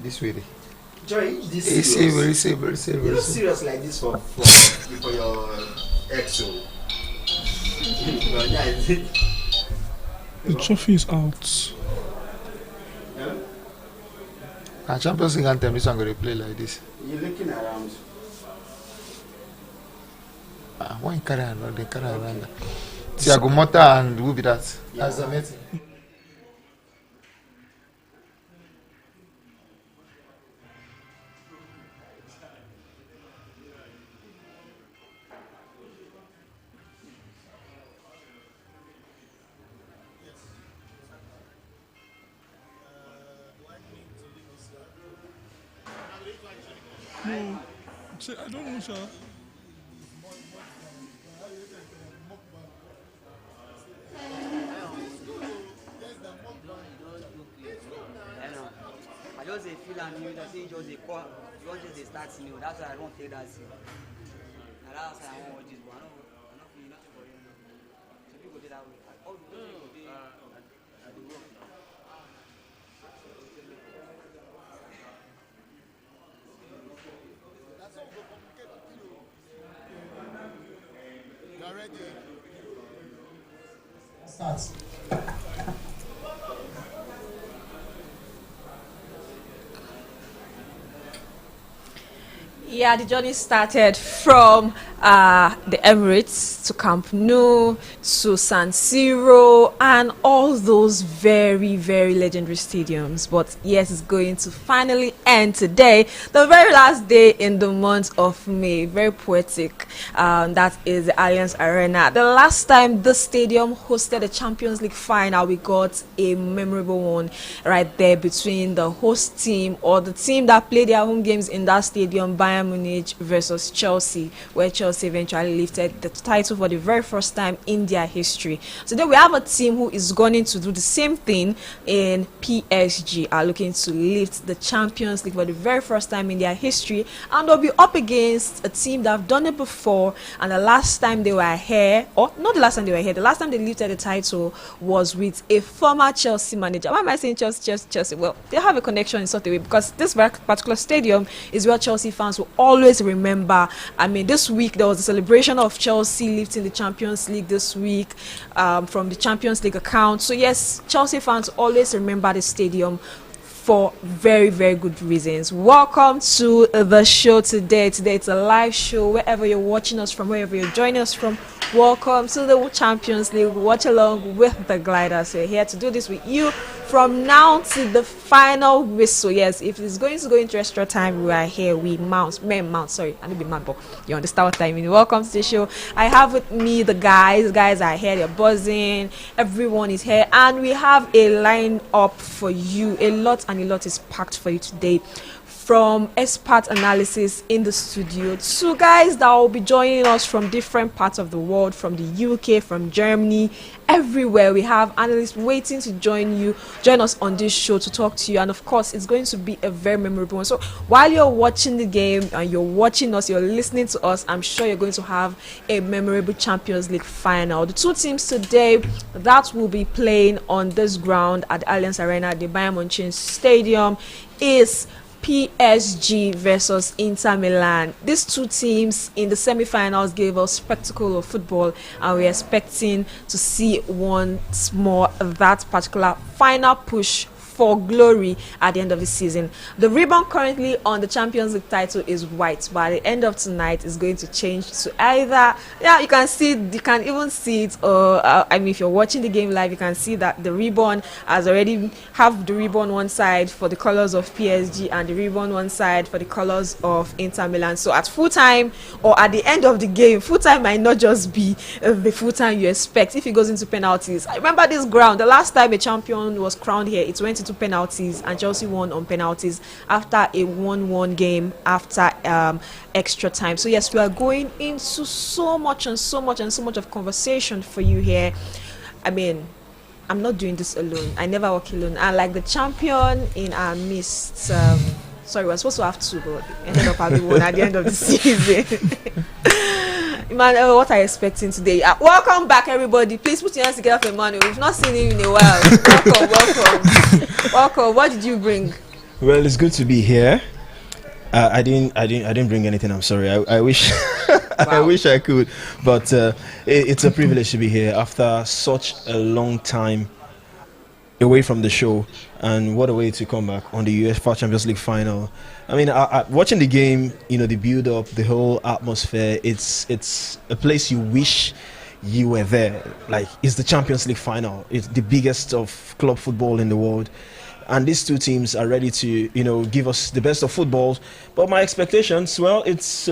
this way. Joy, this It's serious. serious. You not serious like this for your ex. The trophy is out. And Champions League anthem, this one going to play like this. You're looking around. One carry around, they carry around. Thiago Motta and who be that? Yeah. Zanetti. No, I don't know, sir. I just feel and you that say just a call, you want just to start new. That's why I don't play that scene. And that's why I want watch this, but I don't feel nothing for you. So people do that way. All the people do at the work. You are ready. Start. Yeah, the journey started from the Emirates to Camp Nou to San Siro and all those very, very legendary stadiums. But yes, it's going to finally end today, the very last day in the month of May. Very poetic. That is the Allianz Arena. The last time the stadium hosted a Champions League final, we got a memorable one right there between the host team or the team that played their home games in that stadium, Bayern Munich versus Chelsea, where Chelsea eventually lifted the title for the very first time in their history. Today we have a team who is going to do the same thing in PSG, are looking to lift the Champions League for the very first time in their history, and they'll be up against a team that have done it before. And the last time they were here, or not the last time they were here, the last time they lifted the title was with a former Chelsea manager. Why am I saying Chelsea? Well, they have a connection in such a way because this particular stadium is where Chelsea fans will always remember. I mean, this week there was a celebration of Chelsea lifting the Champions League this week from the Champions League account. So yes, Chelsea fans always remember the stadium for very, very good reasons. Welcome to the show today. Today it's a live show. Wherever you're watching us from, wherever you're joining us from, welcome to the Champions League. Watch along with the gliders. We're here to do this with you from now to the final whistle. Yes, if it's going to go into extra time, we are here. We mount. Sorry, I need to be mount, but you understand what I mean. Welcome to the show. I have with me the guys. Guys are here. They're buzzing. Everyone is here, and we have a line up for you. A lot is packed for you today. From expert analysis in the studio to guys that will be joining us from different parts of the world, from the UK, from Germany, everywhere. We have analysts waiting to join us on this show to talk to you. And of course, it's going to be a very memorable one. So while you're watching the game and you're watching us, you're listening to us, I'm sure you're going to have a memorable Champions League final. The two teams today that will be playing on this ground at the Allianz Arena, the Bayern Munich Stadium, is PSG versus Inter Milan. These two teams in the semi-finals gave us spectacle of football, and we're expecting to see once more that particular final push for glory at the end of the season. The ribbon currently on the Champions League title is white, but at the end of tonight is going to change to either, you can even see it, or I mean, if you're watching the game live, you can see that the ribbon has already have the ribbon one side for the colors of PSG and the ribbon one side for the colors of Inter Milan. So at full time or at the end of the game, full time might not just be the full time you expect if it goes into penalties. I remember this ground, the last time a champion was crowned here, it went into penalties and Chelsea won on penalties after a 1-1 game after extra time. So yes, we are going into so much of conversation for you here. I mean, I'm not doing this alone. I never work alone. And like the champion in our midst, sorry, we're supposed to have two, but ended up having one at the end of the season. Emmanuel, what are you expecting today? Welcome back, everybody. Please put your hands together for Emmanuel. We've not seen him in a while. Welcome. What did you bring? Well, it's good to be here. I didn't bring anything. I'm sorry. I wish, I wish I could, but it's a privilege to be here after such a long time away from the show, and what a way to come back on the UEFA Champions League final. I mean, watching the game, the build-up, the whole atmosphere. It's a place you wish you were there. Like, it's the Champions League final. It's the biggest of club football in the world. And these two teams are ready to, give us the best of football. But my expectations, well, it's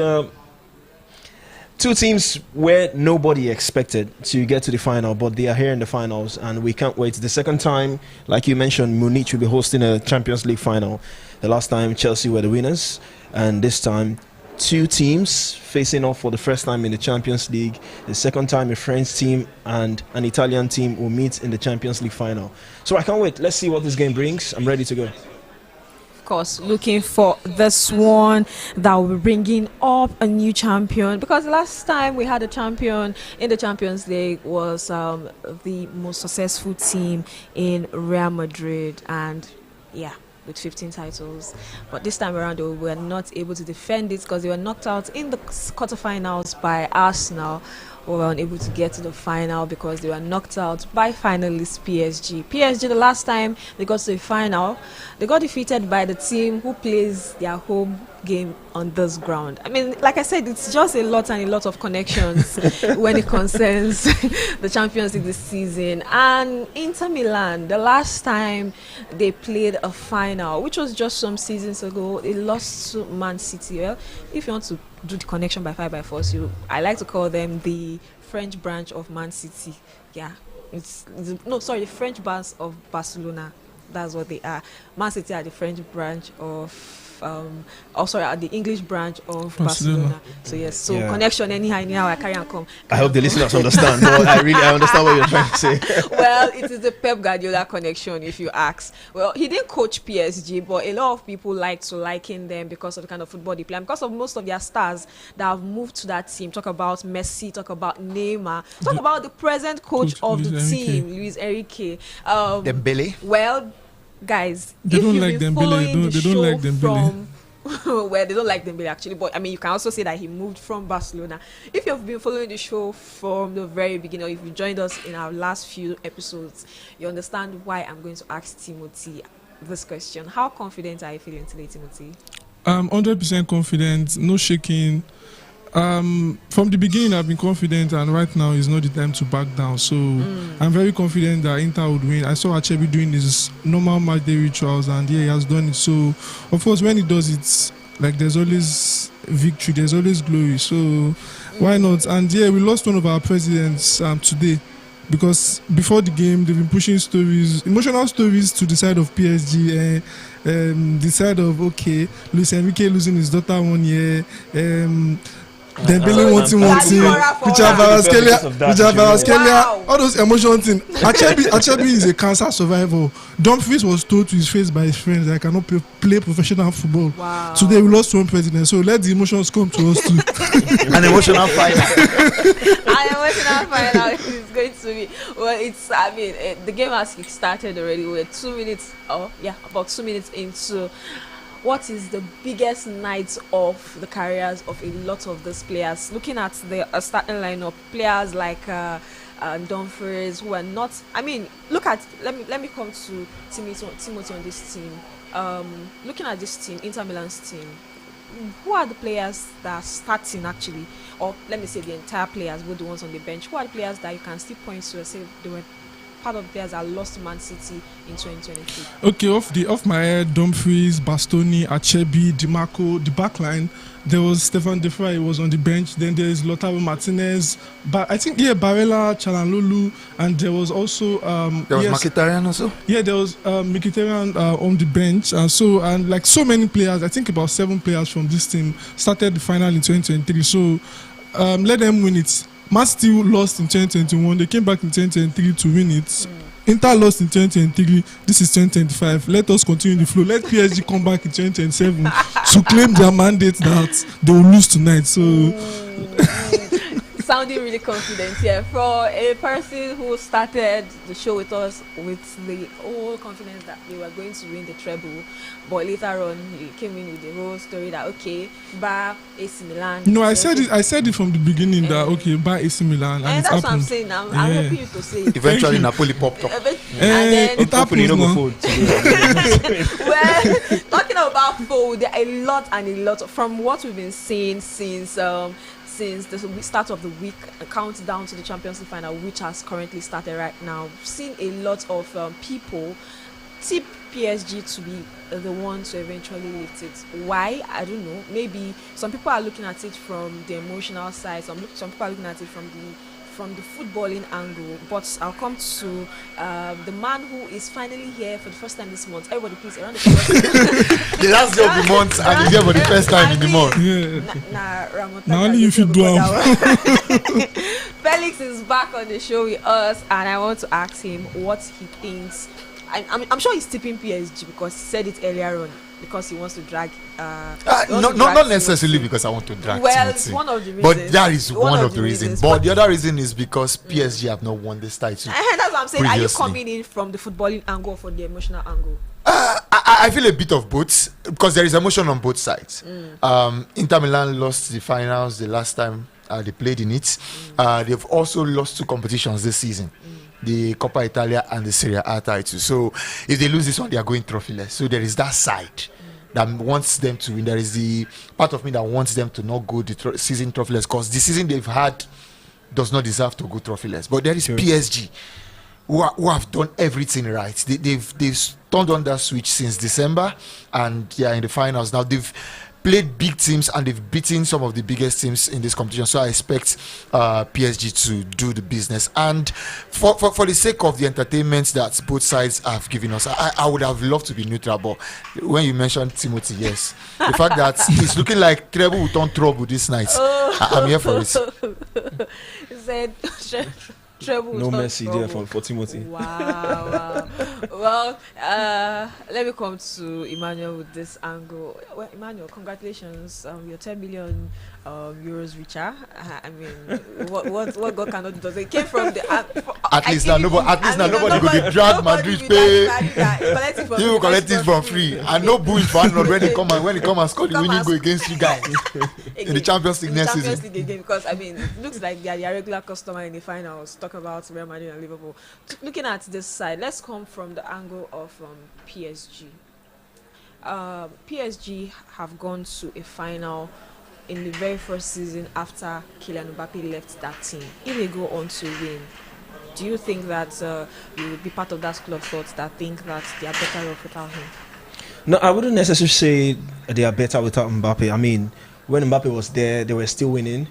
two teams where nobody expected to get to the final, but they are here in the finals, and we can't wait. The second time, like you mentioned, Munich will be hosting a Champions League final. The last time, Chelsea were the winners, and this time, two teams facing off for the first time in the Champions League. The second time, a French team and an Italian team will meet in the Champions League final. So I can't wait. Let's see what this game brings. I'm ready to go. Of course, looking for this one that will be bringing up a new champion, because last time we had a champion in the Champions League was the most successful team in Real Madrid, and with 15 titles. But this time around, we were not able to defend it because they were knocked out in the quarterfinals by Arsenal. We were unable to get to the final because they were knocked out by finalist PSG. PSG, the last time they got to the final, they got defeated by the team who plays their home game on this ground. I mean, like I said, it's just a lot and a lot of connections when it concerns the Champions League this season. And Inter Milan, the last time they played a final, which was just some seasons ago, they lost to Man City. Well, if you want to do the connection by 5 by 4, I like to call them the French branch of Man City. Yeah, the French branch of Barcelona. That's what they are. Man City are the French branch of the English branch of Barcelona. So yes, connection anyhow I carry and come. I hope the listeners understand. No, I understand what you're trying to say. Well, it is the Pep Guardiola connection, if you ask. Well, he didn't coach PSG, but a lot of people like to liken them because of the kind of football they play, and because of most of their stars that have moved to that team. Talk about Messi, talk about Neymar, talk about the present coach of the team, Luis Enrique. Dembele. Well, guys, they don't like Dembele. They don't like Dembele. Well, they don't like Dembele actually, but I mean, you can also say that he moved from Barcelona. If you've been following the show from the very beginning, or if you joined us in our last few episodes, you understand why I'm going to ask Timothy this question. How confident are you feeling today, Timothy? 100% confident, no shaking. From the beginning, I've been confident, and right now is not the time to back down. So I'm very confident that Inter would win. I saw Achebi doing his normal match day rituals, and he has done it. So, of course, when he does it, like, there's always victory, there's always glory. So why not? And we lost one of our presidents today, because before the game they've been pushing emotional stories to the side of PSG, the side of Luis Enrique losing his daughter 1 year. Dembele wanting, all those emotional things. Achebi is a cancer survivor. Dumfries was told to his face by his friends that I cannot play professional football. Wow. Today we lost one president, so let the emotions come to us too. An emotional final. An emotional final is going to be. Well, the game has started already. We're about 2 minutes into. What is the biggest night of the careers of a lot of these players? Looking at the starting lineup, players like Dumfries, who are not. I mean, let me come to Timothy on this team. Looking at this team, Inter Milan's team, who are the players that are starting actually, or let me say the entire players, who are the ones on the bench? Who are the players that you can still point to and say they were part of the players that lost to Man City in 2023? Okay, off my head, Dumfries, Bastoni, Achebi, Di Marco, the back line. There was Stefan De Vrij was on the bench. Then there is Lautaro Martinez, Barella, Çalhanoğlu, and there was also there was Mkhitaryan also. Yeah, there was Mkhitaryan on the bench, and so many players. I think about 7 players from this team started the final in 2023. So let them win it. Man City lost in 2021. They came back in 2023 to win it. Inter lost in 2023. This is 2025. Let us continue the flow. Let PSG come back in 2027 to claim their mandate that they will lose tonight. So sounding really confident. Yeah, for a person who started the show with us with the whole confidence that they were going to win the treble, but later on he came in with the whole story that okay, bar AC Milan. No, I said it from the beginning that okay, buy AC Milan, and it that's happened. what I'm saying. I'm happy you to say it. Eventually, Napoli popped up. And then, it happens now. well, talking about food, there are a lot from what we've been seeing since the start of the week, countdown to the Champions League final, which has currently started right now. We've seen a lot of people tip PSG to be the one to eventually lift it. Why? I don't know. Maybe some people are looking at it from the emotional side. Some people are looking at it from the footballing angle. But I'll come to the man who is finally here for the first time this month. Everybody, please, around the first. The last day of the month, and he's here for the first time in the month. Yeah. Now only you should do. Felix is back on the show with us, and I want to ask him what he thinks. I'm sure he's tipping PSG because he said it earlier on because he wants to drag. Not necessarily because I want to drag. Well, Timothy, it's one of the reasons. but that is one of the reasons. But the other reason is because PSG have not won this title. And that's what I'm saying. Previously. Are you coming in from the footballing angle or from the emotional angle? I feel a bit of both because there is emotion on both sides. Inter Milan lost the finals the last time they played in it. They've also lost 2 competitions this season. The Coppa Italia and the Serie A title. So if they lose this one, they are going trophyless. So there is that side that wants them to win. There is the part of me that wants them to not go the season trophyless because the season they've had does not deserve to go trophyless. But there is PSG who have done everything right. They've turned on that switch since December, and they are in the finals now. They've played big teams and they've beaten some of the biggest teams in this competition. So I expect PSG to do the business. And for the sake of the entertainment that both sides have given us, I would have loved to be neutral. But when you mentioned Timothy, yes, the fact that it's looking like treble will turn trouble this night, I'm here for it. He said treble. No mercy there for Timothy. Wow. Well, let me come to Emmanuel with this angle. Well, Emmanuel, congratulations. You're 10 million euros richer. I mean, what God cannot do. It came from the at least now nobody could drag Madrid pay. You will collect it for free, and no booing for Arnold when he come and score the winning goal against you guys in the Champions League next season. League again, because I mean, it looks like they are the regular customer in the finals. Talk about Real Madrid and Liverpool. Looking at this side, let's come from the angle of PSG. PSG have gone to a final in the very first season after Kylian Mbappe left that team. If they go on to win, do you think that you will be part of that school of thought that think that they are better off without him? No, I wouldn't necessarily say they are better without Mbappe. I mean, when Mbappe was there, they were still winning.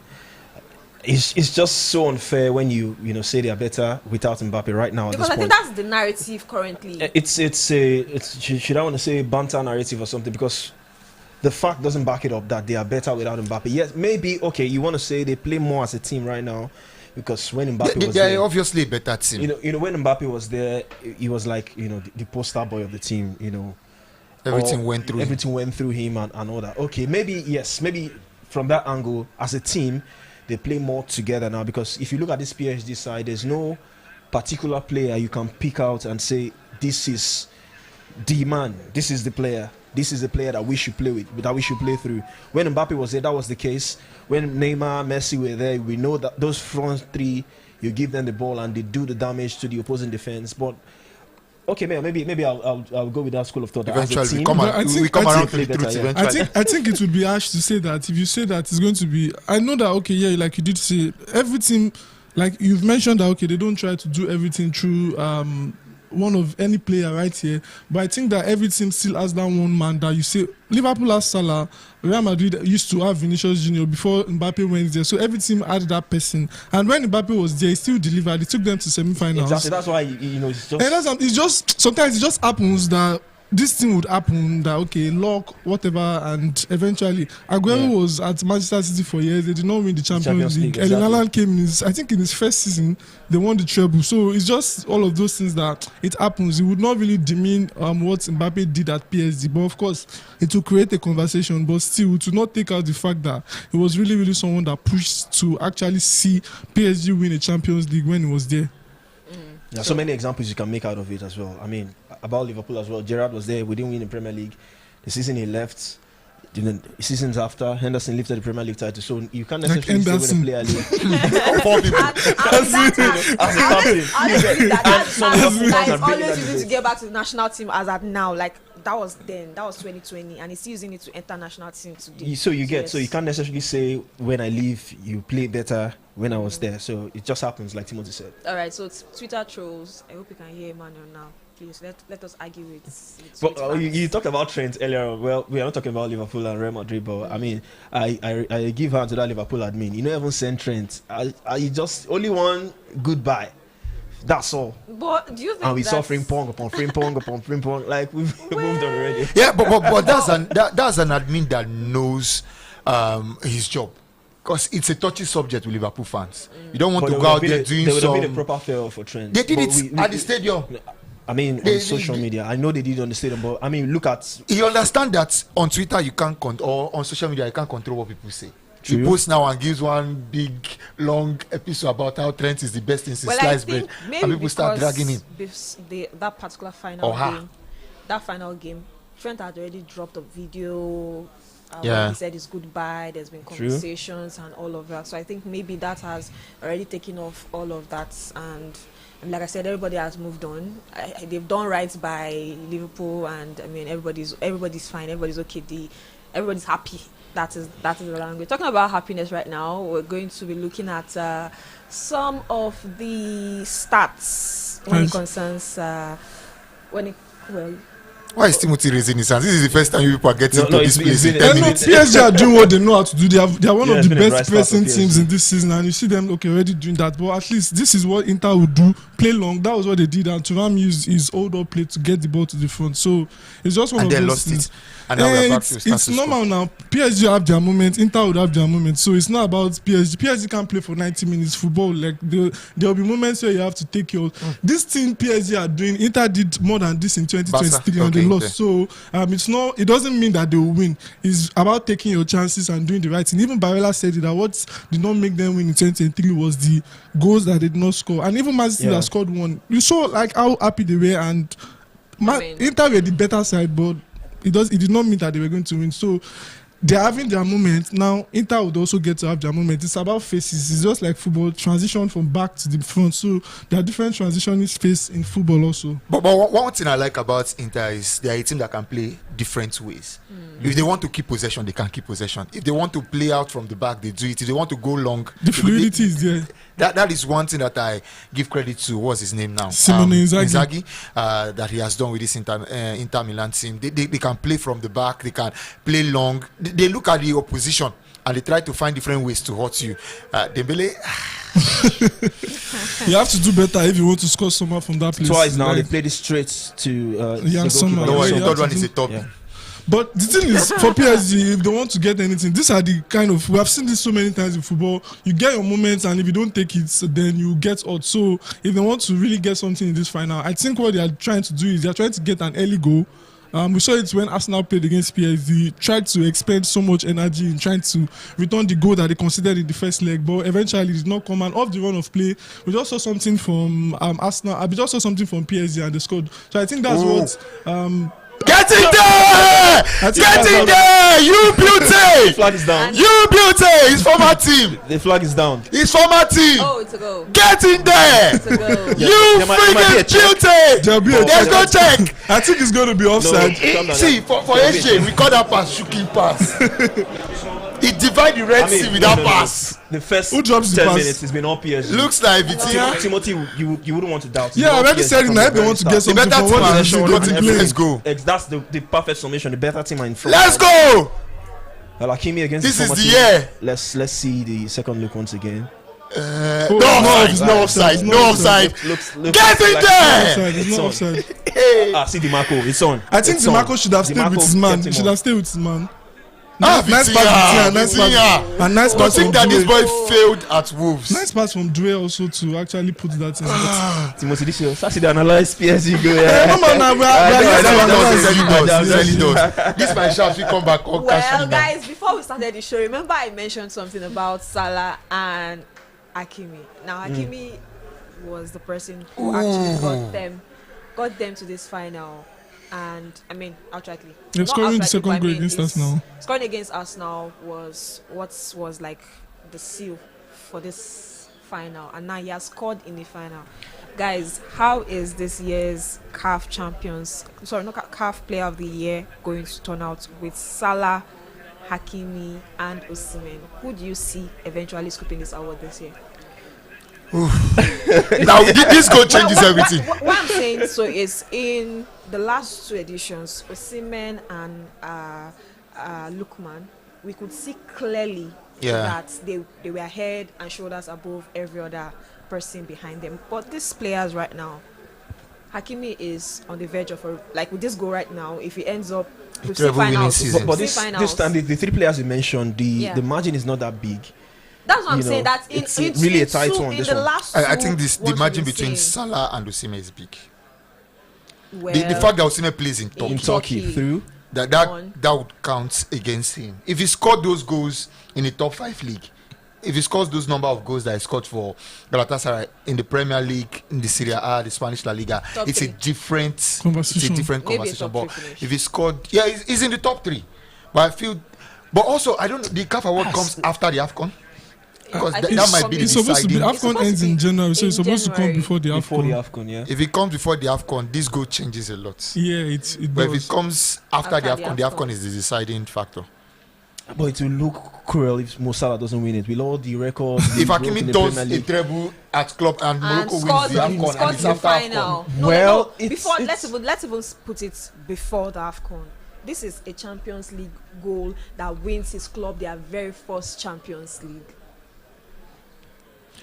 It's just so unfair when you say they are better without Mbappe right now. Because at this I think that's the narrative currently. It's should I want to say banter narrative or something, because the fact doesn't back it up that they are better without Mbappe. Yes, maybe okay. You want to say they play more as a team right now because when Mbappe was there, they're obviously a better team. When Mbappe was there, he was like the poster boy of the team. Everything went through him and all that. Okay, maybe from that angle as a team. They play more together now, because if you look at this PSG side, there's no particular player you can pick out and say this is the man, this is the player that we should play with, that we should play through. When Mbappe was there, that was the case. When Neymar, Messi were there, we know that those front three, you give them the ball and they do the damage to the opposing defense. But okay, maybe I'll go with that school of thought. Eventually, we come around to the truth. Eventually, I think it would be harsh to say that if you say that it's going to be. I know that like you did say, everything, like you've mentioned that they don't try to do everything through one of any player right here, but I think that every team still has that one man that you say. Liverpool has Salah, Real Madrid used to have Vinicius Junior before Mbappe went there, so every team had that person. And when Mbappe was there, he still delivered. He took them to semi-finals. Exactly, that's why it's just. And it's just sometimes it just happens that this thing would happen, that okay, luck, whatever, and eventually Aguero was at Manchester City for years. They did not win the Champions League. exactly. Milan came in I think in his first season they won the treble. So it's just all of those things that it happens. It would not really demean what Mbappe did at PSG, but of course it will create a conversation. But still, to not take out the fact that it was really, really someone that pushed to actually see PSG win a Champions League when he was there. There are so many examples you can make out of it as well. I mean, about Liverpool as well. Gerrard was there. We didn't win the Premier League. The season he left, the seasons after, Henderson lifted the Premier League title. So you can't necessarily say when a player leaves. Four people. As a captain. It's always using to get back to the national team as at now. Like that was 2020, and he's still using it to enter national team today. So you can't necessarily say when I leave you play better when I was there. So it just happens, like Timothy said. All right, so it's Twitter trolls. I hope you can hear Emmanuel now. Please let us argue with But you talked about Trent earlier on. Well, we are not talking about Liverpool and Real Madrid, but I mean, I give hand to that Liverpool admin. You know, even send Trent. I just only one goodbye. That's all. But do you think? And we saw frimpong upon frimpong upon frimpong. Like we've moved on already. Yeah, but that's an admin that knows his job. Because it's a touchy subject with Liverpool fans. You don't want to go out there doing there would have some. been a proper farewell for Trent. They did it at the stadium. I mean, on social media. I know they did it on the stadium, but I mean, look at. You understand that on Twitter you can't or on social media you can't control what people say. True. He posts now and gives one big long episode about how Trent is the best in sliced bread, and people start dragging him. That particular final game, Trent had already dropped a video. When he said his goodbye, there's been conversations and all of that. So I think maybe that has already taken off all of that. And like I said, everybody has moved on. They've done right by Liverpool, and I mean everybody's fine, everybody's okay. Everybody's happy. That is the language. Talking about happiness right now, we're going to be looking at some of the stats when it concerns Why is Timothy raising his hands? This is the first time you people are getting to this place in 10 And minutes. PSG are doing what they know how to do. They are one of it's the been a best bright start for pressing PSG. teams in this season, and you see them already doing that. But at least this is what Inter would do: play long. That was what they did, and Thuram used his hold-up play to get the ball to the front. So it's just one And of then those lost things. it. And now we're back to It's status quo. normal now. PSG have their moment. Inter would have their moment. So it's not about PSG. PSG can't play for 90 minutes football. Like there will be moments where you have to take your. This thing PSG are doing. Inter did more than this in 2023, and they Okay, lost. So it's not. It doesn't mean that they will win. It's about taking your chances and doing the right thing. Even Barella said it, that what did not make them win in 2023 was the goals that they did not score. And even Man City that scored one. You saw like how happy they were, and Inter were the better side, but it did not mean that they were going to win. So they're having their moment. Now Inter would also get to have their moment. It's about phases. It's just like football, transition from back to the front. So there are different transitioning space in football also. But one thing I like about Inter is they are a team that can play different ways. If they want to keep possession, they can keep possession. If they want to play out from the back, they do it. If they want to go long, The fluidity is there. That is one thing that I give credit to. What's his name now? Simone Inzaghi. That he has done with this Inter Milan team. They can play from the back. They can play long. They look at the opposition and they try to find different ways to hurt you. Dembele. You have to do better if you want to score someone from that place. Twice now, Like, they played it straight to Yeah, the somehow. goalkeeper. No, Yeah, the you third have one to is do- a top. Yeah. But the thing is, for PSG, if they want to get anything, these are the kind of, we have seen this so many times in football. You get your moments, and if you don't take it, then you get out. So if they want to really get something in this final, I think what they are trying to do is they are trying to get an early goal. We saw it when Arsenal played against PSG, tried to expend so much energy in trying to return the goal that they considered in the first leg, but eventually it did not come. And off the run of play, we just saw something from Arsenal. We just saw something from PSG, and they scored. So I think that's what. Get in there! Get in there! You beauty! Flag is down. You beauty! His former team. The flag is down. His former team. Oh, it's a goal. Get in there! It's a goal. You There might be a freaking check. beauty! There'll be a There's no check. I think it's going to be offside. Calm down. See, for AJ, we call that pass shooking pass. He divide the Red Sea with that pass. The first Who drops the 10 pass? minutes has been all PSG. Looks like Vitinha. Timothy, you wouldn't want to doubt. Yeah, I already said it now. If they want to get The something better from team what has they shown. should, they will play. Let's go. That's the perfect summation. The better team are in front. Let's go! Hakimi against This the is former the team. year. Let's see the second look once again. No offside. Get in there! It's not offside. See DiMarco, it's on. I think It's on. DiMarco should have stayed with his man. kept him Should on. have stayed with his man. Nice Nice pass, nice pass. And nice I pass think from that this Due. boy failed at Wolves. Nice pass from Due also to actually put that in. But Timothy, this is Saturday analyze PSG go. no man, now we are Really does. This my shot, we come back. Well, guys, before we started the show, remember I mentioned something about Salah and Hakimi. Now, Hakimi was the person who actually got them to this final. And I mean, outrightly. They're scoring the second goal against Arsenal. Scoring against Arsenal was like the seal for this final, and now he has scored in the final. Guys, how is this year's CAF Player of the Year going to turn out with Salah, Hakimi, and Osimhen? Who do you see eventually scooping this award this year? Now this goal changes everything. What I'm saying so is in the last two editions, Osimhen and Lookman, we could see clearly that they were head and shoulders above every other person behind them. But these players right now, Hakimi is on the verge of with this goal right now. If he ends up with finals, but this time the three players you mentioned, the margin is not that big. That's what I'm saying. That it's really a tight one. In the last I think the margin between Salah and Osimhen is big. Well, The fact that Osimhen plays in Turkey through that would count against him. If he scored those goals in the top 5 league, if he scores those number of goals that he scored for Galatasaray in the Premier League, in the Serie A, the Spanish La Liga, it's a different conversation. But if he scored, he's in the top 3. But I feel, but also I don't know, the CAF award comes after the AFCON. Because that might be the deciding. AFCON ends in January, so it's supposed to come before the AFCON. Yeah. If it comes before the AFCON, this goal changes a lot. Yeah, it But does. if it comes after the AFCON is the deciding factor. But it will look cruel if Mo Salah doesn't win it. With all the records, If Hakimi does a treble at club and Morocco wins the AFCON and it's after AFCON. Let's even put it before the AFCON. This is a Champions League goal that wins his club their very first Champions League.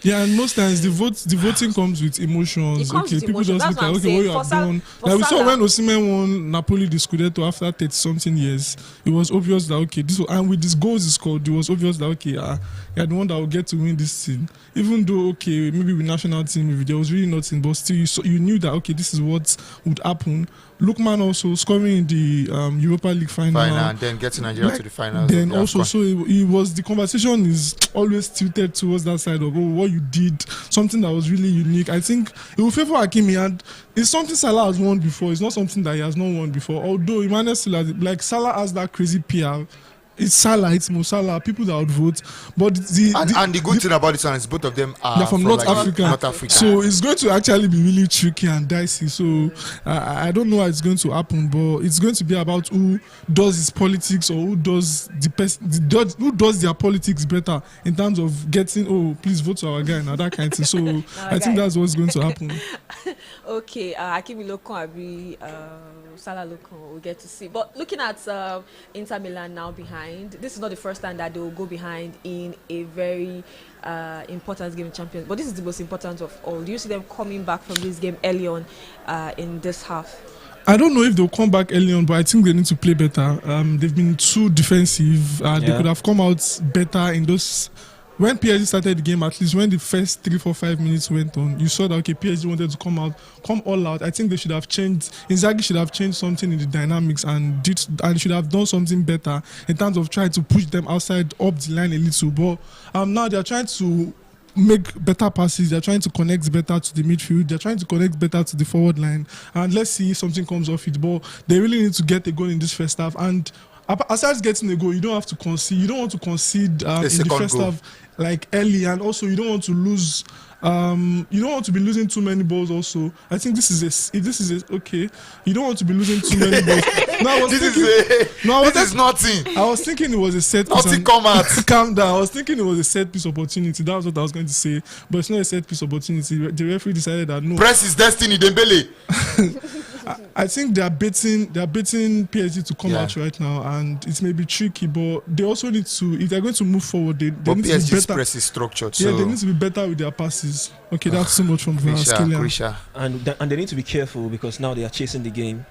Yeah, and most times the voting comes with emotions. People just look at what you have done. Like we saw when Osimhen won Napoli the Scudetto after 30-something years, it was obvious that and with these goals he scored, it was obvious that you're the one that will get to win this thing. Even though maybe with national team there was really nothing, but still you knew that this is what would happen. Lookman also scoring in the Europa League final and then getting Nigeria to the finals. Then also, so it was the conversation is always tilted towards that side of what you did, something that was really unique. I think it will favor Hakimi, and it's something Salah has won before. It's not something that he has not won before. Although Emmanuel Salah has that crazy PR. It's Salah, it's Mo Salah, people that would vote. But the good thing about this one is both of them are from North Africa. So it's going to actually be really tricky and dicey. So I don't know how it's going to happen, but it's going to be about who does his politics or who does who does their politics better in terms of getting, please vote to our guy, now that kind of thing. So I think that's what's going to happen. Hakimi Lokon, Salah Lokon, we'll get to see. But looking at Inter Milan now behind, this is not the first time that they will go behind in a very important game in Champions. But this is the most important of all. Do you see them coming back from this game early on in this half? I don't know if they'll come back early on, but I think they need to play better. They've been too defensive. They could have come out better in those. When PSG started the game, at least when the first 3, 4, 5 minutes went on, you saw that PSG wanted to come all out. I think they should have changed. Inzaghi should have changed something in the dynamics and should have done something better in terms of trying to push them outside up the line a little. But now they're trying to make better passes. They're trying to connect better to the midfield. They're trying to connect better to the forward line. And let's see if something comes off it. But they really need to get a goal in this first half. And aside getting a goal, you don't have to concede. You don't want to concede in the first half early, and also you don't want to lose. You don't want to be losing too many balls. Also, I think this is okay. You don't want to be losing too many balls. This is nothing. I was thinking it was a set piece. Nothing come out. Calm down. I was thinking it was a set piece opportunity. That was what I was going to say, but it's not a set piece opportunity. The referee decided that no. Press is destiny, Dembele. I think they are betting PSG to come out right now, and it may be tricky, but they also need to, if they're going to move forward, they need to be PSG's better. press is structured. Yeah, so they need to be better with their passes. Okay, that's so much from Kvaratskhelia. And they need to be careful because now they are chasing the game.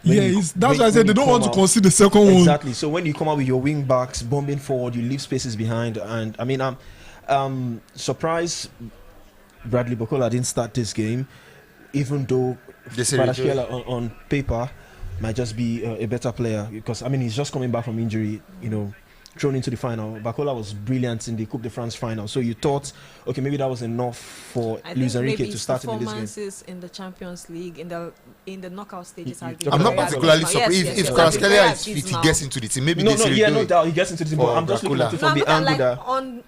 That's why I said they don't want to concede the second one. Exactly. So when you come out with your wing backs bombing forward, you leave spaces behind. And I mean, I'm surprised Bradley Bakola didn't start this game, even though Kvaratskhelia on paper might just be a better player, because I mean he's just coming back from injury, thrown into the final. Bakola was brilliant in the Coupe de France final, so you thought, okay, maybe that was enough for Luis Enrique to start him in this game. Performances in the Champions League in the knockout stages have been I'm not particularly surprised if Kvaratskhelia if he gets into the team. Maybe no doubt he gets into the team. But I'm just looking at it from the angle that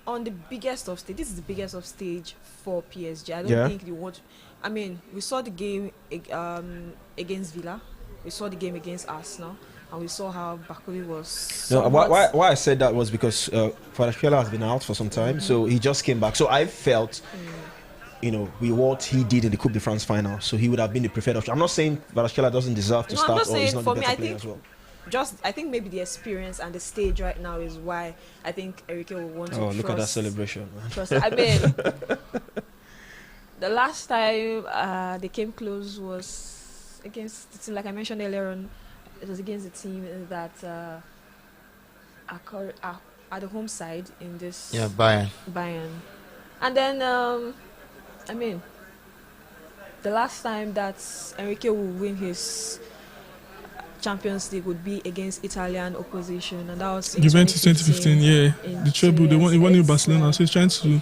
on the biggest of stage. This is the biggest of stage for PSG. I don't think they want. I mean, we saw the game against Villa. We saw the game against Arsenal. And we saw how Bakuli was. No, why I said that was because Kvaratskhelia has been out for some time, so he just came back. So I felt, with what he did in the Coupe de France final, so he would have been the preferred option. I'm not saying Kvaratskhelia doesn't deserve to start, or he's not the better player as well. I think maybe the experience and the stage right now is why I think Enrique will want to. Oh, look at that celebration! Man. I mean, the last time they came close was against the team, like I mentioned earlier on. It was against the team that are the home side in this. Yeah, Bayern. And then, I mean, the last time that Enrique will win his Champions League would be against Italian opposition, and that was in Juventus 2015. Yeah, the treble. They won in Barcelona, so he's trying to.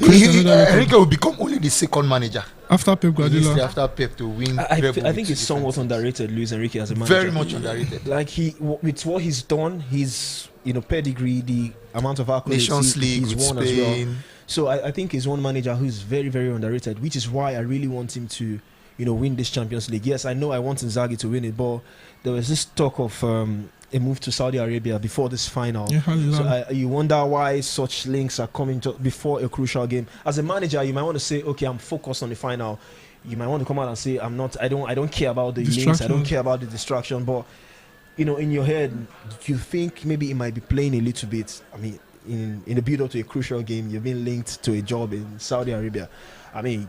Enrique will become only the second manager after Pep Guardiola. After Pep to win. I think he's somewhat underrated, Luis Enrique, as a manager. Very much underrated. Like with what he's done, his pedigree, the amount of accolades Nations League he's won Spain. as well. So I think he's one manager who's very, very underrated, which is why I really want him to, win this Champions League. Yes, I know I want Inzaghi to win it, but there was this talk of a move to Saudi Arabia before this final. Yeah, so you wonder why such links are coming just before a crucial game. As a manager, you might want to say, okay, I'm focused on the final. You might want to come out and say, I don't care about the links, I don't care about the distraction. But in your head, you think maybe it might be playing a little bit. I mean, in the build-up to a crucial game, you've been linked to a job in Saudi Arabia. I mean,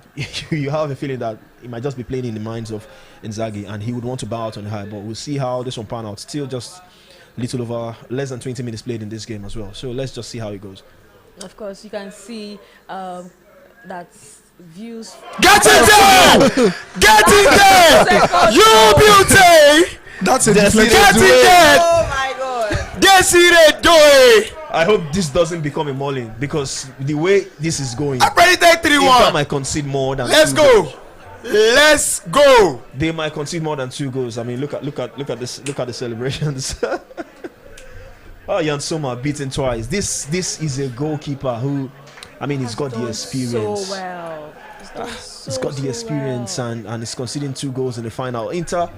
you have a feeling that it might just be playing in the minds of Inzaghi, and he would want to bow out on the high. But we'll see how this one pan out. Still just less than 20 minutes played in this game as well. So let's just see how it goes. Of course, you can see that views. Get in there! Get in there! You beauty! That's a Get in there! Oh my God! Desiree Doe! I hope this doesn't become a mauling, because the way this is going, I predict 3-1. Inter might concede more than Let's 2 go. goals. Let's go. They might concede more than 2 goals. I mean, look at this. Look at the celebrations. Jan Sommer beaten twice. This is a goalkeeper who, I mean, he's got the experience. So well. He's got the experience and is conceding 2 goals in the final. Inter,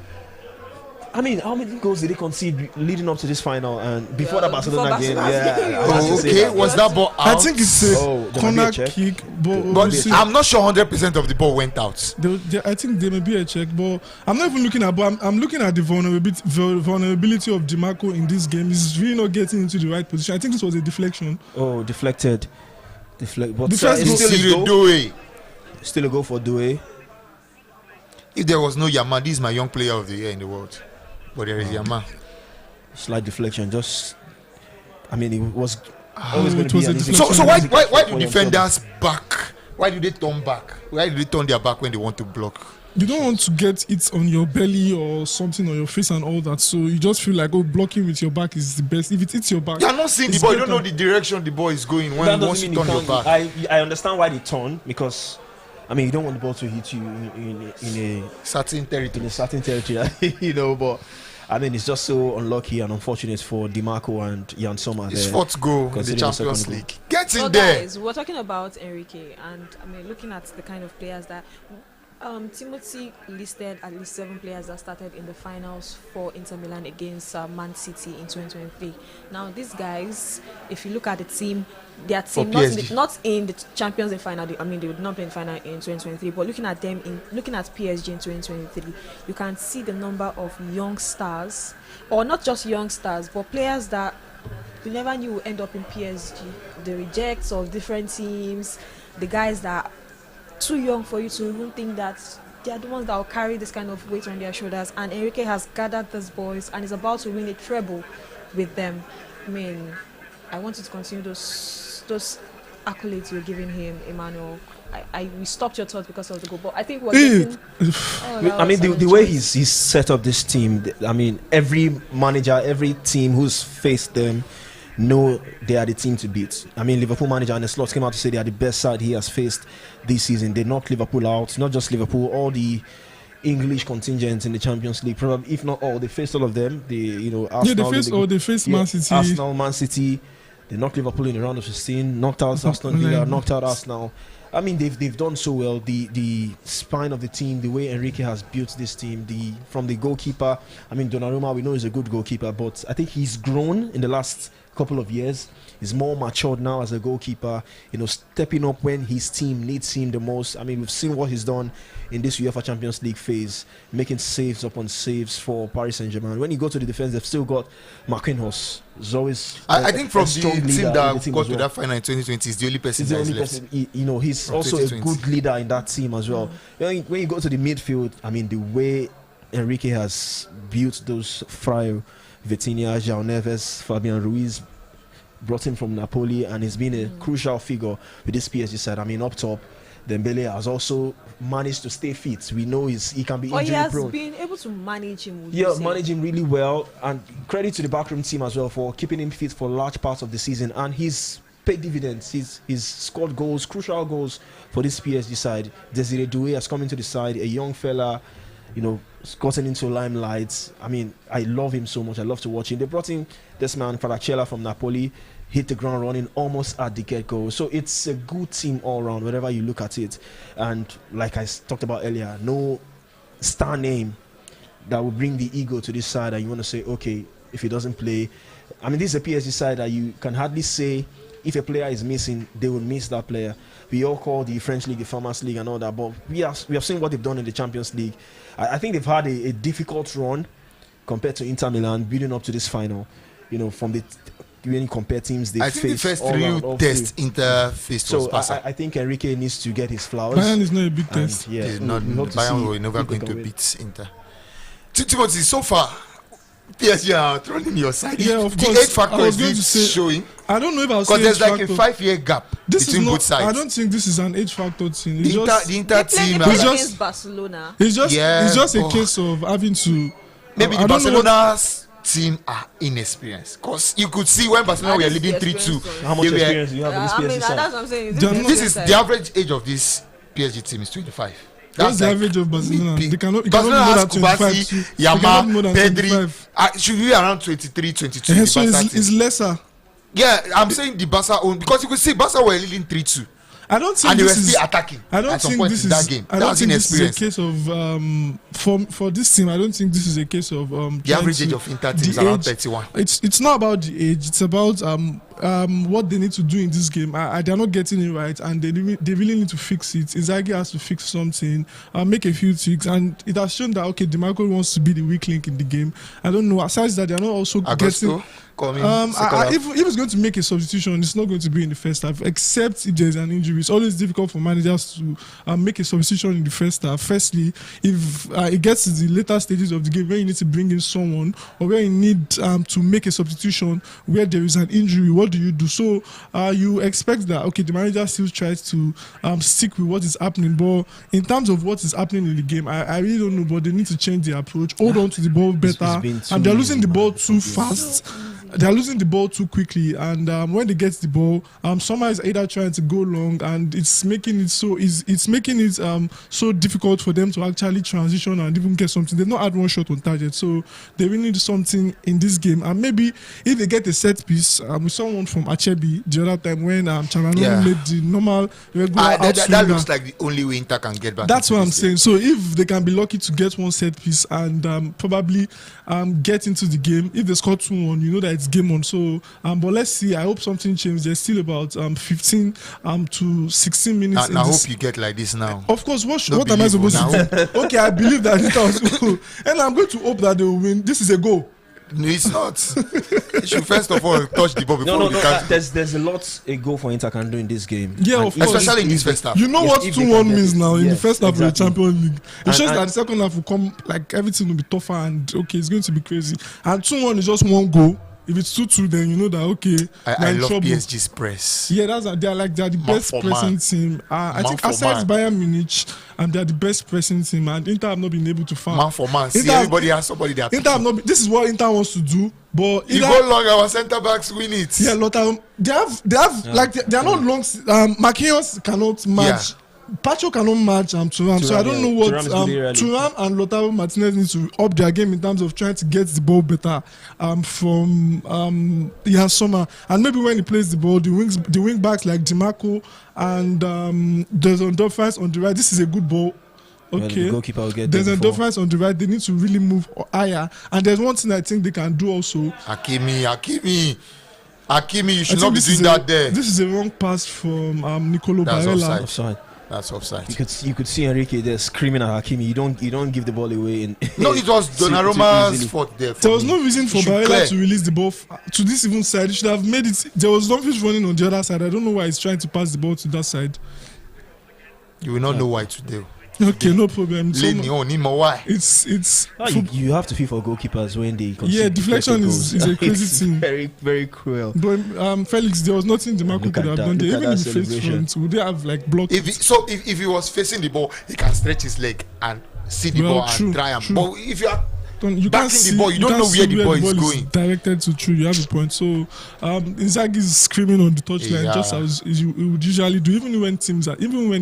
I mean, how many goals did they concede leading up to this final and before the Barcelona game? Okay, was that ball out? I think it's a corner kick, but I'm not sure 100% of the ball went out. I think there may be a check, but I'm not even looking at. But I'm looking at the vulnerability of DiMarco in this game. He's really not getting into the right position. I think this was a deflection. Oh, deflected. But still a goal for Doué. If there was no Yama, this is my young player of the year in the world. But there is Yama. Slight deflection. I mean, it was always going to be. So why do defenders back? Why do they turn back? Why do they turn their back when they want to block? You don't want to get it on your belly or something on your face and all that. So you just feel like, blocking with your back is the best. If it hits your back, you're not seeing the ball. You don't know the direction the ball is going when you want to turn your back. I understand why they turn, because I mean, you don't want the ball to hit you in a certain territory. But I mean, it's just so unlucky and unfortunate for DiMarco and Jan Sommer. His 4th goal in the Champions League. Get in so there. Guys, we're talking about Enrique, and I mean, looking at the kind of players that Timothy listed at least 7 players that started in the finals for Inter Milan against Man City in 2023. Now, these guys, if you look at the team, their team not in the Champions League final. I mean, they would not play in final in 2023. But looking at PSG in 2023, you can see the number of young stars, or not just young stars, but players that you never knew would end up in PSG. The rejects of different teams, the guys that too young for you to even think that they are the ones that will carry this kind of weight on their shoulders. And Enrique has gathered these boys and is about to win a treble with them. I mean, I want you to continue those accolades you're giving him, Emmanuel. We stopped your thoughts because of the goal, but I think we're getting. I mean, the way he's set up this team. I mean, every manager, every team who's faced them know they are the team to beat. I mean, Liverpool manager Arne Slot came out to say they are the best side he has faced this season. They knocked Liverpool out. Not just Liverpool, all the English contingents in the Champions League, probably if not all, they faced all of them. Arsenal, they faced Man City. Arsenal, Man City. They knocked Liverpool in the round of 16. Knocked out Aston Villa. Knocked out Arsenal. I mean, they've done so well. The spine of the team, the way Enrique has built this team, from the goalkeeper. I mean, Donnarumma, we know he's a good goalkeeper, but I think he's grown in the last couple of years. He's more matured now as a goalkeeper, stepping up when his team needs him the most. I mean, we've seen what he's done in this UEFA Champions League phase, making saves upon saves for Paris Saint-Germain. When you go to the defense, they've still got Marquinhos. He's always I think from the team that got well. to that final in 2020 is the only person that is left. He's also a good leader in that team as well. When you go to the midfield, I mean, the way Enrique has built those Fryo, Vitinha, João Neves, Fabian Ruiz, brought him from Napoli, and he's been a crucial figure with this PSG side. I mean, up top, Dembele has also managed to stay fit. We know he can be injury he has prone. been able to manage him. Manage him really well, and credit to the backroom team as well for keeping him fit for large parts of the season. And he's paid dividends. He's scored goals, crucial goals for this PSG side. Desiree Doué has come into the side, a young fella, gotten into limelight. I mean, I love him so much. I love to watch him. They brought in this man, Kvaratskhelia from Napoli, hit the ground running almost at the get-go. So it's a good team all around, wherever you look at it. And like I talked about earlier, no star name that will bring the ego to this side and you want to say, okay, if he doesn't play. I mean, this is a PSG side that you can hardly say if a player is missing, they will miss that player. We all call the French League the Farmers League and all that, but we have seen what they've done in the Champions League. I think they've had a difficult run compared to Inter Milan building up to this final. From the when you compare teams, they faced. I think the first real test Inter faced was Barca. I think Enrique needs to get his flowers. Bayern is not a big test. Yeah, Bayern were never going to beat Inter. Timothy, so far, PSG are throwing your side. Yeah, of the course. 8 factors is showing. I don't know if I'll say because there's like factor. a 5-year gap between both sides. I don't think this is an age factor thing. The Inter team they played against Barcelona. It's just a case of having to. Maybe the Barcelona's team are inexperienced because you could see when Barcelona were leading 3-2. How much experience do you have in this PSG side? That's what I'm saying. This is the average age of this PSG team is 25. That's the average of Barcelona. They cannot Barcelona more has than 25. Kubasi, Yamal, Pedri. Should be around 23, 22. So it's lesser. Yeah, I'm saying the Barca own because you could see Barca were leading 3-2. I don't think and they were this is, still attacking. I don't at some think point this in is that game. I don't think this is a inexperience. case of for this team. I don't think this is a case of the average age of Inter team is around 31. It's not about the age. It's about what they need to do in this game. They're not getting it right, and they really need to fix it. Inzaghi has to fix something, make a few tweaks, and it has shown that okay, DiMarco wants to be the weak link in the game. I don't know. Aside that, they're not also getting. If he's going to make a substitution, it's not going to be in the first half, except if there's an injury. It's always difficult for managers to make a substitution in the first half. Firstly, if it gets to the later stages of the game where you need to bring in someone or where you need to make a substitution where there is an injury, what do you do? So you expect that, okay, the manager still tries to stick with what is happening. But in terms of what is happening in the game, I really don't know, but they need to change their approach, hold on to the ball better. And they're losing the ball too fast. they are losing the ball too quickly, and when they get the ball, Soma is either trying to go long, and it's making it so difficult for them to actually transition and even get something. They've not had one shot on target, so they really need something in this game. And maybe if they get a set piece, we saw one from Achebi the other time when Chamanolo made the normal regular that looks like the only way Inter can get back. That's what I'm saying. So if they can be lucky to get one set piece and probably get into the game, if they score 2-1, you know that it's game on. So but let's see. I hope something changes. There's still about 15 to 16 minutes. I hope you get like this now. Of course. What am I supposed to do? Okay, I believe that Inter will, and I'm going to hope that they will win. This is a goal. No, it's not. You should first of all touch the ball before we can. There's a lot a goal for Inter can do in this game. Yeah, of course. Especially in this first half. You know what 2-1 means now in the first half of the Champions League. It shows that the second half will come, like everything will be tougher and okay, it's going to be crazy. And 2-1 is just one goal. If it's 2-2, then you know that okay. I love trouble. PSG's press. Yeah, they're the best pressing team. I think aside Bayern Munich, they're the best pressing team, and Inter have not been able to find man for man. See, everybody has somebody that. Inter have not. This is what Inter wants to do, but you go long, our centre backs win it. Yeah, they have like they are not long. Marquinhos cannot match. Yeah. Pacho cannot match Thuram, so I don't know what Thuram and Lautaro Martinez need to up their game in terms of trying to get the ball better from Jan Sommer, and maybe when he plays the ball, the wing backs like DiMarco and there's on Dumfries on the right. This is a good ball. Okay, there's a difference on the right. They need to really move higher, and there's one thing I think they can do also. Hakimi, you should not be doing that there. This is a wrong pass from Nicolo Barella. Offside. That's offside. You could see Enrique there screaming at Hakimi. You don't give the ball away. No, it was Donnarumma's fault there. There was no reason for Barella to release the ball to this even side. He should have made it. There was Dumfries running on the other side. I don't know why he's trying to pass the ball to that side. You will not know why today. Okay, no problem. It's you have to feel for goalkeepers when they deflection is a crazy thing. Very, very cruel. But Felix, there was nothing DiMarco could have done there. Even if he faced front, would they have like blocked? If he was facing the ball, he can stretch his leg and see the ball and try and. But if you are backing the ball, you don't know where the ball is going. Directed to through, you have a point. So Inzaghi is screaming on the touchline just as he would usually do, even when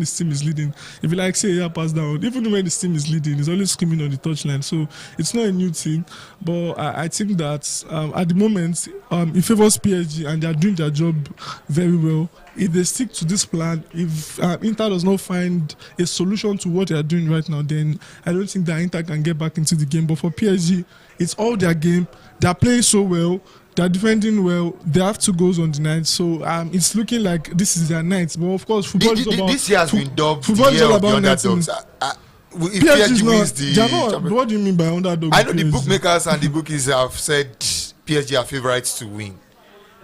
his team is leading. If you like say pass down, even when his team is leading, he's always screaming on the touchline. So it's not a new thing, but I think that at the moment it favors PSG and they are doing their job very well. If they stick to this plan, if Inter does not find a solution to what they are doing right now, then I don't think that Inter can get back into the game. But for PSG, it's all their game. They are playing so well. They are defending well. They have 2 goals on the night. So it's looking like this is their night. But of course, football is about... This year has been dubbed the year of the underdogs. If PSG wins the Champions... What do you mean by underdog? I know the bookmakers and the bookies have said PSG are favourites to win.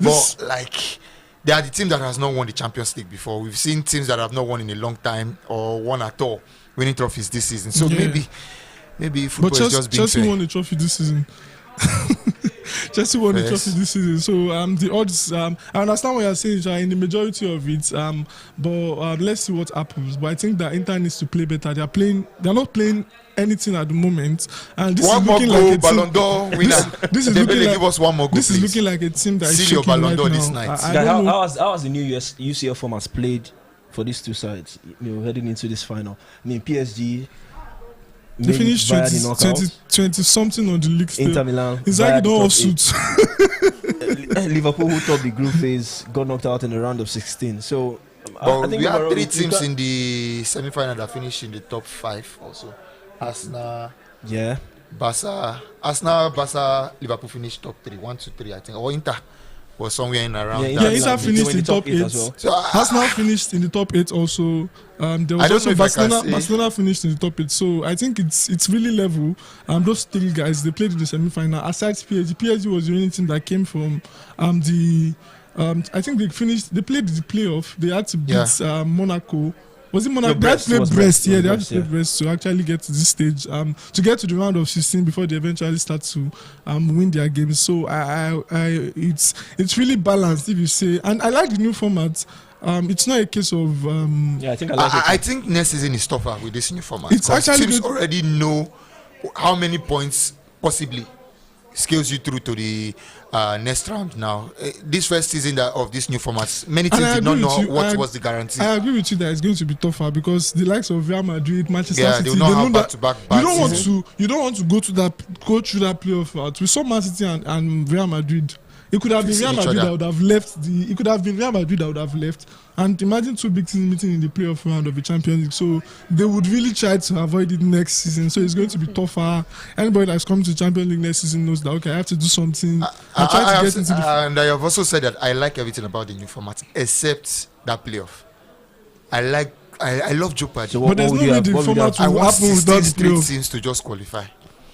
But they are the team that has not won the Champions League before. We've seen teams that have not won in a long time or won at all winning trophies this season. So maybe football is just being Chelsea fair. won the trophy this season. Chelsea won the trophy this season. So the odds, I understand what you're saying, in the majority of it. But let's see what happens. But I think that Inter needs to play better. They're not playing anything at the moment, and this one is more looking goal, like a Ballon d'Or winner. This is looking like, give us one more goal, this please. is looking like a team that is shaking Ballon d'Or right this now. night. How has the new UCL formats played for these two sides? Heading into this final. I mean, PSG. They finished 20 something on the league stage. Inter Milan. Inzaghi don't have suits. Liverpool, who topped the group phase, got knocked out in the round of 16. So I think we have 3 teams in the semi-final that finished in the top 5 also. Arsenal, Barca, Liverpool finished top 3, 1, 2, 3, I think. Or Inter was somewhere in around. Inter finished in the top 8 as well. So Arsenal finished in the top 8 also. There was also Barcelona finished in the top 8. So I think it's really level. Those 3 guys, they played in the semi-final. Aside PSG was the only team that came from I think they played the playoff. They had to beat Monaco. Was it Monaco? They had to play Brest. They had to play Brest to actually get to this stage. To get to the round of 16 before they eventually start to win their games. So it's really balanced, if you say. And I like the new format. It's not a case of. I think next season is tougher with this new format. It's actually teams already know how many points possibly scales you through to the next round now. This first season of this new format, many And teams I did not agree know with you. what was the guarantee. I agree with you that it's going to be tougher because the likes of Real Madrid, Manchester Yeah, City, they will not have know that back-to-back you bad don't want season. to. You don't want to go through that playoff route. We saw Man City and Real Madrid. It could have been Facing Real each Madrid other. that would have left. It could have been Real Madrid that would have left. And imagine two big teams meeting in the playoff round of the Champions League. So they would really try to avoid it next season. So it's going to be tougher. Anybody that's coming to Champions League next season knows that okay, I have to do something. I try to get into the. And I have also said that I like everything about the new format except that playoff. I love Jeopardy. So But there's no way the format I will want happen 16 without the straight playoff. teams to just qualify.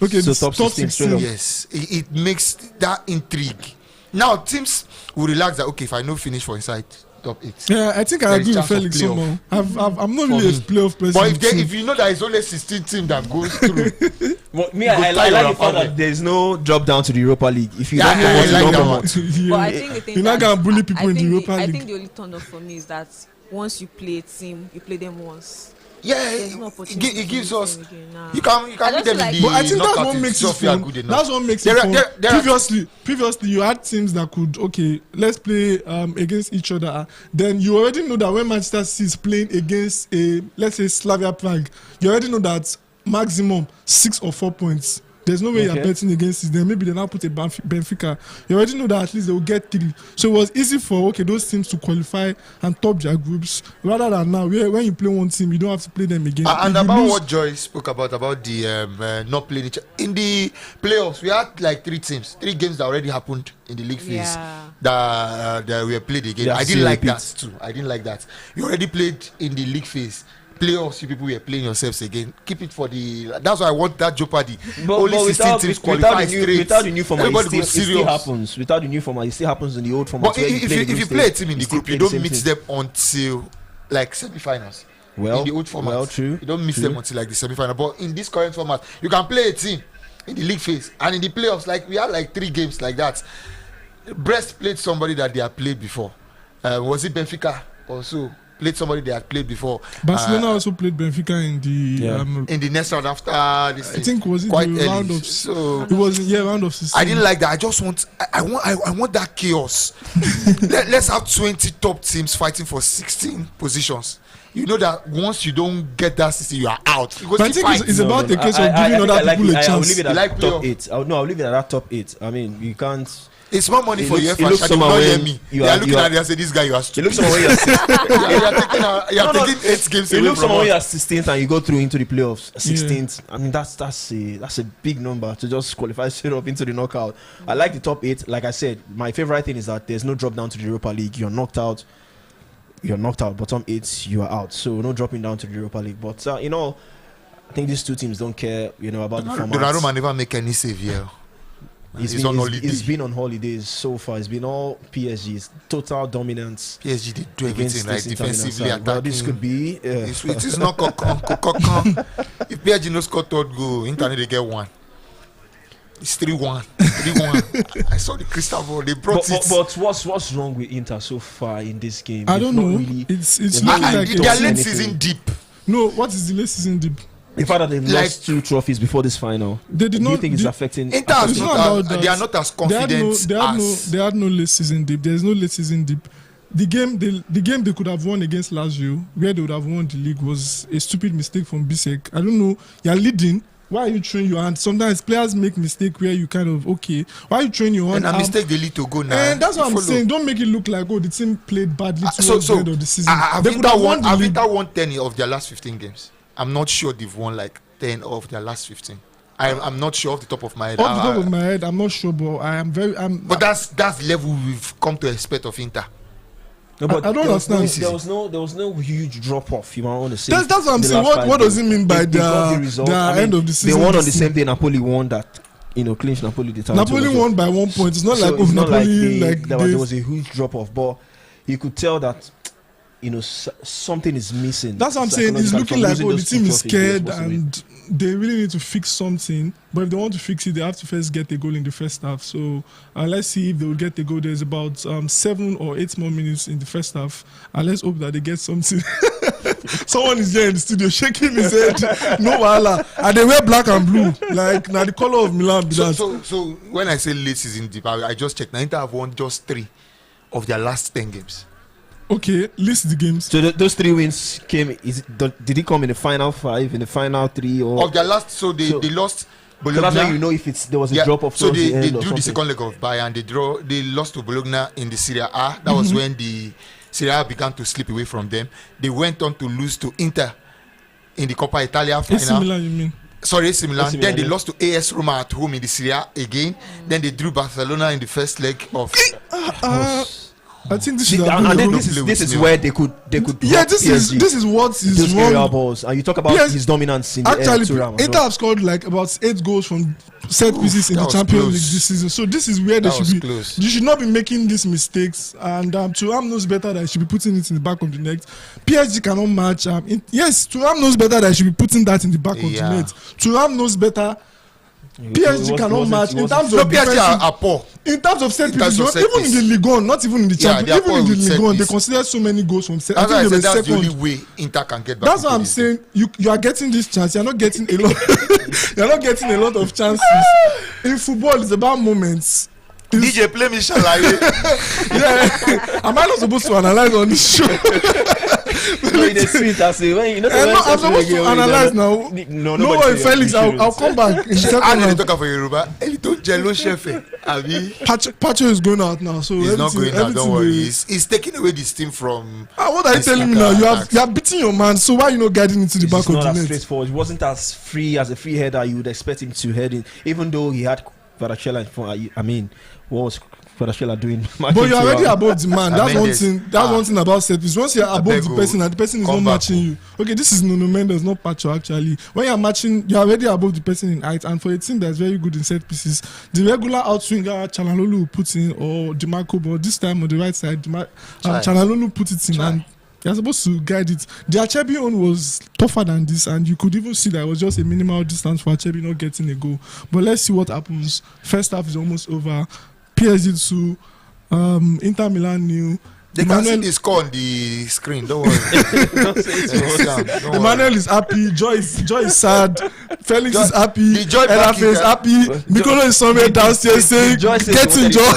Okay, So the top 16 straight up. Yes, it makes that intrigue. Now teams will relax that okay, if I know finish for inside top 8. Yeah, I think I There is agree with chance of Felix playoff. somehow. I'm not For really a me. playoff person. But too. if you know that it's only 16 team that goes through, Well, me, Go I tie like your the fact opponent. that there's no drop down to the Europa League. If you Yeah, don't I promote, you like don't that promote. one. But I Yeah. think the thing You're not that- gonna bully people I in the think Europa I League. think the only turn off for me is that once you play a team, you play them once. yeah, There's no opportunity. it gives to us. play again, nah. You can I beat just them feel in like- the But I think that's knockout what if makes it Sofia are fun. good enough. That's what makes There it are- fun. there are- Previously, you had teams that could let's play against each other. Then you already know that when Manchester City is playing against let's say Slavia Prague, you already know that maximum 6 or 4 points. There's no way Okay. you're betting against it. Then maybe they now put a Benfica. You already know that at least they will get 3. So it was easy for those teams to qualify and top their groups rather than now where when you play one team you don't have to play them again. And If you about lose- what Joy spoke about the not playing each in the playoffs, we had like 3 games that already happened in the league phase Yeah. that were played again. Yeah, I still didn't like repeat. that too. I didn't like that. You already played in the league phase. Playoffs, you people were playing yourselves again. Keep it for the. That's why I want that Jeopardy. Only 16 teams qualify straight. without the new format, Everybody it goes still serious. happens. Without the new format, it still happens in the old format. But where if you group play a stage, team in the still group, you play the don't same meet thing. them until like semi-finals. Well, in the old format, well, true. you don't meet true. them until like the semi-final. But in this current format, you can play a team in the league phase and in the playoffs. Like we had like 3 games like that. Brest played somebody that they had played before. Was it Benfica also? Played somebody they had played before. Barcelona also played Benfica in the Yeah. In the next round after this I thing. think was it Quite the early. round of So it was round of 16. I didn't like that. I just want I want that chaos. Let's have 20 top teams fighting for 16 positions. You know that once you don't get that 16, you are out. You go But I still think fight. it's about the case of I giving think other I like people it. a I will chance. leave it You at like top playoff? 8. I will leave it at that top 8. I mean, you can't. It's more money It for looks- UEFA. it looks Shadi, somehow don't hear when me. you They are- are looking you are- at it and say this guy you are It stupid. looks somehow when you're you are taking 8 games It away looks from somehow when you're us. 16th and you go through into the playoffs. 16th. I mean, that's a big number to just qualify straight up into the knockout. I like the top 8. Like I said, my favorite thing is that there's no drop down to the Europa League. You're knocked out. Bottom 8, you are out. So no dropping down to the Europa League. But I think these two teams don't care, about the format. Donnarumma never make any save here. He's on holiday. He's been on holidays so far. It's been all PSG's total dominance PSG did do against everything right this Inter Milan defensively, side. Well, attacking. this could be. It is not kokon. If PSG no score 3rd goal, Inter they get 1. It's 3-1. 3-1. I saw the crystal ball. They brought it. But what's wrong with Inter so far in this game? I They've don't not know. Really, It's they've looking not like really a They are done late anything. season deep. No, what is the late season deep? The fact that they've Like- lost 2 trophies before this final, They did do you not. think it's they- affecting? Inter has It's not, not about that. they are not as They had confident as. they had no late season dip. There's no late season dip. The game they could have won against Lazio, where they would have won the league, was a stupid mistake from Bisek. I don't know. You're leading. Why are you throwing your hand? Sometimes players make mistake where you kind of why are you throwing your hand? And a mistake they lead to go now. And that's what I'm Follow. saying. Don't make it look like the team played badly towards So the end of the season. have They could Inter have won the league. won 10 of their last 15 games? I'm not sure they've won like 10 of their last 15. I'm not sure off the top of my head. Off the top of my head, I'm not sure, but But that's the level we've come to expect of Inter. No, but I don't there was understand. there was no huge drop off. You might want to say. That's what I'm the saying. last What 5 does it games. mean by They got the result. end of the season? They won on the this same day Napoli won that. Clinched Napoli. The title Napoli as well. won by 1 point. It's not So like it's not Napoli there was a huge drop off, but you could tell that something is missing. That's what I'm saying. It's psychologically looking from like losing the those team two is trophies they're scared supposed to win. and they really need to fix something. But if they want to fix it, they have to first get a goal in the first half. So let's see if they will get the goal. There's about 7 or 8 more minutes in the first half. And let's hope that they get something. Someone is here in the studio shaking his head. No wahala. And they wear black and blue. Like, now the color of Milan. Be that. So when I say late season deep, I just checked. Now Inter have won just 3 of their last 10 games. Okay, list the games. So those 3 wins came. Did it come in the final 5, in the final 3, or Of their last, they lost. So that's how you know if there was a drop off. So they the drew something. the second leg of Bayern. They lost to Bologna in the Serie A. That was when the Serie A began to slip away from them. They went on to lose to Inter in the Coppa Italia final. AC Milan, you mean? Sorry, AC Milan. AC Then Milan, they yeah. lost to AS Roma at home in the Serie A again. Then they drew Barcelona in the first leg of. I think this See, is and then this this is is where they could yeah, drop this PSG. is what is Those wrong. area balls, and you talk about PSG his dominance in the air Actually, to Ram. Inter have scored like about 8 goals from set pieces in that the was Champions close. League this season. So this is where they That was should be. close. You should not be making these mistakes. And Thuram knows better that he should be putting it in the back of the net. PSG cannot match. Yes, Thuram knows better that he should be putting that in the back of the net. Thuram knows better. PSG cannot match in terms So of PSG defensive- are poor. in terms of set In terms pieces, of set even piece. in the Ligue 1, not even in the Yeah, Champions, they are even poor in the with set Ligue 1, they piece. consider so many goals from set. I That's why I think they were said that's the only second. way Inter can get back. That's what into I'm this saying. You are getting this chance. You're not getting a lot. You're not getting a lot of chances. In football, it's about moments. game. DJ, play me Shalaye. Yeah. Am I not supposed to analyze on this show? No, it's sweet. I say when you know. No, I'm supposed to analyze now. No, No worry, Felix. I'll come back in the second And they round. talk for Yoruba. Eli to jello chef. Abi. Pacho is going out now, so He's not going out. Don't everything worry. will- He's taking away the steam from. What are you this telling me now? Inter You have beaten your man, so why are you not guiding into the back It's of not the as net? straightforward. It wasn't as free as a free header you would expect him to head in, even though he had Kvaratskhelia in front. I mean, what was Kvaratskhelia doing? But you're already above the man. That's one Mendes. thing. That's one thing about set piece. Once you're above beg the you, person and the person is not come back matching home. you. Okay, this is Nuno Mendes, not Pacho actually. When you're matching, you're already above the person in height. And for a team that's very good in set pieces, the regular outswinger Chalanolu will put in or DeMarco, but this time on the right side, Chalanolu put it in and you're supposed to guide it. The Achebi one was tougher than this, and you could even see that it was just a minimal distance for Achebi not getting a goal. But let's see what happens. First half is almost over. PSG 2, Inter Milan 0. They can see the score on the screen. Don't worry. Don't worry. Emmanuel is happy. Joy is sad. Felix is happy. the Joy back Elafe is happy. Mikolo is somewhere downstairs saying, Joy says "Get he in, Joy."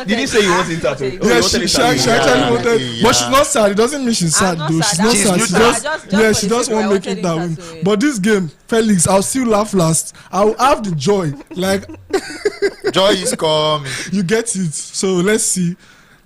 Did he say he wants Inter to? Yeah, she actually wanted, Yeah. but she's not sad. It doesn't mean she's sad not though. sad. She's not She's sad. neutral. She just Just yeah, for she the just sake won't of make wanting it that Inter win. to win. But this game, Felix, I'll still laugh last. I'll have the joy. Like Joy is coming. you get it. So let's see.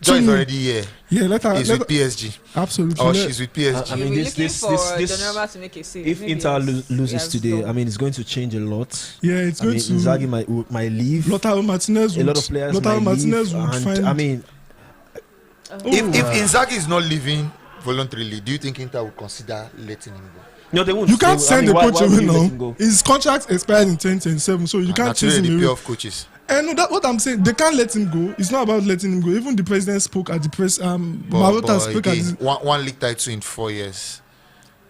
Joy is 2-0. already here. Yeah, let her. He's with PSG. Absolutely. Or let- she's with PSG. I You'll mean, be this looking for Donnarumma to make a save. if Maybe Inter yes. loses Yes, today, no. I mean, it's going to change a lot. Yeah, it's I going mean, to. Inzaghi might leave. Lautaro Martinez A would. lot of players Lautaro might leave. Martinez would And, find. I mean, If Inzaghi is not leaving voluntarily, do you think Inter will consider letting him go? no, they won't. you can't They- I send mean, the coach why would away you let him now. go? His contract expires in 2027, so you can't chase Naturally, him the away. pair of coaches. And no, that's what I'm saying. They can't let him go. It's not about letting him go. Even the president spoke at the press. Marotta spoke at again, the, one league title in 4 years.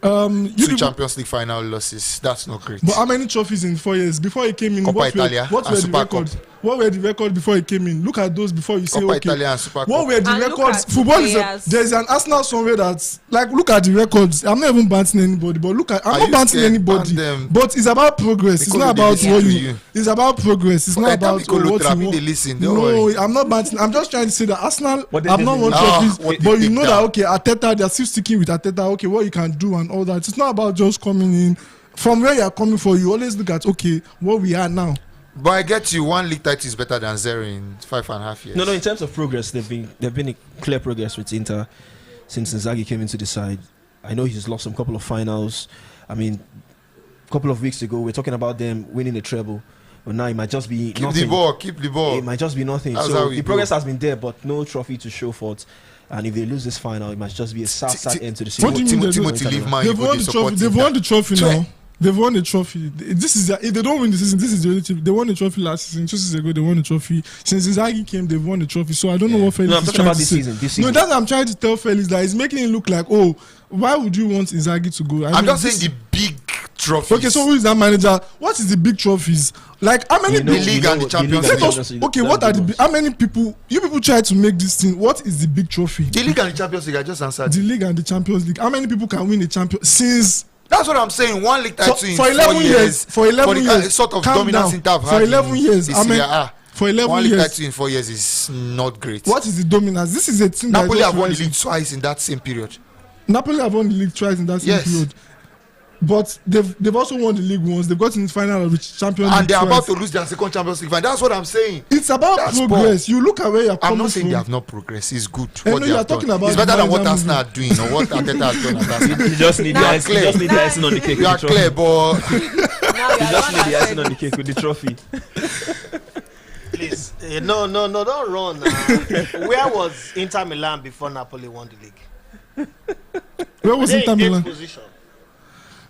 you Two people- Champions League final losses. That's not great. But how many trophies in 4 years? Before he came in, Coppa what Italia were and the Super records? What were the records before he came in? Look at those before you say Coppa okay. Italia and Super What Cup. were the And look records? at Football is players. there's an Arsenal somewhere that's like look at the records. I'm not even banting anybody, but look at I'm Are not you banting scared? anybody. Ban them. But it's about progress. It's Because not they about listen what to you. you. It's about progress. It's not Okay, about Mikolo what Trabi, you want. they listen, don't No, worry. I'm not banting. I'm just trying to say that Arsenal But have not won trophies, what but they you know take that down. okay, Arteta they're still sticking with Arteta. Okay, what you can do and all that. It's not about just coming in from where you are coming for. You always look at okay, what we are now. But I get you, one league title is better than 0 in 5.5 years. No, in terms of progress, they've been a clear progress with Inter since Inzaghi came into the side. I know he's lost some couple of finals. I mean, a couple of weeks ago, we're talking about them winning the treble, but now it might just be Keep nothing. the ball, keep the ball. It might just be nothing. That's how So we the progress go. has been there, but no trophy to show for it. And if they lose this final, it might just be a sad end to the What do season. you mean they Timothy leave man, you They've go won dey the support trophy. They've Inter. won the trophy Sure. now. They've won the trophy. This is if they don't win the season, this is the only team. They won the trophy last season. 2 seasons ago, they won the trophy. Since Inzaghi came, they've won the trophy. So I don't know what Felix No, I'm is talking trying about to this say. season. This No, season. that's what I'm trying to tell Felix that he's making it look like, oh, why would you want Inzaghi to go? I'm just saying the big trophies. Okay, so who is that manager? What is the big trophies? Like how many The league and the Champions League. Okay, what are the how many people? You people try to make this thing. What is the big trophy? The league and the Champions League. I just answered. The league and the Champions League. How many people can win a champion since? That's what I'm saying. One league title in For 11 years. For 11 the years. sort of Calm dominance down. Inter have For had 11 years. in I mean, Serie A. for 11 One league years. title in 4 years is not great. What is the dominance? This is a team Napoli that have won the rising. league twice in that same period. Napoli have won the league twice in that same Yes. period. But they've also won the league once. They've got in the final of the Champions League. And they're about twice. to lose their second Champions League final. That's what I'm saying. It's about That's progress. You look at where you're I'm coming not saying from. they have not progressed. It's good. I know What they you're have talking done. about It's better than what manager Arsenal are doing or what Arteta has done at Arsenal. You just need the Now- icing. You just need the icing on the cake. You are with the trophy. clear, but Now You you're the just one need the that icing on said the cake with the trophy. Please, no, don't run. Where was Inter Milan before Napoli won the league? Where was They Inter in eighth Milan? position.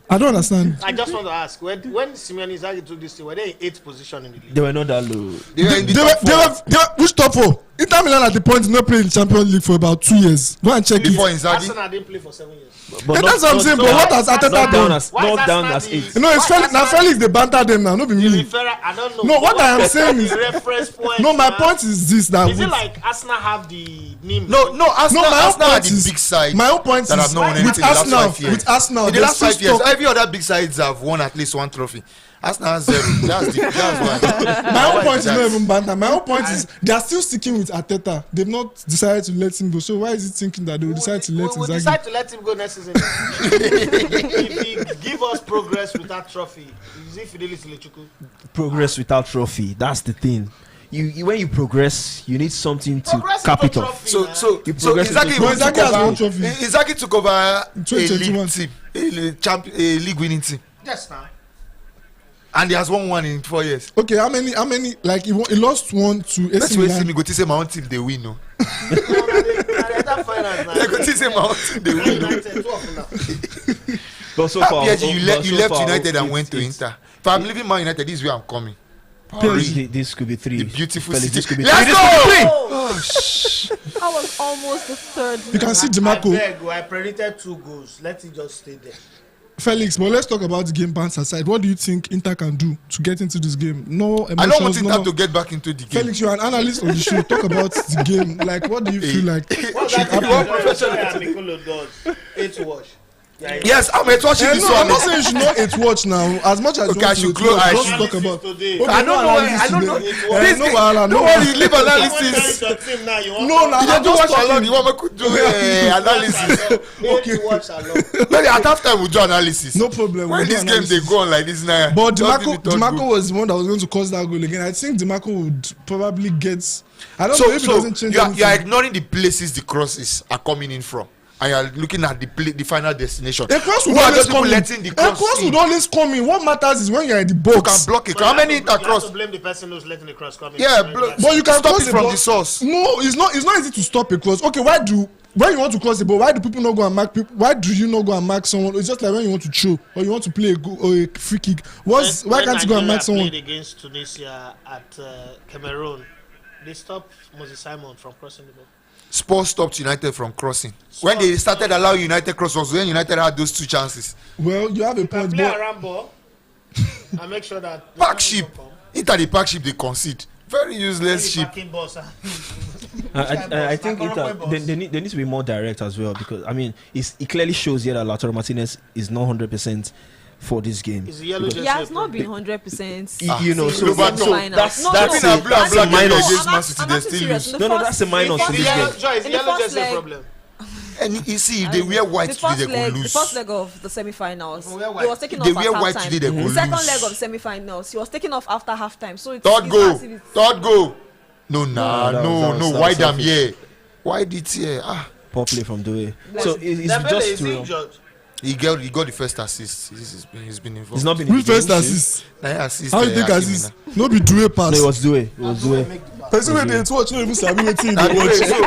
I don't understand. I just want to ask, when Simeone Inzaghi took this team, were they in 8th position in the league? They were not that low. they were in the They top four were which top four? Inter Milan at the point did not play in the Champions League for about 2 years. Go and check it. before Inzaghi. Arsenal didn't play for 7 years. And that's what I'm saying. But what has Arteta Not down done? as Why is not down Arsenal as the- 8. You know, it's Why Felix. Now Arsenal- Felix they banter them now. No be You me. refer, I don't know. No, what I am saying is, the reference point. no, my man. point is this: that Is it with, like Arsenal have the name? No, Arsenal, no, my own Arsenal are point the is big side my own point that is have not won with anything in the last Arsenal. 5 years. With Arsenal, In the there's last still 5 years, stock. every other big sides have won at least one trophy. Arsenal has 0. That's why. My own point is that. not even banter. My own point is they are still sticking with Arteta. They've not decided to let him go. So why is he thinking that they will decide to let We'll Inzaghi? decide to let him go next season. If he give us progress with that trophy, is it Fidelis Lechuku? Progress without trophy. That's the thing. You when you progress, you need something to Progress cap with it no off. trophy, So You Inzaghi progress with went Inzaghi to has cover- won trophy. Inzaghi took over a 2021. league team, a league winning team, Yes, now. and he has won one in 4 years. Okay, how many? Like he lost one to AC Let's wait see Milan. me go to say my own team they win. No, They they go to say my own team they win. No. But so far, PSG, you left far, United and it's- went to it's- Inter. If I'm leaving Man United, this is where I'm coming. This could be 3. The beautiful Felix, city. this could be Let's 3. go! that was almost the third. You can see I Dimarco. beg, I predicted 2 goals. Let it just stay there. Felix, but let's talk about the game bounce aside. What do you think Inter can do to get into this game? No emotions. I don't want Inter no. to get back into the game. Felix, you're an analyst on the show. Talk about the game. Like, what do you feel like? What's should that? happen? What Nicolo does? 8 wash. Yeah, Yes, I'm watching Eh, this no, I'm one. not saying you should not hate watch now. As much as Okay, you I want should to close- I just should- talk about. Today. Okay, I don't no know. analysis I don't know. today. This No thing- wahala, no don't wahala. worry, leave analysis. Your team now, you want No, You now don't just watch talking. along. You want me to do analysis? Okay. Watch along. Maybe at halftime we'll do analysis. No problem. When we'll do this game analysis. they go on like this now. But just give me third Dimarco goal. was the one that was going to cause that goal again. I think Dimarco would probably get. I don't So, know if it doesn't change you are anything. ignoring the places the crosses are coming in from, and you are looking at the final destination. A cross Who would are always those people come in. letting the A cross cross in? would always come in. What matters is when you're in the You can box. block it. But How you many have to- You intercross? have to blame the person who's letting the cross come in. Yeah, Right? But you can stop cross it the from ball. the source. No, it's not easy to stop a cross. Okay, why do when you want to cross the ball, why do people not go and mark people? Why do you not go and mark someone? It's just like when you want to throw or you want to play a goal or a free kick. Why can't you go and mark someone? Played against Tunisia at Cameroon. They stopped Moses Simon from crossing the ball. Spurs stopped United from crossing. When they started allowing United cross was when United had those 2 chances. Well, you have a You can point, play but around ball and make sure that Park sheep. Into the park sheep they concede. Very useless sheep. I think they need to be more direct as well, because I mean it clearly shows here that Lautaro Martinez is not 100% for this game. Is the yellow Because- He has not been 100%. You know, so but no, that's Even a, a blue and that's a black minus. against Man City, they still lose. No, that's a minus to this game. Is the In the yellow first just a leg- problem? And you see, if they wear white the today, first they go leg, lose. the first leg of the semi-finals, Wear he white. was taking They off wear at white halftime. today, they go The second lose. leg of the semi-finals, he was taking off after halftime. So it's Third it's goal. as if it's- Third goal. No, that was why damn selfish. here? Why did here? Poor play from Due. So it's Dembele just is to, injured. He got the first assist. He's been involved. it's not been in who the first game, assist? Nah, assist. How you take Hakimi assist? now. No be do a pass. No, it was Due. It was Due. Person wey dey watch no even sabi wetin he Nah, dey watch. so- Because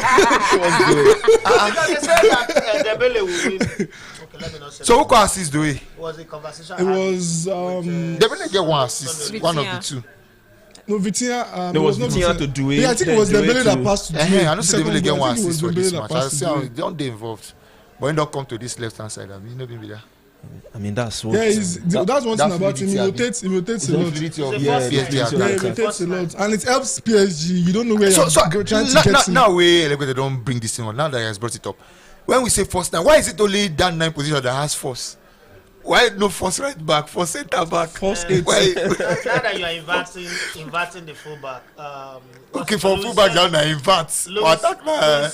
they said that Dembele will win. Okay, let me not say So who that. can assist the way? It was a conversation. It was They will get one assist. Vitinha. One of the two. no Vitinha. There it was not Vitinha to Due. Yeah, I think it then was Due Dembele that to- passed to Due. I know The say they will second get goal, one I think it assist was for this Dembele that match. I passed see to how Due. they don't dey involved. But he don't come to this left hand side. I mean, no be that. I mean, that's what. Yeah, that's one thing that's about him. He fluidity, rotates a lot. fluidity of Yeah, PSG yeah, Yeah, he attack. rotates a lot, and it helps PSG. You don't know where So you're trying to get him. now we they don't bring this thing on. Now that he has brought it up, when we say first nine, why is it only that 9 position that has force? Why no force right back, force centre back, Force eight? Why? Now that you are inverting the fullback. Okay, for fullback now invert. For attack now,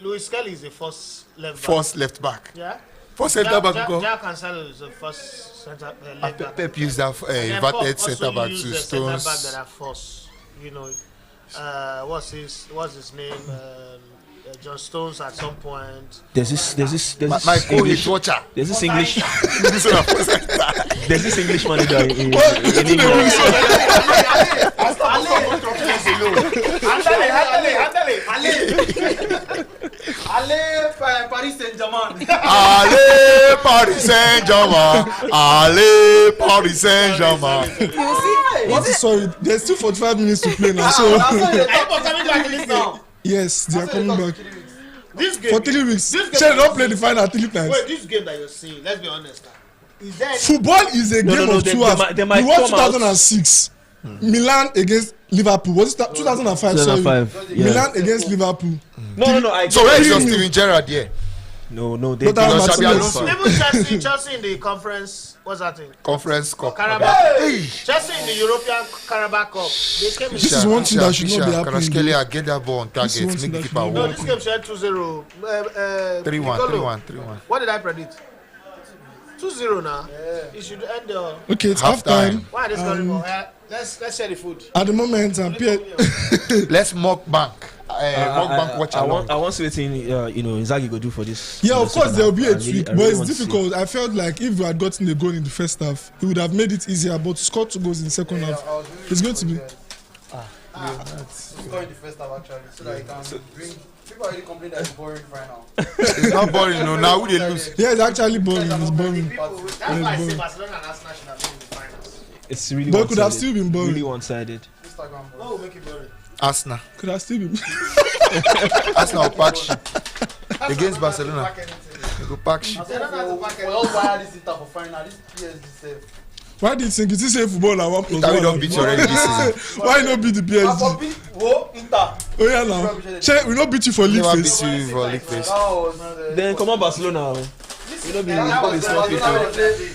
Louis Kelly is the first left back. force left back, Yeah. force centre back. Go. Jack Cancelo is the first center left back. Pep used that And then inverted Pep also centre back used to the centre back Stones. that are force. You know, what's his name? John Stones at some point. There's this My English. co watcher. There's this English. This one force centre. There's this English manager in England. Allez, Paris Saint-Germain. Allez Paris Saint-Germain. Allez Paris Saint-Germain. You see? What is sorry? There's still 45 minutes to play now. So yes, they are coming back This game for 3 weeks. This game- Chelsea don't play the final 3 times. Wait, this game that you're seeing, let's be honest now. Is there any Football is a game of 2 hours. they might We watched come out. 2006. Milan against Liverpool. Was it 2005? Sorry. 2005, yeah. Milan against Liverpool. No. So where is your Steven Gerrard here? No. But They that was Xabi Martinez. Alonso. even Chelsea in the conference, what's that thing? Conference Cup. Carabao. Chelsea in the European Carabao Cup. They came in. This is one thing that should not be happening. Kvaratskhelia, get that ball on This is one target. thing Make the that keeper should No, walk. this game said 2-0. 3-1, Nicolo. 3-1. What did I predict? 2-0 now. It should end the. Okay, it's Half half time. Why are they scoring more? Let's share the food. At the moment, Let's mock bank. Mock bank watch I along. want to see Inzaghi go do for this. yeah, of course there will be a I really- tweak, I but really it's want to see. difficult. I felt like if we had gotten the goal in the first half, he would have made it easier. But to score 2 goals in the second half, it's going to be. Score in the first half actually, so that you can bring. People already complain that it's boring final. It's not boring, no. Now we dey lose. Yeah, it's actually boring. It's boring. That's why I say Barcelona and Arsenal should have been in the finals. It's really. But it could have one-sided. still been boring. Really one-sided. Instagram. What will make it boring? Arsenal. Could have still been. Arsenal pack shit against Barcelona. They go pack shit. We all wire this Inter for final. This PSG safe. Why did you think it is say football at 1 plus Inter we 1? don't beat you already this season. Why not beat the PSG? Inter. Oh yeah, now. Che, we not beat you for league Never phase. beat you for league phase. That was. Then come on Barcelona. You know,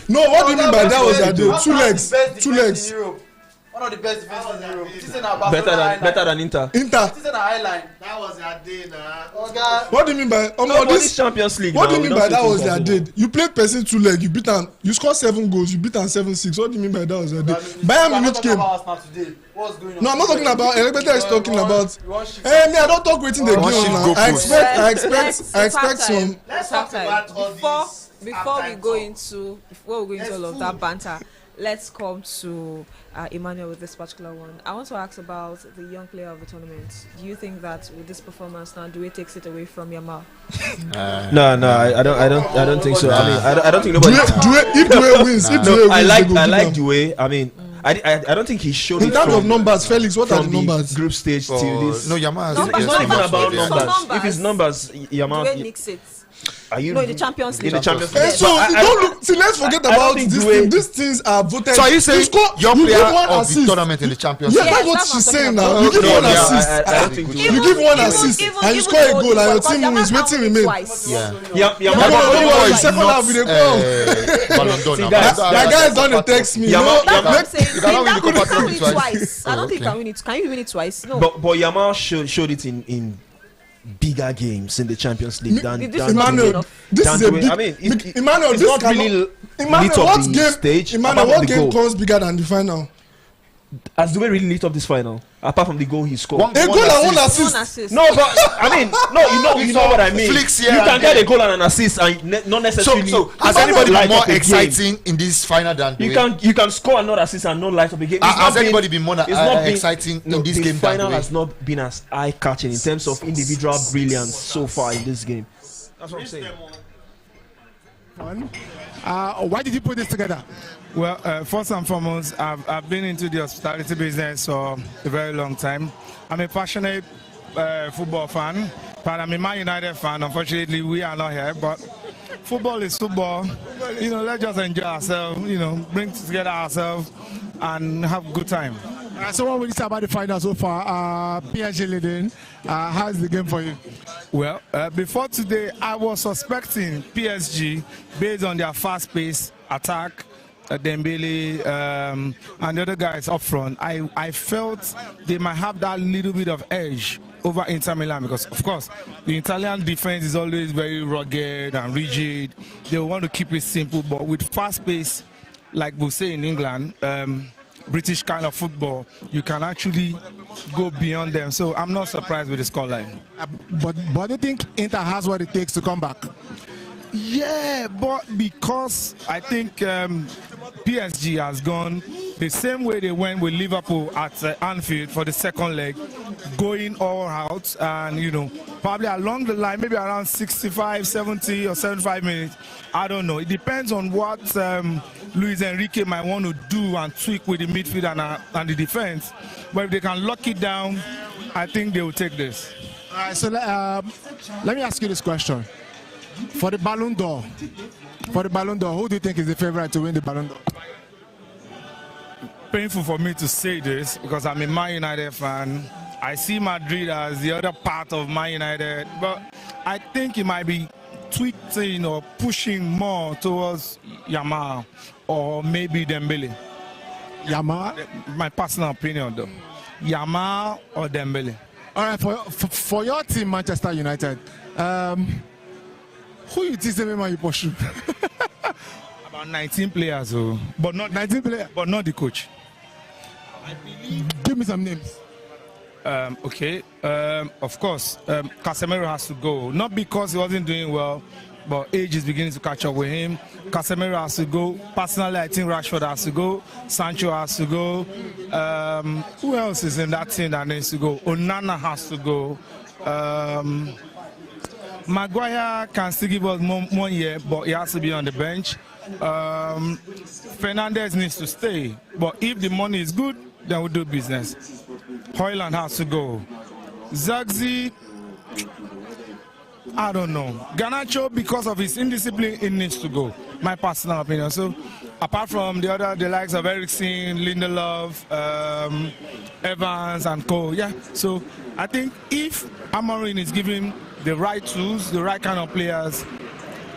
No, what do you mean by that was that day? 2 legs. 2 legs. One of the best defenses in Europe. This is a Barcelona better than Inter. Inter. This is a highline. That was their day now. What do you mean by No, this? this Champions League. What do now, you we mean don't by that fit was in their Barcelona. dead? You played person 2 leg, you beat them, you scored 7 goals, you beat them 7-6. What do you mean by that was their dead? Bayern Munich came. What's going on? No, I'm not talking about Elegbeta is talking about. Hey, me, I don't talk waiting the game One shift now. goalpost. I expect some. Let's talk about all Before we these go halftime into all of that banter, let's come to Emmanuel with this particular one. I want to ask about the young player of the tournament. Do you think that with this performance now, Due takes it away from Yamal? No, I don't think so. I mean, I don't think nobody. If Due wins, if Due No, wins, I they go like give am. Due. I mean, I don't think he showed In it terms of from, numbers, Felix, what are from the numbers? group stage till this. No, Yamal has Numbers, It's not even numbers, about numbers. numbers. Numbers. If it's numbers, Due Yamal. nicks it. Are you No, in the Champions in League. the Champions Eh, League? so But I- don't look. See, let's forget I don't about think this Due- thing. These things are voted. So are you saying young you player give one of the assist? tournament in the Champions Yeah, League? that's what Yes, she's that's saying what I'm now. talking You give No, one yeah, assist. I don't think You give one assist and you score a goal and your team wins. Yamal Wetin can't remain? twice. Yeah. Yeah, Yeah, Yamal- but don't worry, is second not, half we dey go. Ballon d'Or See, now. that's- That guy is gonna text me. Yamal- That's what I'm Yamal- saying. You cannot win the That Copa you can't Trophy win it twice. twice. I don't think you Okay. can win it. Can you win it twice? No. But Yamal showed it in bigger games in the Champions League than This is than not Due. Emmanuel, enough. this Than is a Due. big. I mean, Emmanuel, it's this not cannot. really lit Emmanuel, up what the game? stage. Emmanuel, apart what from the game goal. comes bigger than the final? Has Due really lit up this final? Apart from the goal he scored. One A goal and one assist. One assist. No, but I mean, you know what I mean. Flicks You here can and get there. a goal and an assist, and not necessarily. So has Emmanuel anybody light been more up a game. exciting in this final than You Due? can score and not assist and not light up a game. It's Has not been- anybody been more it's not been- exciting No, in this the game than final Due? has not been as eye-catching in terms of individual brilliance so far in this game. That's what I'm saying. Why did you put this together? Well, first and foremost, I've been into the hospitality business for a very long time. I'm a passionate football fan, but I'm a Man United fan. Unfortunately, we are not here. But football is football. You know, let's just enjoy ourselves. You know, bring together ourselves and have a good time. So what will you say about the final so far? PSG leading. How's the game for you? Well, before today, I was suspecting PSG based on their fast-paced attack. Dembele and the other guys up front, I felt they might have that little bit of edge over Inter Milan because, of course, the Italian defense is always very rugged and rigid. They want to keep it simple, but with fast pace, like we say in England, British kind of football, you can actually go beyond them. So I'm not surprised with the scoreline. But do you think Inter has what it takes to come back? Yeah, but because I think PSG has gone the same way they went with Liverpool at Anfield for the second leg, going all out, and you know, probably along the line, maybe around 65, 70 or 75 minutes, I don't know. It depends on what Luis Enrique might want to do and tweak with the midfield and the defense. But if they can lock it down, I think they will take this. All right, so let me ask you this question. For the Ballon d'Or, who do you think is the favorite to win the Ballon d'Or? Painful for me to say this because I'm a Man United fan. I see Madrid as the other part of Man United, but I think it might be tweaking or pushing more towards Yamal or maybe Dembele. Yamal? My personal opinion, though. Yamal or Dembele. All right, for your team, Manchester United, who you think you pursue? About 19 players, but not 19 players, but not the coach. Give me some names. Okay, of course, Casemiro has to go. Not because he wasn't doing well, but age is beginning to catch up with him. Casemiro has to go. Personally, I think Rashford has to go. Sancho has to go. Who else is in that team that needs to go? Onana has to go. Maguire can still give us one year, but he has to be on the bench. Fernandez needs to stay, but if the money is good, then we'll do business. Hoyland has to go. Zagzi, I don't know. Garnacho, because of his indiscipline, it needs to go. My personal opinion. So, apart from the likes of Eriksen, Lindelof, Evans, and Co. Yeah. So, I think if Amorim is giving the right tools, the right kind of players,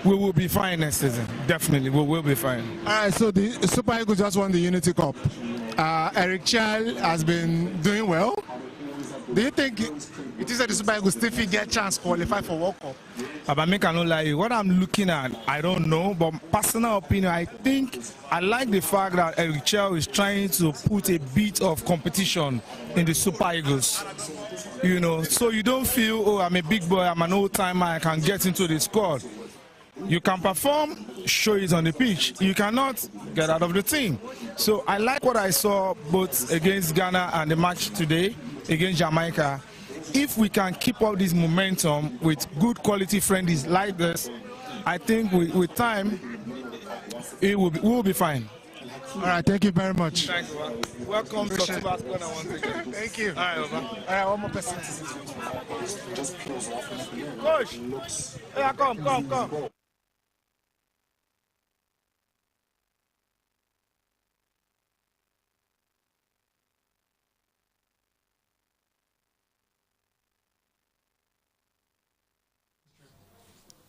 we will be fine next season. Definitely, we will be fine. All right, so the Super Eagles just won the Unity Cup. Eric Chell has been doing well. Do you think it is that the Super Eagles still get a chance to qualify for World Cup? But I cannot lie. What I'm looking at, I don't know. But personal opinion, I think I like the fact that Eric Chell is trying to put a bit of competition in the Super Eagles. You know, so you don't feel, oh, I'm a big boy, I'm an old timer, I can get into the squad. You can perform, show it on the pitch. You cannot get out of the team. So I like what I saw both against Ghana and the match today against Jamaica. If we can keep up this momentum with good quality friendlies like this, I think with time, we will be fine. All right, thank you very much. Thanks, man. Welcome to Barcelona once again. Thank you. All right, over. All right, one more person. Coach, yeah, come.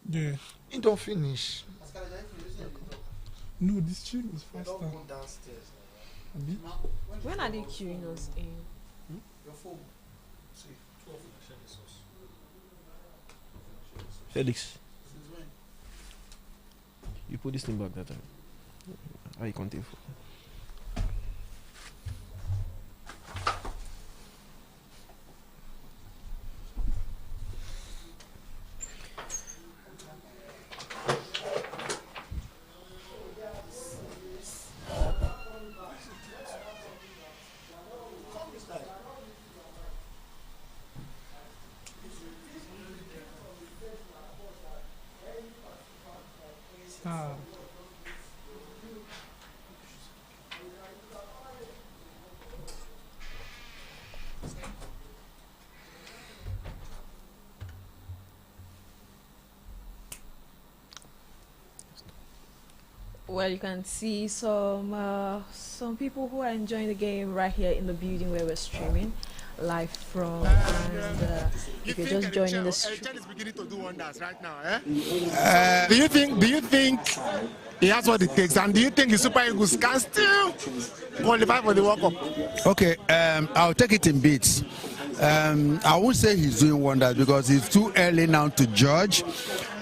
Yeah. It don't finish. No, this stream is faster. Abi? When are they queuing us in? Felix, you put this thing back that time. How you contain for? Well, you can see some people who are enjoying the game right here in the building where we're streaming live from, and if you're just joining the stream. Eric is beginning to do wonders right now, eh? Do you think he has what it takes, and do you think the Super Eagles can still qualify for the World Cup? Okay, I'll take it in bits. I won't say he's doing wonders because it's too early now to judge.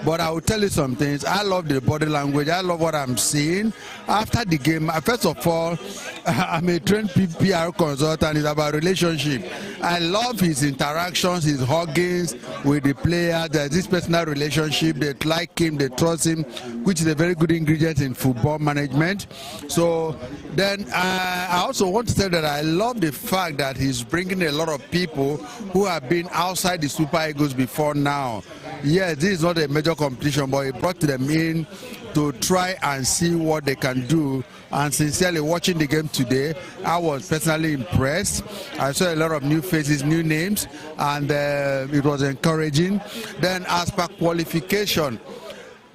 But I will tell you some things. I love the body language. I love what I'm seeing. After the game, first of all, I'm a trained PR consultant. It's about relationship. I love his interactions, his huggings with the players. There's this personal relationship. They like him, they trust him, which is a very good ingredient in football management. So then I also want to say that I love the fact that he's bringing a lot of people who have been outside the Super Eagles before now. Yes, this is not a major competition, but he brought them in to try and see what they can do. And sincerely, watching the game today, I was personally impressed. I saw a lot of new faces, new names, and it was encouraging. Then as per qualification,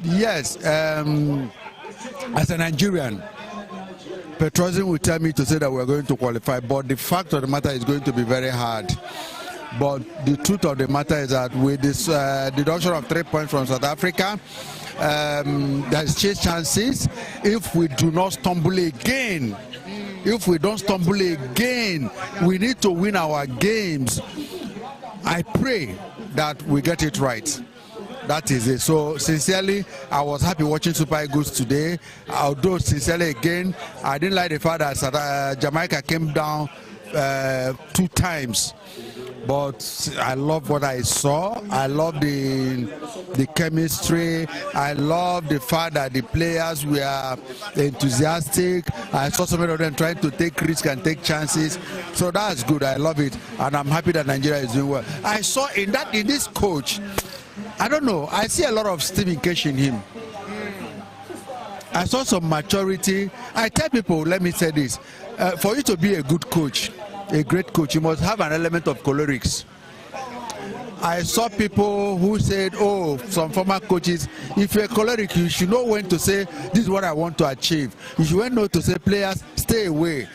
yes, as a Nigerian, patriotism will tell me to say that we're going to qualify, but the fact of the matter is going to be very hard. But the truth of the matter is that with this deduction of 3 points from South Africa, there's chances if we do not stumble again. If we don't stumble again, we need to win our games. I pray that we get it right. That is it. So sincerely, I was happy watching Super Eagles today. Although sincerely again, I didn't like the fact that Jamaica came down 2 times. But I love what I saw. I love the chemistry. I love the fact that the players were enthusiastic. I saw some of them trying to take risks and take chances. So that's good. I love it, and I'm happy that Nigeria is doing well. I saw in this coach, I don't know. I see a lot of Stephen Kesh in him. I saw some maturity. I tell people, let me say this: for you to be a good coach, a great coach, you must have an element of cholerics. I saw people who said, oh, some former coaches, if you're choleric, you should know when to say, this is what I want to achieve. You should know to say, players, stay away.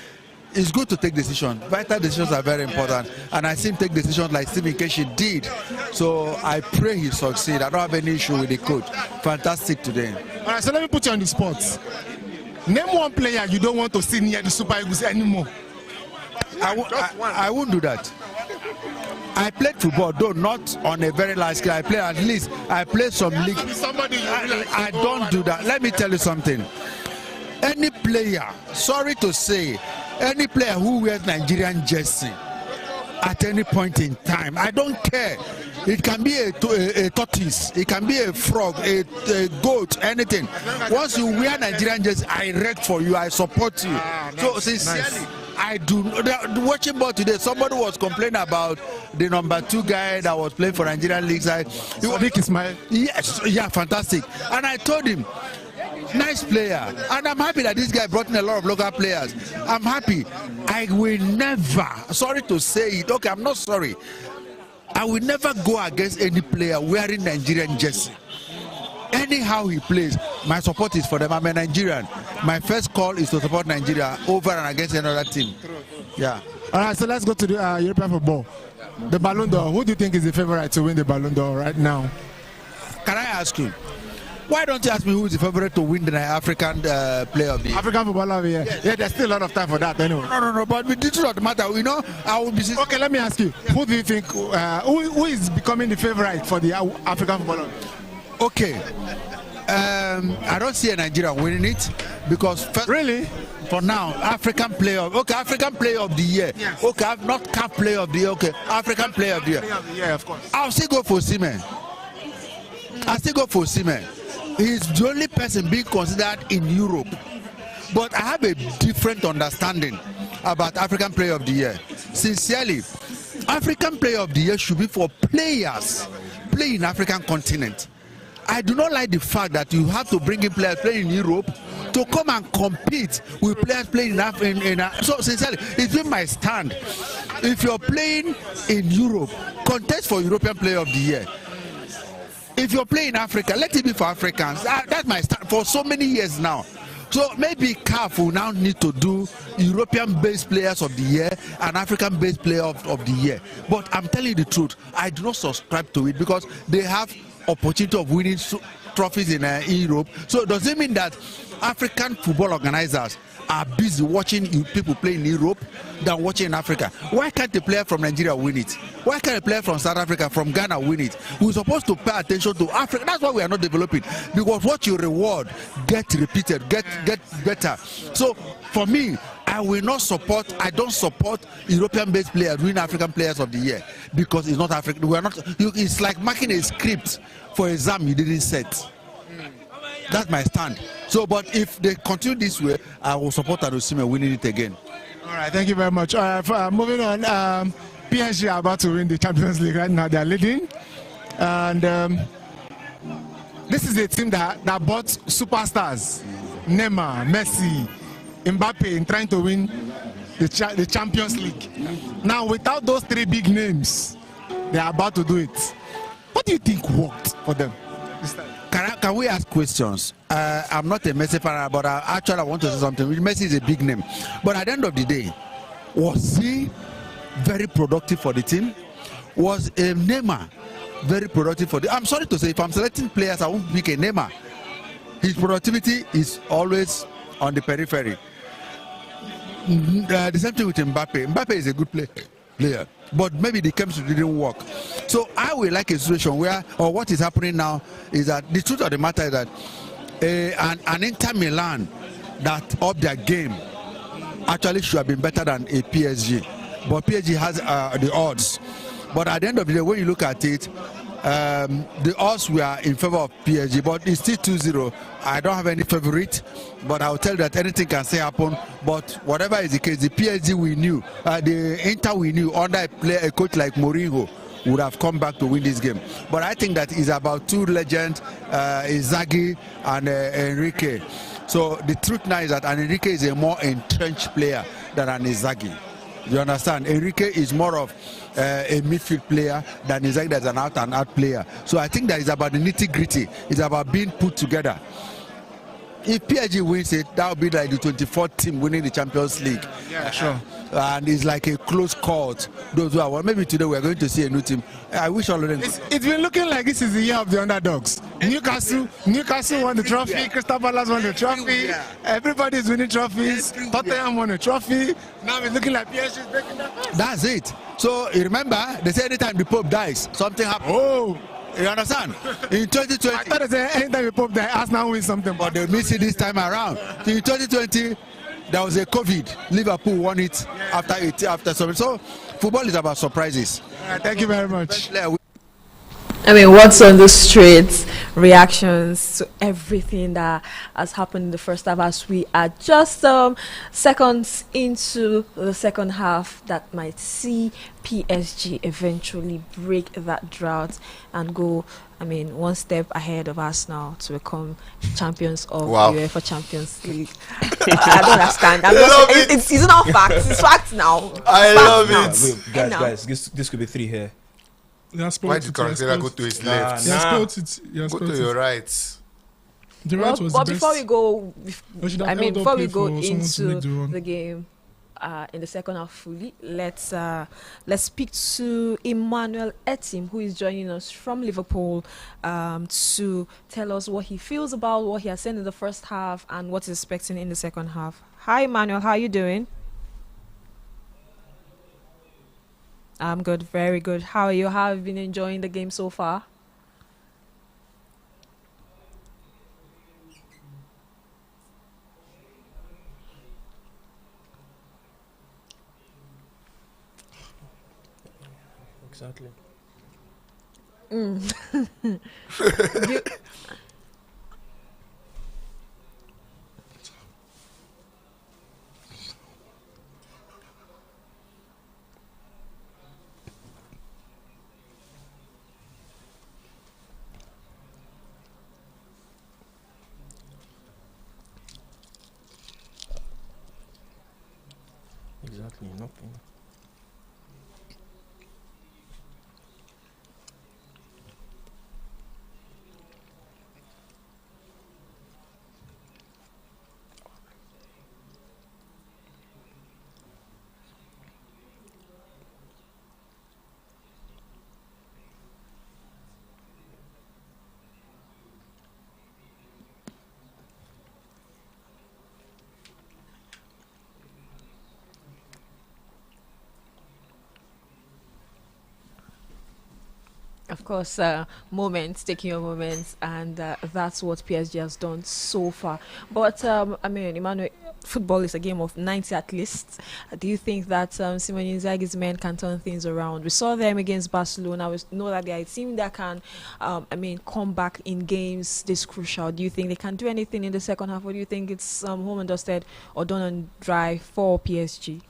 It's good to take decisions. Vital decisions are very important. And I see him take decisions like Stephen Keshi did. So I pray he succeed. I don't have any issue with the coach. Fantastic today. All right, so let me put you on the spot. Name one player you don't want to see near the Super Eagles anymore. I won't do that. I played football, though not on a very large scale. I played some league. I don't do that. Let me tell you something. Any player, sorry to say, any player who wears Nigerian jersey at any point in time, I don't care. It can be a tortoise, it can be a frog, a goat, anything. Once you wear Nigerian jersey, I wreck for you, I support you. So sincerely, nice. I do. Watching ball today, somebody was complaining about the number 2 guy that was playing for Nigerian league side. Sadiq Ismail. Yes, yeah, fantastic. And I told him, nice player. And I'm happy that this guy brought in a lot of local players. I'm happy. I will never, sorry to say it, okay, I'm not sorry. I will never go against any player wearing Nigerian jersey. Anyhow he plays, my support is for them. I'm a Nigerian. My first call is to support Nigeria over and against another team. Yeah. All right, so let's go to the European football. The Ballon d'Or. Who do you think is the favorite to win the Ballon d'Or right now? Can I ask you? Why don't you ask me who is the favorite to win the African Player of the Year? African Footballer of the Year. Yes. Yeah, there's still a lot of time for that anyway. No. But it does not matter. You know, I will be. Okay, let me ask you. Who do you think? Who is becoming the favorite for the African Footballer? Okay. I don't see a Nigerian winning it because really, for now, African Player of the Year. Yes. Okay, not CAF Player of the Year. Okay, African Player of the Year. Yeah, of course. I'll still go for Seaman. He's the only person being considered in Europe. But I have a different understanding about African Player of the Year. Sincerely, African Player of the Year should be for players playing in African continent. I do not like the fact that you have to bring in players playing in Europe to come and compete with players playing in Africa. So sincerely, it's been my stand. If you're playing in Europe, contest for European Player of the Year. If you're playing in Africa, let it be for Africans. That's my stand for so many years now. So maybe CAF will now need to do European-based players of the year and African-based player of the year. But I'm telling you the truth, I do not subscribe to it because they have opportunity of winning trophies in Europe. So does it mean that African football organizers are busy watching people play in Europe than watching in Africa? Why can't a player from Nigeria win it? Why can't a player from South Africa, from Ghana win it? We're supposed to pay attention to Africa. That's why we are not developing, because what you reward get repeated, get better. So for me, I don't support European-based players win African players of the year because it's not African. We are not. It's like marking a script for exam you didn't set. That's my stand. So, but if they continue this way, I will support Adosime winning it again. All right, thank you very much. Moving on, PSG are about to win the Champions League right now. They are leading, and this is a team that bought superstars, Neymar, Messi, Mbappe, in trying to win the Champions League. Now, without those three big names, they are about to do it. What do you think worked for them this time? Can we ask questions? I'm not a Messi fan, but I want to say something. Messi is a big name. But at the end of the day, was he very productive for the team? Was Neymar very productive for the I'm sorry to say, if I'm selecting players, I won't pick a Neymar. His productivity is always on the periphery. The same thing with Mbappe. Mbappe is a good player, but maybe the chemistry didn't work. So I would like a situation where, or what is happening now is that the truth of the matter is that an Inter Milan that up their game actually should have been better than a PSG, but PSG has the odds. But at the end of the day, when you look at it, the odds were in favor of PSG, but it's still 2-0. I don't have any favorite, but I'll tell you that anything can still happen. But whatever is the case, the PSG we knew, the Inter we knew under a coach like Mourinho would have come back to win this game. But I think that is about two legends, Inzaghi and Enrique. So the truth now is that Enrique is a more entrenched player than an Inzaghi. You understand? Enrique is more of a midfield player than Inzaghi as an out-and-out player. So I think that is about the nitty-gritty. It's about being put together. If PSG wins it, that will be like the 24th team winning the Champions League. Yeah, sure. And it's like a close call. Those who are, well, maybe today we are going to see a new team. I wish all of them. It's been looking like this is the year of the underdogs. Newcastle won the trophy. Crystal Palace won the trophy. Everybody's winning trophies. Tottenham won a trophy. Now it's looking like PSG is breaking that. That's it. So you remember, they say anytime the Pope dies, something happens. Oh. You understand? In 2020, I thought they said anytime the Pope dies, Arsenal wins something, but they miss it this time around. In 2020, there was a COVID. Liverpool won it after something. So football is about surprises. Thank you very much. I mean, what's on the streets? Reactions to everything that has happened in the first half, as we are just seconds into the second half that might see PSG eventually break that drought and go, I mean, one step ahead of Arsenal to become champions of UEFA Champions League. I don't understand. It's not facts. It's facts now. I love it. Guys, this could be 3 here. Why did Corinthians go to his left? Go to your right. The right was but the before best. we go, before we go into the game in the second half fully, let's speak to Emmanuel Etim, who is joining us from Liverpool, to tell us what he feels about what he has seen in the first half and what he's expecting in the second half. Hi, Emmanuel. How are you doing? I'm good, very good. How are you? How have you been enjoying the game so far? Exactly. Exactly, nothing. Of course, moments, taking your moments, and that's what PSG has done so far. But I mean, Emmanuel, football is a game of 90 at least. Do you think that Simone Inzaghi's men can turn things around? We saw them against Barcelona. We know that they are a team that can, come back in games this crucial. Do you think they can do anything in the second half, or do you think it's home and dusted or done and dry for PSG?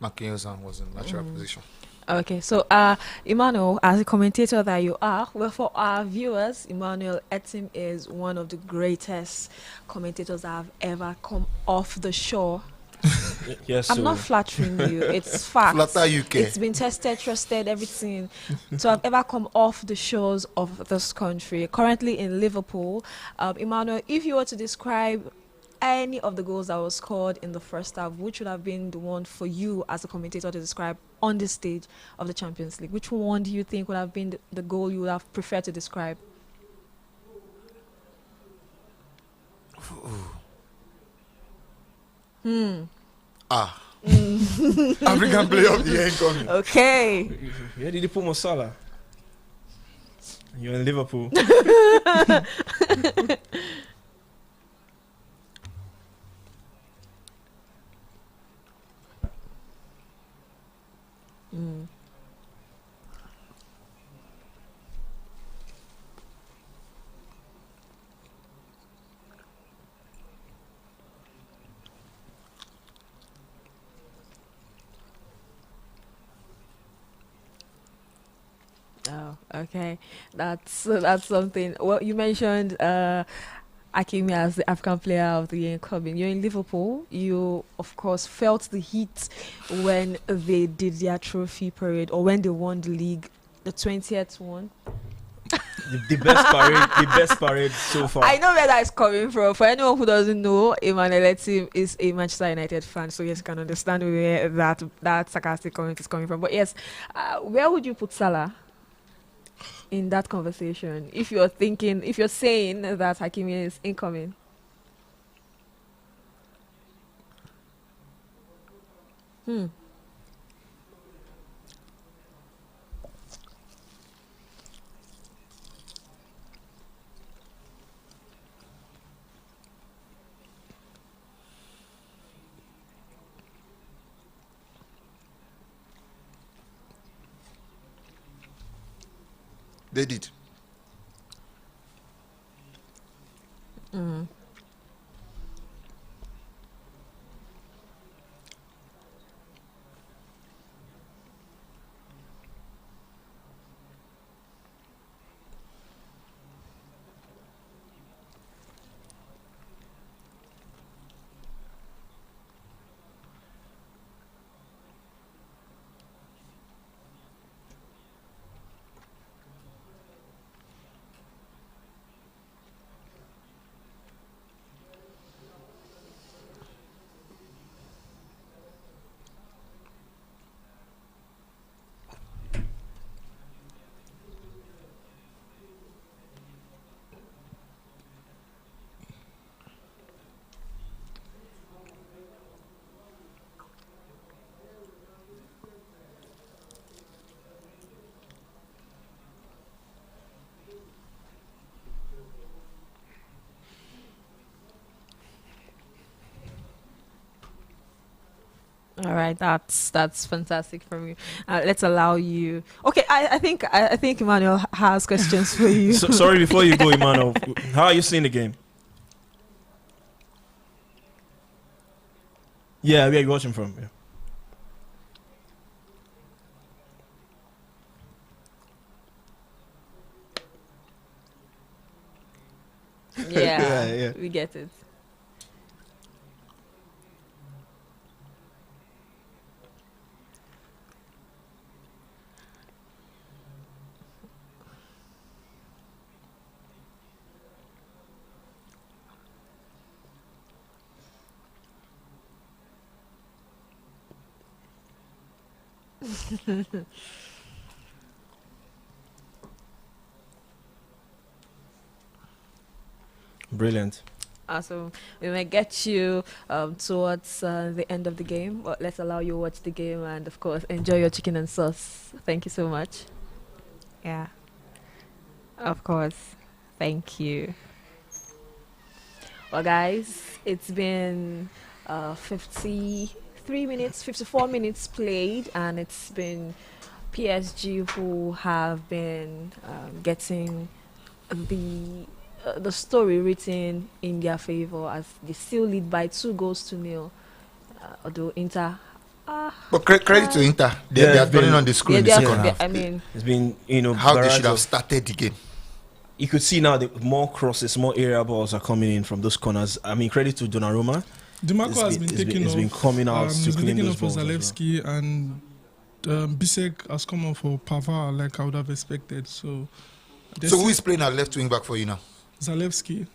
Marquinhos was in natural position. Okay, so Emmanuel, as a commentator that you are, well, for our viewers, Emmanuel Etim is one of the greatest commentators that have ever come off the shore. Yes, I'm not flattering you, it's fact. Flatter you, K. It's been tested, trusted, everything to have ever come off the shores of this country. Currently in Liverpool, Emmanuel, if you were to describe any of the goals that was scored in the first half, which would have been the one for you as a commentator to describe on the stage of the Champions League? Which one do you think would have been the goal you would have preferred to describe? African player of the year incoming. Okay. Where did you put Mosala? You're in Liverpool. Oh, okay. That's something. Well, you mentioned Hakimi as the African player of the year incoming. You're in Liverpool. You, of course, felt the heat when they did their trophy parade or when they won the league, the 20th one. The best parade so far. I know where that is coming from. For anyone who doesn't know, Emmanuel Etim is a Manchester United fan, so yes, you can understand where that sarcastic comment is coming from. But yes, where would you put Salah in that conversation if you're saying that Hakimi is incoming? They did. All right, that's fantastic from you. Let's allow you. Okay, I think Emmanuel has questions for you. So, sorry, before you go, Emmanuel, how are you seeing the game? Yeah, where are you watching from? Yeah, we get it. Brilliant. Awesome. We might get you towards the end of the game, but let's allow you watch the game and, of course, enjoy your chicken and sauce. Thank you so much. Yeah. Of course. Thank you. Well, guys, it's been 53 minutes, 54 minutes played, and it's been PSG who have been getting the story written in their favor as they still lead by 2-0. Although Inter. But credit to Inter. They are turning on the screw in the second half. I mean, It's been, How they barrage should have of- started the game. You could see now that more crosses, more area balls are coming in from those corners. I mean, credit to Donnarumma. DiMarco has been taking off. It's been coming out to He's been clean taking those off for balls as well. Zalewski, and Bisek has come on for Pavard, like I would have expected. So Who is playing at left wing back for you now? Zalewski.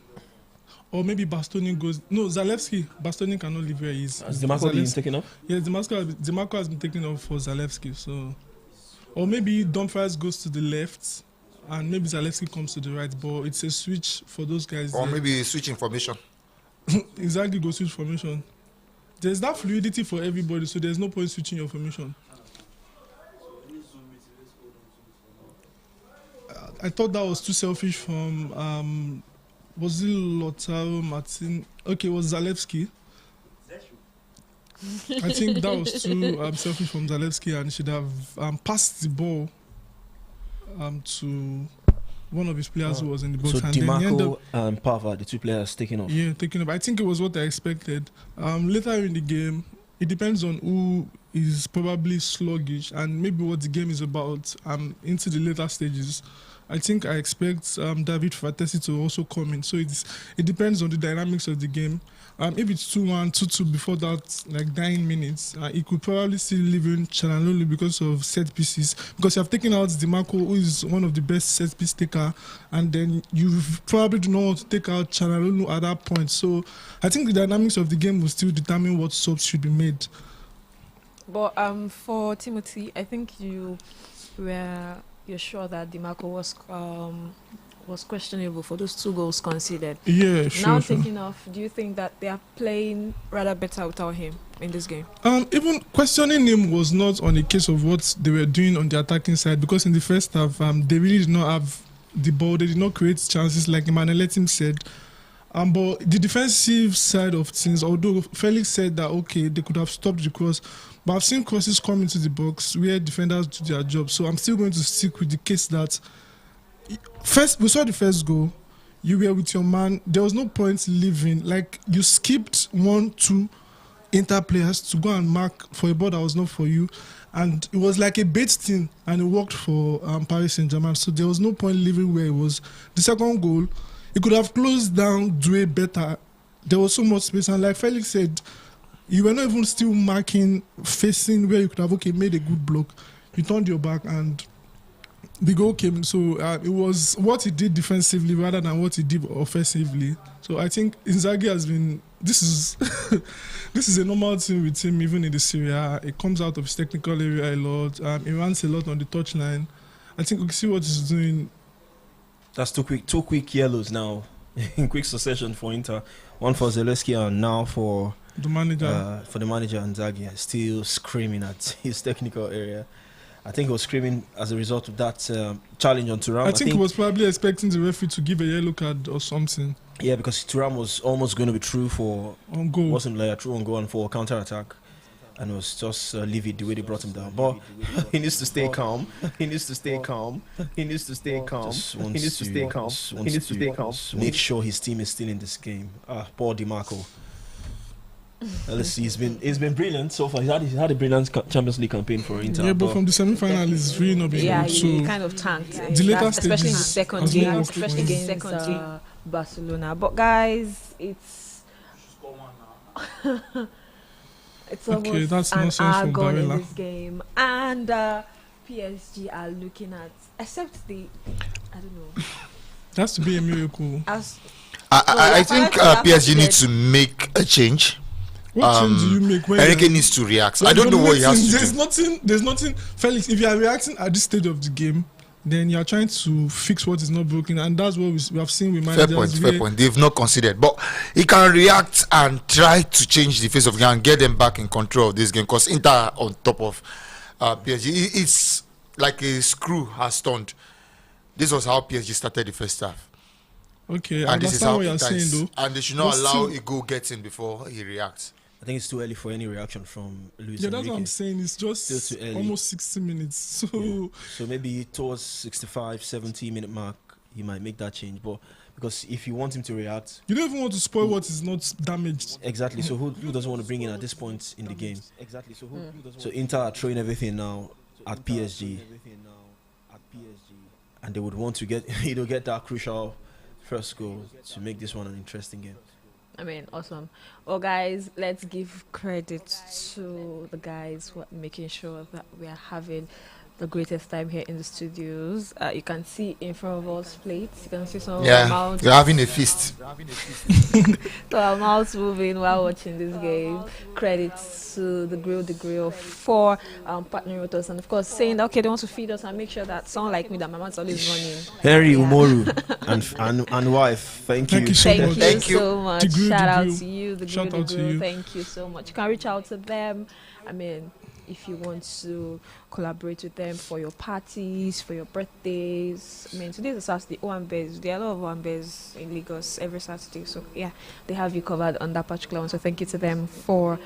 Or maybe Bastoni goes. No, Zalewski. Bastoni cannot leave where he is. Has DiMarco been taken off? Yeah, DiMarco has been taken off for Zalewski. So, or maybe Dumfries goes to the left, and maybe Zalewski comes to the right. But it's a switch for those guys. Or there. maybe switching formation. Exactly, go switch formation. There's that fluidity for everybody, so there's no point switching your formation. I thought that was too selfish from was it Lautaro Martin? Okay, it was Zalewski. I think that was too selfish from Zalewski, and should have passed the ball to one of his players who was in the box. So and then he ended DiMarco up, and Pavard, the two players taking off. yeah, taking up. I think it was what I expected. Later in the game, it depends on who is probably sluggish and maybe what the game is about. Into the later stages, I think I expect David Fatesi to also come in. So it depends on the dynamics of the game. If it's 2-1, 2-2 before that, like 9 minutes, he could probably still leave in Chanalolu because of set pieces. Because you have taken out DiMarco, who is one of the best set piece taker, and then you probably do not want to take out Chanalolu at that point. So I think the dynamics of the game will still determine what subs should be made. but for Timothy, I think you're sure that DiMarco was questionable for those 2 goals conceded. Yeah, sure. Now sure. thinking of, do you think that they are playing rather better without him in this game? Even questioning him was not on the case of what they were doing on the attacking side, because in the first half, they really did not have the ball. They did not create chances, like Emmanuel said. But the defensive side of things, although Felix said that, okay, they could have stopped the cross, but I've seen crosses come into the box where defenders do their job. So I'm still going to stick with the case that first, we saw the first goal, you were with your man, there was no point leaving. Like, you skipped 1-2 Inter players to go and mark for a ball that was not for you, and it was like a bait thing, and it worked for Paris Saint-Germain. So there was no point leaving where it was. The second goal, it could have closed down Doué better. There was so much space, and like Felix said, you were not even still marking, facing where you could have made a good block. You turned your back and the goal came. So it was what he did defensively rather than what he did offensively. So I think Inzaghi has been. This is this is a normal thing with him, even in the Serie A. It comes out of his technical area a lot. He runs a lot on the touchline. I think we can see what he's doing. That's two quick yellows now in quick succession for Inter. One for Zalewski and now for The manager. Inzaghi, still screaming at his technical area. I think he was screaming as a result of that challenge on Thuram. I think he was probably expecting the referee to give a yellow card or something. Yeah, because Thuram was almost going to be true for On goal. wasn't like a true on goal and for a counter attack. and it was just livid the way they brought him down. But he needs to stay calm. He needs to stay calm. He needs to stay calm. He needs to stay calm. He needs to stay calm. Make sure his team is still in this game. Poor DiMarco. Let's see. He's been brilliant so far. He's had a brilliant Champions League campaign for Inter. Yeah, but from the semi-final, he's really not been Yeah, good. he So kind of tanked. the later Especially in the stages second has game, not worked especially for him. against second game, Barcelona. But guys, it's it's Okay, almost that's an nonsense hour from gone in Barella. this game, and PSG are looking at, except the, I don't know. That's to be a miracle. As I think PSG needs to make a change. What change do you make when Enrique you're- needs to react. Like, I don't know what he has to there's do. There's nothing, Felix. If you are reacting at this stage of the game, then you are trying to fix what is not broken, and that's what we have seen with managers. Fair point. They've not considered, but he can react and try to change the face of the game and get them back in control of this game. Because Inter are on top of PSG. It's like a screw has turned. This was how PSG started the first half. Okay, I And this is understand how what you're Inter saying, is. though. And they should not But allow still- a goal get in before he reacts. I think it's too early for any reaction from Luis Yeah, that's Enrique. what I'm saying. It's Still just too early. almost 60 minutes. So So maybe towards 65, 70 minute mark, he might make that change. But because if you want him to react, you don't even want to spoil what is not damaged. exactly. So who doesn't want to bring in at this point in the game? Exactly. So Inter are throwing everything now at PSG, and they would want to get get that crucial first goal to make this one an interesting game. I mean, awesome. Well, guys, let's give credit to the guys who are making sure that we are having the greatest time here in the studios. You can see in front of us plates. You can see some of our Yeah, mouths. you're having a feast. So our mouths moving while watching this game. Credits to the grill for partnering with us, and of course saying that okay, they want to feed us and make sure that someone like me, that my mouth's always running. Henry Yeah. Umoru and wife, thank you. Thank you so Thank much. you Thank you. so much. The Grill, Shout The out Grill. to you, the Shout Grill, out the to Grill. you. Thank you so much. You can reach out to them. I mean, if you want to collaborate with them for your parties, for your birthdays. I mean, today's a Saturday. Owambes. There are a lot of Owambes in Lagos every Saturday. So yeah, they have you covered on that particular one. So thank you to them for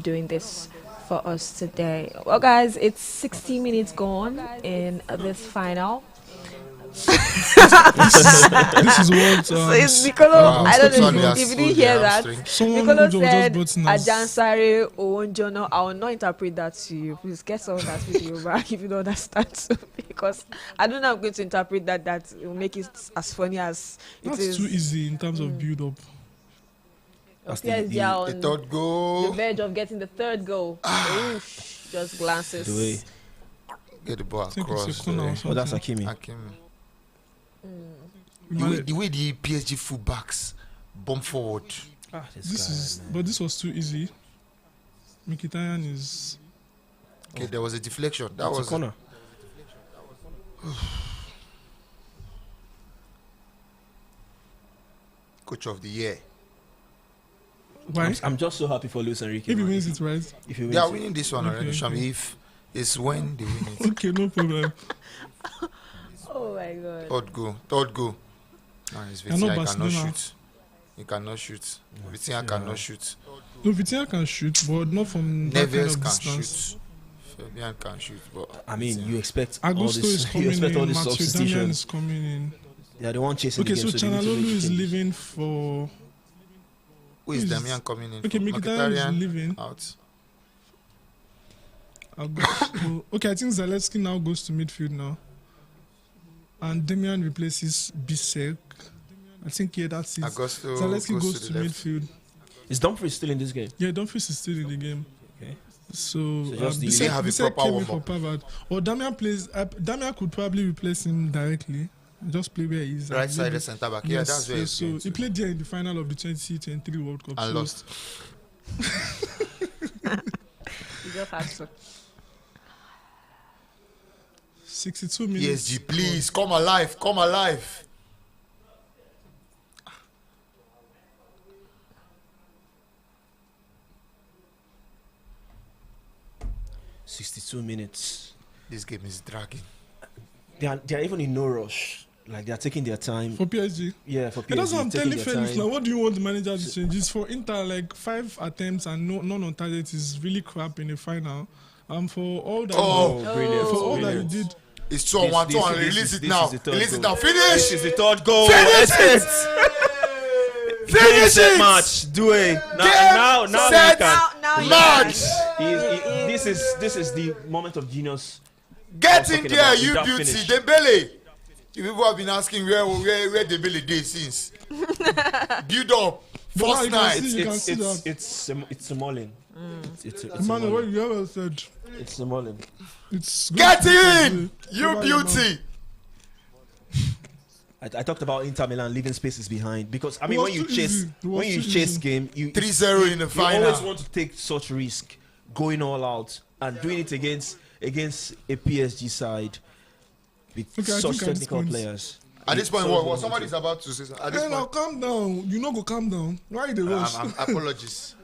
doing this for us today. Well, guys, it's 60 minutes gone in this final. This is what So it's Nicolo. Wow, I don't know somebody if has you didn't pulled hear the that. hamstring. someone Nicolo who said, just brought in us. Ajansare Owonjono. I will not interpret that to you. Please get someone that speaks Yoruba if you don't understand. Because I don't know how I'm going to interpret that will make it as funny as it That's is. too easy in terms of build up. That's PSG are The on third the goal. verge of getting the third goal. Oosh, just glances. The way. Get the ball I think across. it's a corner or Oh, that's something. Hakimi. Hakimi. Man, The way the PSG fullbacks bump forward. but this was too easy. Mkhitaryan is Okay, there was a deflection. That It's a was corner. coach of the year. why? I'm just so happy for Luis Enrique. If he man. wins it, right? If he wins They are it. winning this one Okay, already, Shami. okay. If it's when they win it. Okay, no problem. Oh my god. Third goal. No, it's I know Vitinha. He cannot Barcelona. shoot. He cannot shoot. Vitinha cannot shoot. No, Vitinha can shoot, but not from that kind Neves of can distance. shoot. Fabian can shoot, but I mean, you expect all Augusto is this. coming You expect all in. this Matthew Damian substitution. is coming in. They are the one chasing Okay, the so game. So they need to Chanalolu make is changes. leaving for. who is Who is- Damian coming in? Okay, for? Mkhitaryan is leaving. out. Augusto. Okay, I think Zalewski now goes to midfield now. And Damian replaces Bisek. I think, yeah, that's it. Augusto Zalewski goes to to the left. midfield. Is Dumfries still in this game? Yeah, Dumfries is still in the game. Okay. So, just the- Bisek, They have a Bisek proper came in for warm-up. Pavard. Or Damian plays. Damian could probably replace him directly. Just play where he is. Right And side maybe- centre back. Yeah, that's where he's so going he to. played there in the final of the 2023 World Cup. And so lost. You just had to. 62 minutes. PSG, please come alive, come alive. .62 minutes. This game is dragging. They are even in no rush. Like they're taking their time. For PSG. Yeah, for PSG. And that's what I'm taking telling their Felix time. now. What do you want the manager to change? It's for Inter, like 5 attempts and none on target is really crap in the final. For all that, Brilliant. for all that Brilliant. you did, It's 2-on-1, 2-on. Release it now. Release it now. Finish. This is the third goal. Finish it. Finish it. Match. Do it. Now set, we can. Now you match. This is the moment of genius. Get in there, about you without beauty. finish. Dembele. You people have been asking where Dembele is since. Build up. But now First you can night. see- you can see that. It's Smalling. It's man, what Smalling. you ever said? It's Smalling. It's Get good to in, see. you Over your beauty. I talked about Inter Milan leaving spaces behind because I mean It was when you too chase easy. It was too chase easy. game you 3-0 in the you final. always want to take such risk going all out and doing it against a PSG side with Okay, I such think at this technical point- players. At this point, So- what somebody's about to say. At this Hey, now point, calm down. You know, go calm down. Why the rush? apologies.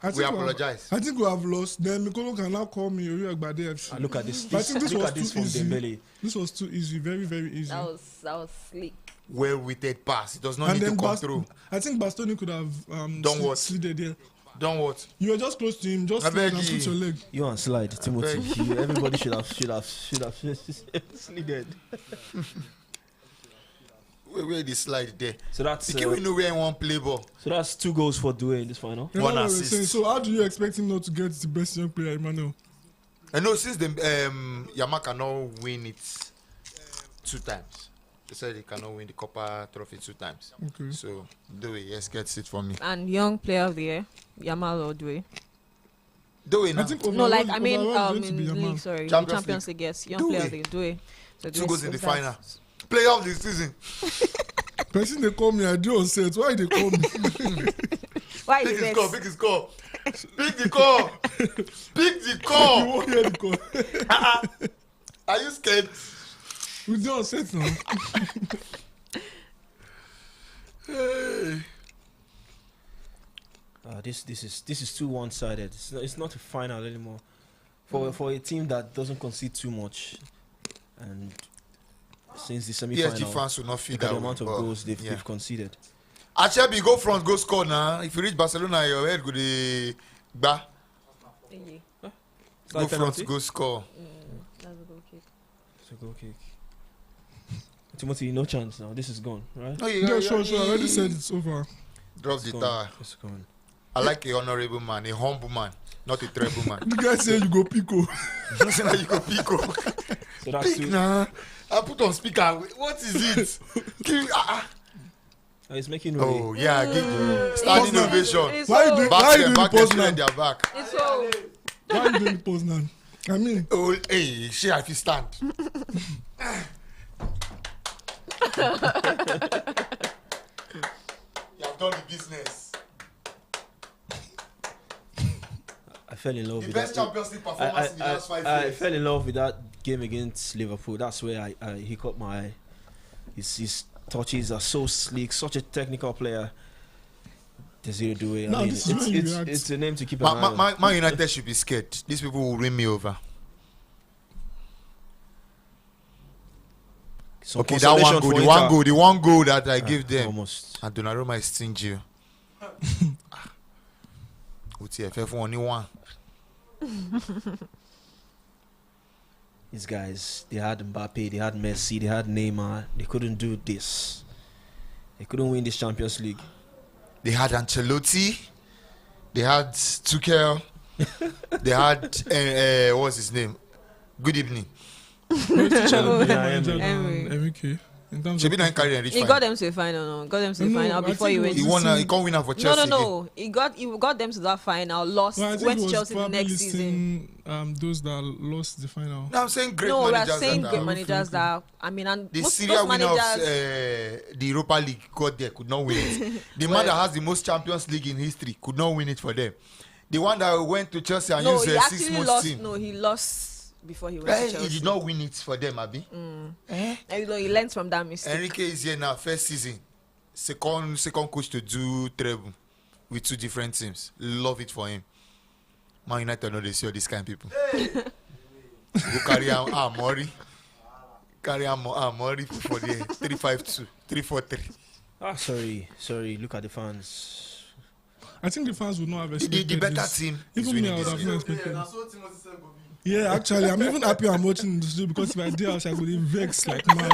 I We think apologize. I think we have lost. Then Mikolo can now call me Oyuegbade FC. And look at this. But I think this Look was at this too from easy. Dembele. This was too easy. Very, very easy. That was sleek. Well-weighted pass. It does not And need to then come through. I think Bastoni could have Done what? slid there. Don't what? You were just close to him. Just I slide beg and put you. your leg. You and slide, Timothy. beg. Everybody should have slid. Where the slide there? So that's The kid we know where one play ball. so that's 2 goals for Due in this final. You know One what we're assist. saying? So how do you expect him not to get the best young player, Emmanuel? I know since the Yama cannot win it 2 times. They said he cannot win the Copa Trophy 2 times. Okay. So do it. Yes, gets it for me. And young player of the year, Yamal Odwe. Do it now. I think No, overall- like I mean, overall it's going to in be the Yamal. league, sorry, Champions Champions League, yes, young Do player it. of the year, Due. So 2 goals in the that's- final. Player of the season. Person they call me, I do on set. Why they call me? Why Pick is his it? call. Pick his call. Pick the call. Pick the You call. won't hear the call. Are you scared? We do on set now. Hey. This is too one-sided. It's not a final anymore. For a team that doesn't concede too much, and since the semi-final, PSG fans will not feel look at that the amount of way, but, goals yeah. they've conceded. Achebi, go front, go score now. If you reach Barcelona, your head go the ba. Thingy. Go front, go score. That's a goal kick. It's a goal kick. Timothy, no chance now. This is gone, right? Oh, Yeah, sure. I already said it's over. Drop the It's gone. tower. It's gone. I like a honorable man, a humble man, not a terrible man. The guy say you go pico. Don't say that you go pick up. So that's Pick two. now. I put on speaker. What is it? Oh, it's making way. Oh yeah, give standing ovation. It's Why you so- doing? Back Why you them, doing the back them, post children, now? their back. It's so. Why you doing the post now? I mean, Oh, hey, shit, if you stand. You have done the business. I fell in love The with best that. Champions League performance in the last 5 I years. fell in love with that game against Liverpool. That's where he caught my eye. His touches are so sleek, such a technical player. Desiree Doué. I Now mean, this is when you react. it's a name to keep an eye on. Man United should be scared. These people will win me over. Some Okay, that one consolation goal, for the Inter. one goal that I give them. Almost. And Donnarumma is stingy. UTFF only one. These guys, they had Mbappe, they had Messi, they had Neymar. They couldn't do this. They couldn't win this Champions League. They had Ancelotti. They had Tuchel. They had what's his name? Good evening. manager Emery. than Enrique. In terms Should be of not carry and reach He final. got them to the final. No, got them to the No, final I before think he it went. was- He won. He can't win for Chelsea. No. He got them to that final. Lost. Well, I think Went he to was Chelsea the probably next season. listing those that lost the final. No, I'm saying great No, we are managers. saying that great are- managers that I mean, and The most Syria those winner of managers. the Europa League got there, could not win it. The man that has the most Champions League in history could not win it for them. The one that went to Chelsea and No, used he a actually 6-month lost. team. No, he lost before he went Eh, to Chelsea. he did not win it for them, Abi. And, you know, he learned from that mistake. Enrique is here now, first season. Second coach to do treble with 2 different teams. Love it for him. Man United know they see all these kind of people. Go carry Amori. carry Amori for the 3-5-2, 3-4-3. Sorry. Look at the fans. I think the fans would not have expected The better this. team. Even me, I would have not expected. Yeah, actually, I'm even happy I'm watching this because if I did, I would be vexed like mad.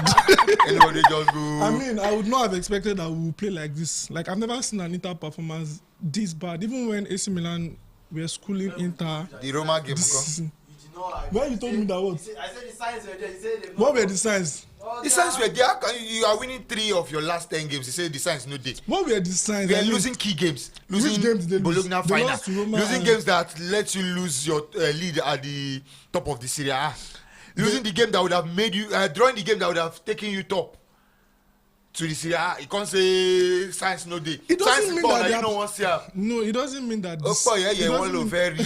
Anybody just go. I mean, I would not have expected that we would play like this. Like, I've never seen an Inter performance this bad. Even when AC Milan were schooling Inter. The Roma game. This season. When you told me that what? I said the signs were there. He said What were the signs? The signs were there. You are winning 3 of your last 10 games. He said the signs no day. What were the signs? We are losing key games. Losing Which games did they lose? Bologna They final. lost to Roma Losing and- games that let you lose your lead at the top of the Serie A. Losing the game that would have made you drawing the game that would have taken you top to the Serie A. You can't say signs no day. It doesn't Signs mean ball that that they you are- know once here. No, it doesn't mean that. This, Oh, yeah, it doesn't one mean- very.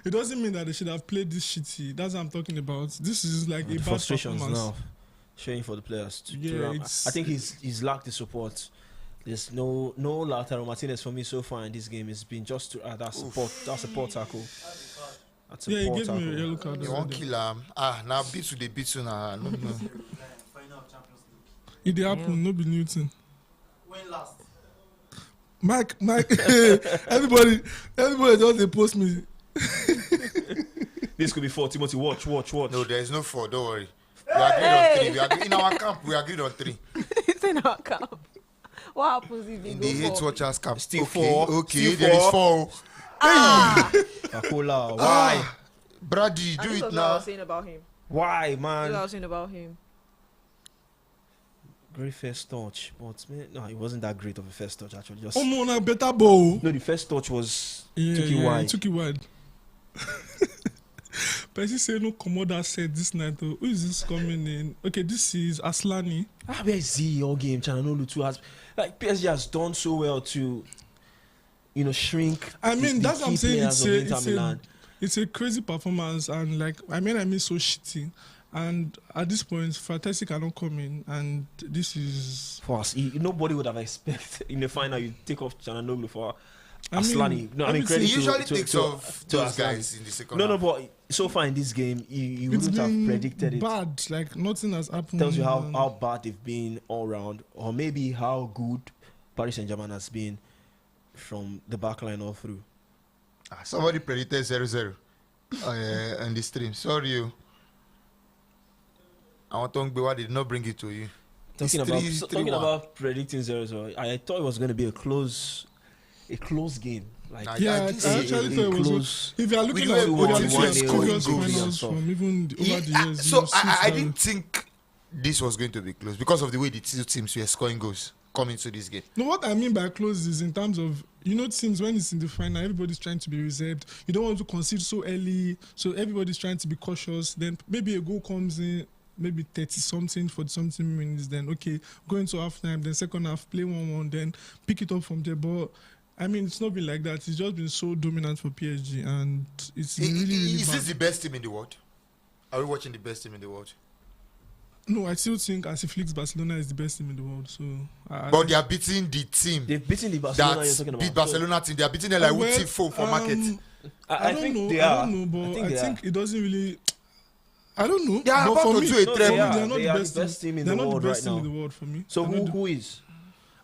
It doesn't mean that they should have played this shitty. That's what I'm talking about. This is like a The bad frustrations performance. now showing for the players. Yeah, it's- I think he's lacked the support. There's no Lautaro Martinez for me so far in this game. It's been just that support. That's a poor tackle. That's a Yeah, he poor gave me a tackle. yellow card. You want already. kill now beat to the beat to now. No. final of Champions League. It did happen. No be Newton. When last? Mike, everybody just they post me. This could be 4. Timothy, watch. No, there is no 4. Don't worry. We agreed on 3. We agreed in our camp. We agreed on 3. It's in our camp. What happens if they In go the hate for? watchers camp. Still okay, 4. Okay, Still there is 4. 4. Akola, why? Brady, And do this it was what I now. was saying about him. Why, This is what I man? was saying about him. Great first touch, but man, no, it wasn't that great of a first touch actually. Just Oh no, na better ball. no, the first touch was Yeah, took it wide. Took it wide. Percy say no Komoda said this night. Who is this coming in? Okay, this is Aslani. Where is he all game? Chananolu too has like PSG has done so well to, shrink. I mean, the that's what key I'm saying. players of Inter Milan. It's a crazy performance, and like I mean so shitty. And at this point, Fratesi cannot come in, and this is. For us, nobody would have expected in the final you take off Chananolu for I mean, Aslani. No, I mean everything- credit He usually to, takes to, off to those Aslani. guys in the second No, half. but so far in this game, you It's wouldn't have been predicted it. bad. Like nothing has happened. Tells you and- how bad they've been all round, or maybe how good Paris Saint-Germain has been from the back line all through. Somebody predicted 0-0 on the stream. Sorry, you. I want to why did not bring it to you. Talking It's about 3-1. talking about predicting 0-0, I thought it was going to be a close game. Like Nah, Yeah, I I did say actually it thought it was. close. If you are looking We at were previous scoring goals finals and stuff. from even over the years, So since I then. didn't think this was going to be close because of the way the two teams were scoring goals coming to this game. No, what I mean by close is in terms of teams when it's in the final, everybody's trying to be reserved. You don't want to concede so early, so everybody's trying to be cautious. Then maybe a goal comes in, maybe 30 something for something minutes. Then okay, go into half time. Then second half, play 1-1. Then pick it up from there. But I mean, it's not been like that. It's just been so dominant for PSG, and it's been really, really Is bad. this the best team in the world? Are we watching the best team in the world? No, I still think Flick's Barcelona is the best team in the world. So, But they are beating the team They've beaten the Barcelona you're that talking about. beat Barcelona team. They are beating them like Well, Tifo for market. I don't think know. they I are. don't know, but I they think it doesn't really. I don't know. They are but about for to me, do a No, treble. they are. They're not They the are best the best team in They're the not world the best right team now. in the world for me. So They're not the- who is?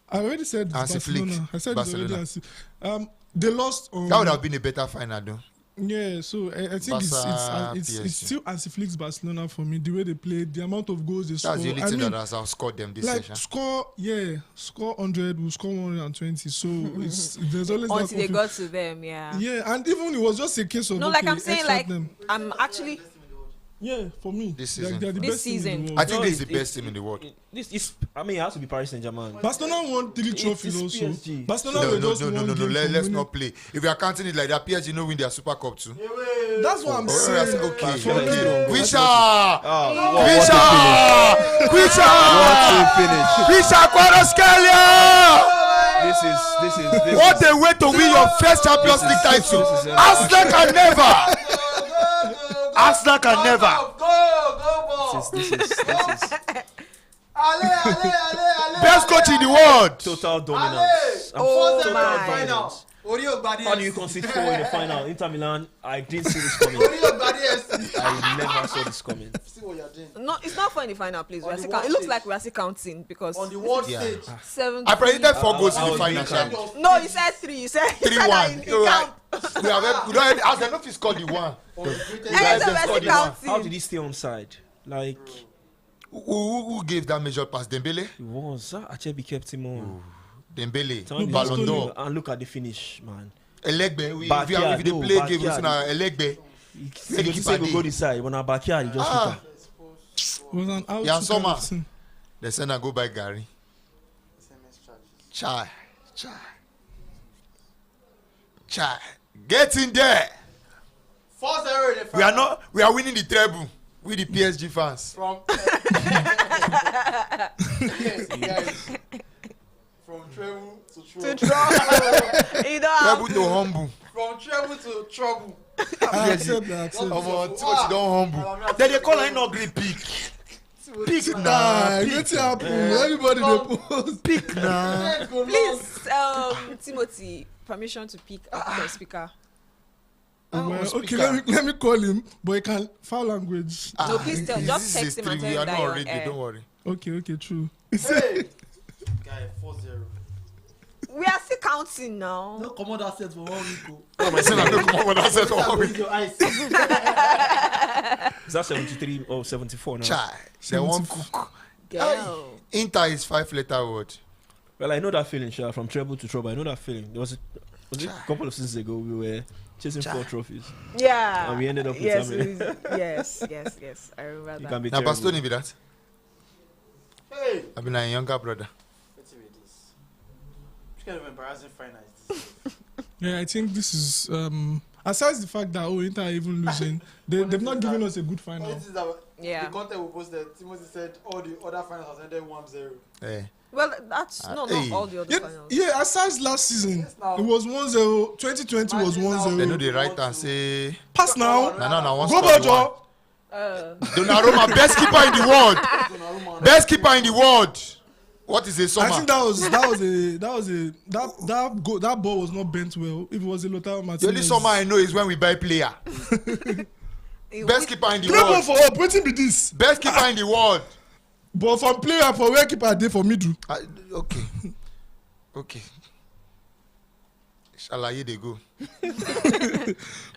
I already said it's Hansi Flick, Barcelona. I said Barcelona. it's already. They lost on. That would have been a better final, though. Yeah, so I think Barca, it's PSG. still Hansi Flick's Barcelona for me. The way they played, the amount of goals they score. That's the only I thing mean, that has outscored them this like session. score 100, we'll score 120. So there's always that Until they conflict. got to them, yeah. Yeah, and even it was just a case of No, okay, like I'm saying, extra like them. I'm actually. Yeah, for me, This they're season. the This best team in season. the I world. think No, this is the it- best team in the world. This is. I mean, it has to be Paris Saint-Germain. Barcelona won 3 trophies it's also. PSG. Barcelona No, were no, just no, no, one no, no. game from Let's winning. not play. If we are counting it like that, PSG no win their Super Cup too. That's what I'm Oh, saying. yes, okay, For me, okay. Quisha! What Quisha! Quisha! a finish! Quisha Kvaratskhelia! This is. What a way to win your first Champions League title! Arsenal can never! Arsenal can never! This is Best coach in the world! total dominance. Oh Total my. dominance. How do you concede 4 in the final? Inter Milan, I didn't see this coming. I never saw this coming. See what you're doing. No, it's not for in the final, please. On We're the still world it looks stage. like we're still counting because On the world Yeah. stage. 70. I predicted 4 goals in I the was final. being Sha. No, you said 3. You said 3-1. in So, camp. we don't as I know if he scored the one. On the greatest Hey, so them we're scored still the one. counting. How did he stay on side? Like, Who gave that major pass? Dembele? it was. Achebi kept him on. Dembele. Tell me Ballon this d'Or. and look at the finish, man. Elegbe. Backyard, If they no, play game, backyard. it's now Elegbe. He Where the say keeper go dey? go this side. When our backyard, he just Ah. shoot her. It was an out. Yeah, to Sommer. kind of thing. They send her go by Gary. SMS Chai. charges. Get in there. 4-0 in the final. We are winning the treble. We the PSG fans. From guys. From treble to To trouble. draw. You know, Treble to humble. From treble to trouble. I accept that. I accept that. Timothy don't humble. Then they call her not green pick. Pick Nah, now. get it happen. Everybody they post. Pick now. Let's go long. please, Timothy, permission to pick up the speaker. Well, speaker. okay, let me call him, but he can foul language. No, please tell. Just This is text him and three. tell We him are that not you're ready. Don't worry. Okay, true. Hey. Guy, 4-0. We are still counting now. No, come on that set for 1 week. Oh, my son, I don't come on when I said all week. Your eyes. Is that 73 or 74 now? Chai. They won't cook. Girl. Inter is 5-letter word. Well, I know that feeling, Sha, from treble to trouble. I know that feeling. There was a couple of seasons ago we were chasing 4 trophies. Yeah. And we ended up with yes, something. yes. I remember You that. can be Now, terrible. Bastoni be that. Hey. I mean, a younger brother. Let's see this. Which kind of embarrassing final is this? Yeah, I think this is aside the fact that Inter are even losing, they've not given us a good final. This is that Yeah. the content we posted. Timothy said all the other finals has ended 1-0. Eh. Well, that's not hey. all the other Yeah, finals. yeah, aside last season, Yes, now. it was 1-0. 2020 was Imagine now. They know 1-0. they write and say, Pass now. no, one Go score the one. Bojo. Donnarumma, best keeper in the world. Best keeper in the world. What is a I summer? think that ball was not bent well. If it was a Lautaro Martinez. The only summer I know is when we buy player. Best keeper in the Play ball world. for up. Wetin be this? Best keeper in the world. But from player for where keeper dey for middle. Okay. Shalaye they go.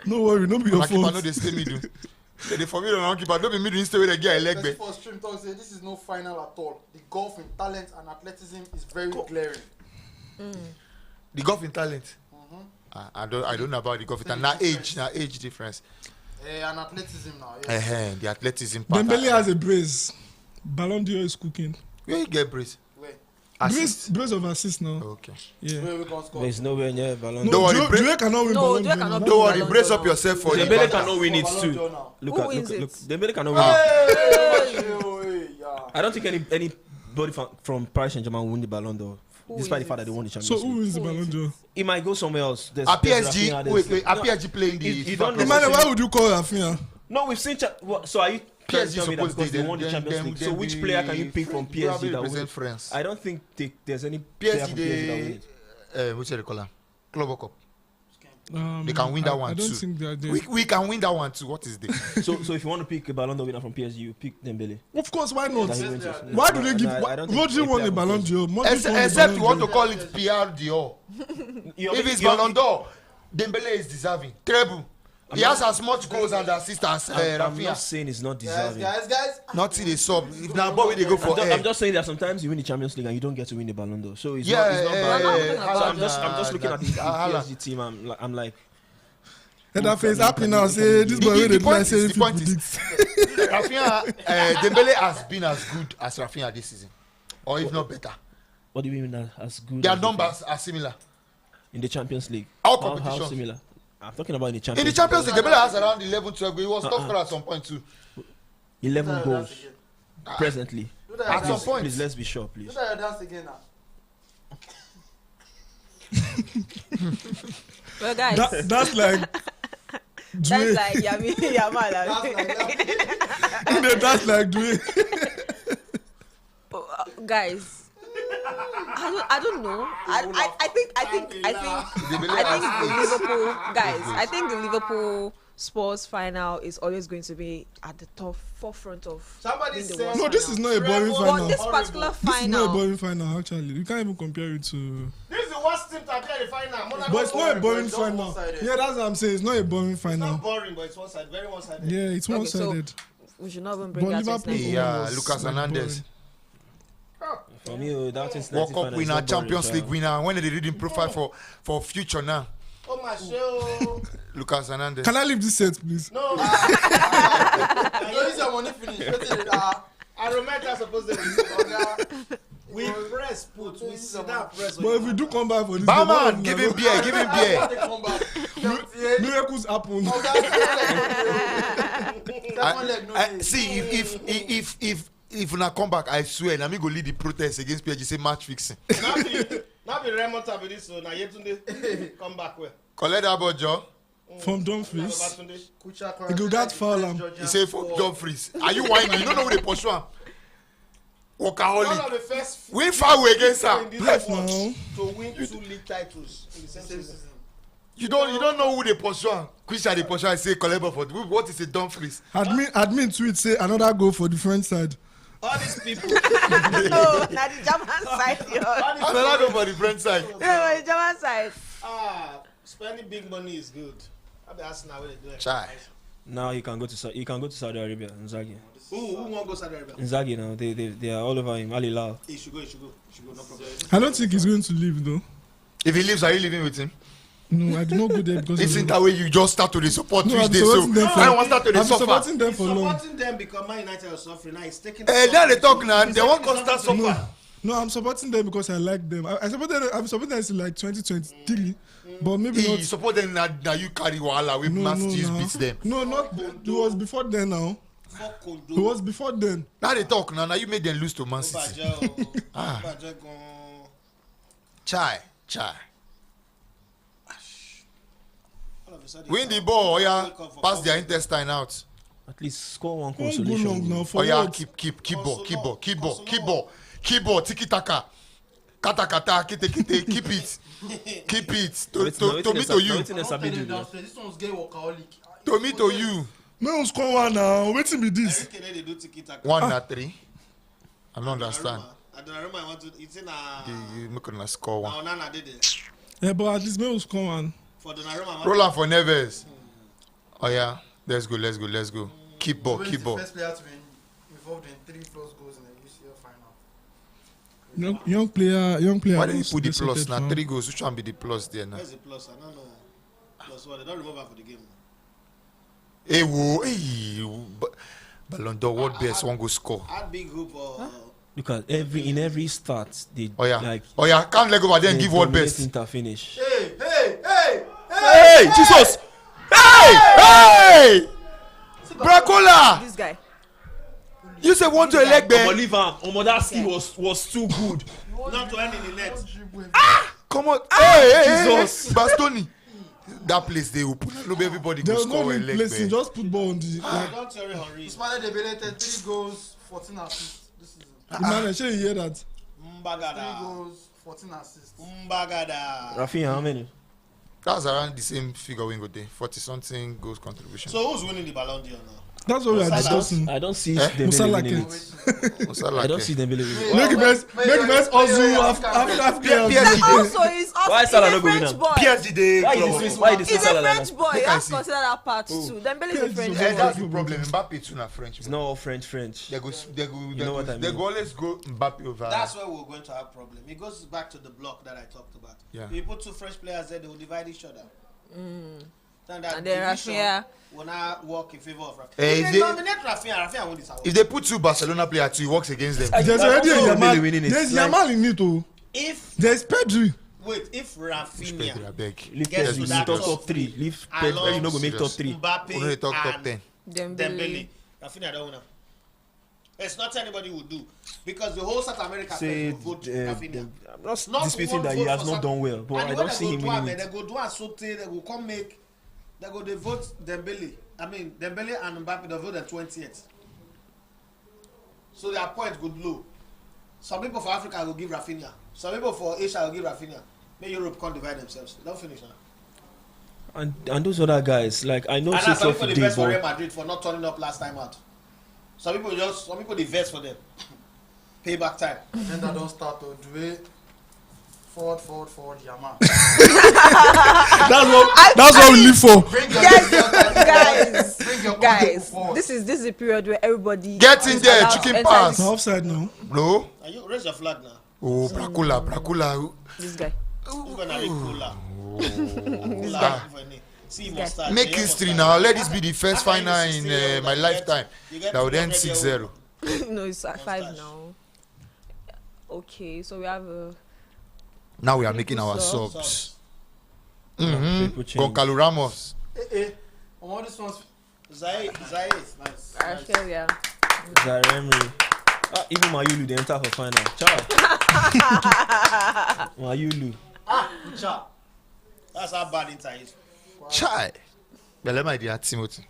No worry, no be your My keeper fault. no dey stay middle. They for middle and keeper. Don't be middle instead where they get a leg Person back. for stream talk say this is no final at all. The golf in talent and athleticism is very glaring. The golf in talent. I don't know about the golf in talent. Now age difference. And athleticism now. Yes. The athleticism part. Dembele has a brace. Ballon d'Or is cooking. Where you get brace? Where? Brace of assist now. Okay. Yeah. Where we gonna score? There's nowhere near Ballon No, Don't worry, Due cannot win No, Ballon Due d'Or. cannot now. Don't worry, Ballon brace d'Or up now. yourself for the Dembele back. cannot win it Ballon too. d'Or now. Look Who at wins look. it? Dembele cannot win it. Hey, yeah. I don't think anybody from Paris Saint-Germain will win the Ballon d'Or, despite the fact that they won the So Champions who League. wins the Ballon d'Or? It might go somewhere else. There's Are there's PSG? Rafinha, Wait. there's- Are no, PSG playing the? You don't know. Emmanuel, why would you call Rafinha? No, we've seen. So are you PSG tell me that supposed because they to- won the then- Champions then- League? then So which we- player can you pick from probably PSG that represent will? France. I don't think there's any player from PSG that will win PSG, it. which they call them? Club Cup. They They can win that one I don't too. think they are there. We can win that one too. What is this? So if you want to pick a Ballon d'Or winner from PSG, you pick Dembele. Of course, why not? That he wins it. Why do they give? I don't think Rodri a won player the from Ballon PSG. d'Or. Modric won the Except you Ballon want to d'Or. call it PR Dior. If it's Ballon d'Or, Dembele is deserving. Treble. He has as much goals and assists as I'm not Rafinha. saying it's not Guys, deserving. guys. Not till they sub. If now, boy, they go for I'm just saying that sometimes you win the Champions League and you don't get to win the Ballon d'Or. So it's not bad. So I'm just looking at the PSG team. I'm like, And that face happy now. Say this boy The really point like is- say the if he point is- predict. Rafinha, Dembele has been as good as Rafinha this season, or if not better. what do you mean as good? Their as numbers are similar. in the Champions League. All How competitions. similar? I'm talking about in the In Champions the Champions League, Dembele has around 11, 12 goals. He was top scorer at some point too. League. 11 goals presently. Do that At some dance. point. Please let's be sure, Do please. that dance again now. Well, guys, That's like. that's like Yami Yamal. That's like doing. Guys, I don't know. I think Liverpool guys. I think the Liverpool Spurs final is always going to be at the top forefront of. Somebody being the said- worst No, this final. is not a boring But final. this particular This is not a final, boring final, actually. You can't even compare it to. This is the worst team to appear in the final. Monaco But it's not a boring it's just final. one-sided. Yeah, that's what I'm saying. It's not a boring It's final. not boring, but it's one-sided, very one-sided. Yeah, it's Okay, so one-sided. we should not even bring But that to Liverpool next. Yeah, was Lucas like Hernandez. For me, that is World Cup winner, Champions League winner. When they reading profile for future now. Oh my show. Lucas Hernandez. Can I leave this set, please? No. No, this your money finish. I remember supposed to we press put. We sit down press. But if we do come back for this, Barman, give him beer, give him beer. They come back. Miracles happen. See, if una come back, I swear, na me go lead the protest against PSG. Say match fixing. Now be Raymond Tabidi, so now Yetunde come back where? Collect that ball, Joe. From Dumfries. Babatunde. You go that foul am. He say for Dumfries. Are you whining? You don't know who they pursue am. One of Workaholic. the first Win foul against her. in this Left world now. to win 2 league titles in the same season. You don't know who they pursue am. Which are they pursue? I say collect ball for what is a Dumfries? Admin tweet say another goal for the French side. All these people. No, not the German side, yo. Another go for the French side. No, the German side. Spending big money is good. I'll be asking how they do it. Chai. Now he can go to Saudi Arabia. Inzaghi. Who won't go Saudi Arabia? Inzaghi now they are all over him. Al Hilal. He should go, no problem. I don't think he's going to leave though. If he leaves, are you living with him? No, I do not go there because It's of in that way you just start to the support No, I'm Tuesday. So supporting them for- I don't want start to the I'm suffer. supporting them He's for long. supporting them because Man United are suffering. Now he's taking. Now they talk now. They want constant suffer. No, I'm supporting them because I like them. I'm supporting them since like 2023, but maybe You not. support them now. You carry wahala. We No, must no, beats them. no, not. It was before then. Now Fuck it was before then. Now they talk now. Now you made them lose to Man City. Chai. Win the ball. Oh yeah, pass their intestine out. At least score one Don't go consolation. long now goal. for Oh yeah, what? keep ball, tiki taka, kata, keep it. To me to you, This one's gay workaholic. to me to you. No score one now. Waiting be this. 1 na 3. I don't understand. I don't remember. I want to. It's in a. You make una score one. Nana did it. Yeah, but at least maybe score one. For Donnarumma. Roll for Neves. Oh yeah, let's go. Keep ball. The first player to be involved in 3+ goals in the UCL final. Young player. Why did you put the was plus? selected Now for- 3 goals. Which one be the plus there now? Where's the plus? I don't know. Plus what? They don't remove her for the game. Hey, Ballon d'Or world best one go score. Add big group or. Look at every start they Oh yeah, like can't let go over there and they give world dominate best. Inter finish. Hey, Jesus! Hey! Bracola! This guy. You say want to elect Ben? That skill was too good. Not to end in the net. Come on, hey, Jesus. Bastoni. That place they open. Look, everybody go There was no score a link leg placing. Ben. Just put ball on the. Don't worry, Henry. Usmane Dembele 3 goals, 14 assists this season. Emmanuel, shey you hear that? 3 Mbagada. goals, 14 assists. Mbagada. Rafinha, how many? That's around the same figure we go there. 40 something goals contribution. So who's winning the Ballon d'Or now? That's what we are Salah. discussing. I don't see Musala Dembele winning can't. it. Musala I don't ke. see Dembele winning it. Make the best Ozu after players. Also, he's Why also Salah a no go win French am? boy. PSG dey Why club. is this He's a Salah like French that? boy. You Make I have see. to consider that part too. Dembele is a French PSG. boy. That's the problem. Mbappe too na French. It's not all French. They know what I go mean. always go Mbappe over. That's where we're going to have problem. It goes back to the block that I talked about. Yeah. If you put 2 French players there, they will divide each other. Then that And then division Rafinha. will now work in favor of Rafinha. Eh, If if they they- nominate Rafinha win this award. If they put 2 Barcelona players, he works against them. There's already a Dembele winning Yamal. it. There's Like- Yamal in it too. If There's Pedri. wait, if Pedri, I Rafinha, beg. Leave Gets Pedri to in that top top 3. Leave Pedri, you no go make top 3. Mbappe We don't talk top and 10. Dembele, Rafinha don't win. It's not anybody would do because the whole South America Say, will vote Rafinha. I'm not Not disputing one that he vote has for not South- done well, but And I when don't they see go him do winning am, it. They go do and sote. They go come make. They go they vote Dembele. I mean Dembele and Mbappe they vote the 20th. So their point good low. Some people for Africa will give Rafinha. Some people for Asia will give Rafinha. May Europe can't divide themselves. Don't finish now. And those other guys, like I know And so some for people the invest for ball. Real Madrid for not turning up last time out. Some people invest for them. Payback time. Then that don't start to do it. Forward, Yama. That's what we live for. Bring your Guys, forward. this is a period where everybody Get in is there, allowed to chicken enter pass. Now offside now. No. Are you raise your flag now? Oh, Bracula. This guy. Who's gonna read Kula? See, This mustard. Make history now. Let this be the first final in my lifetime. That would end 6-0. No, it's at 5 now. Okay, so we have Now we are making our Subs. subs. People change. Goncalo Ramos. On all this one's Zay. nice. Australia. Zaire Emery. Even Mayulu, they enter for final. Ciao. Mayulu. Cha. That's how bad Inter is. Chai. Bele my dear Timothy.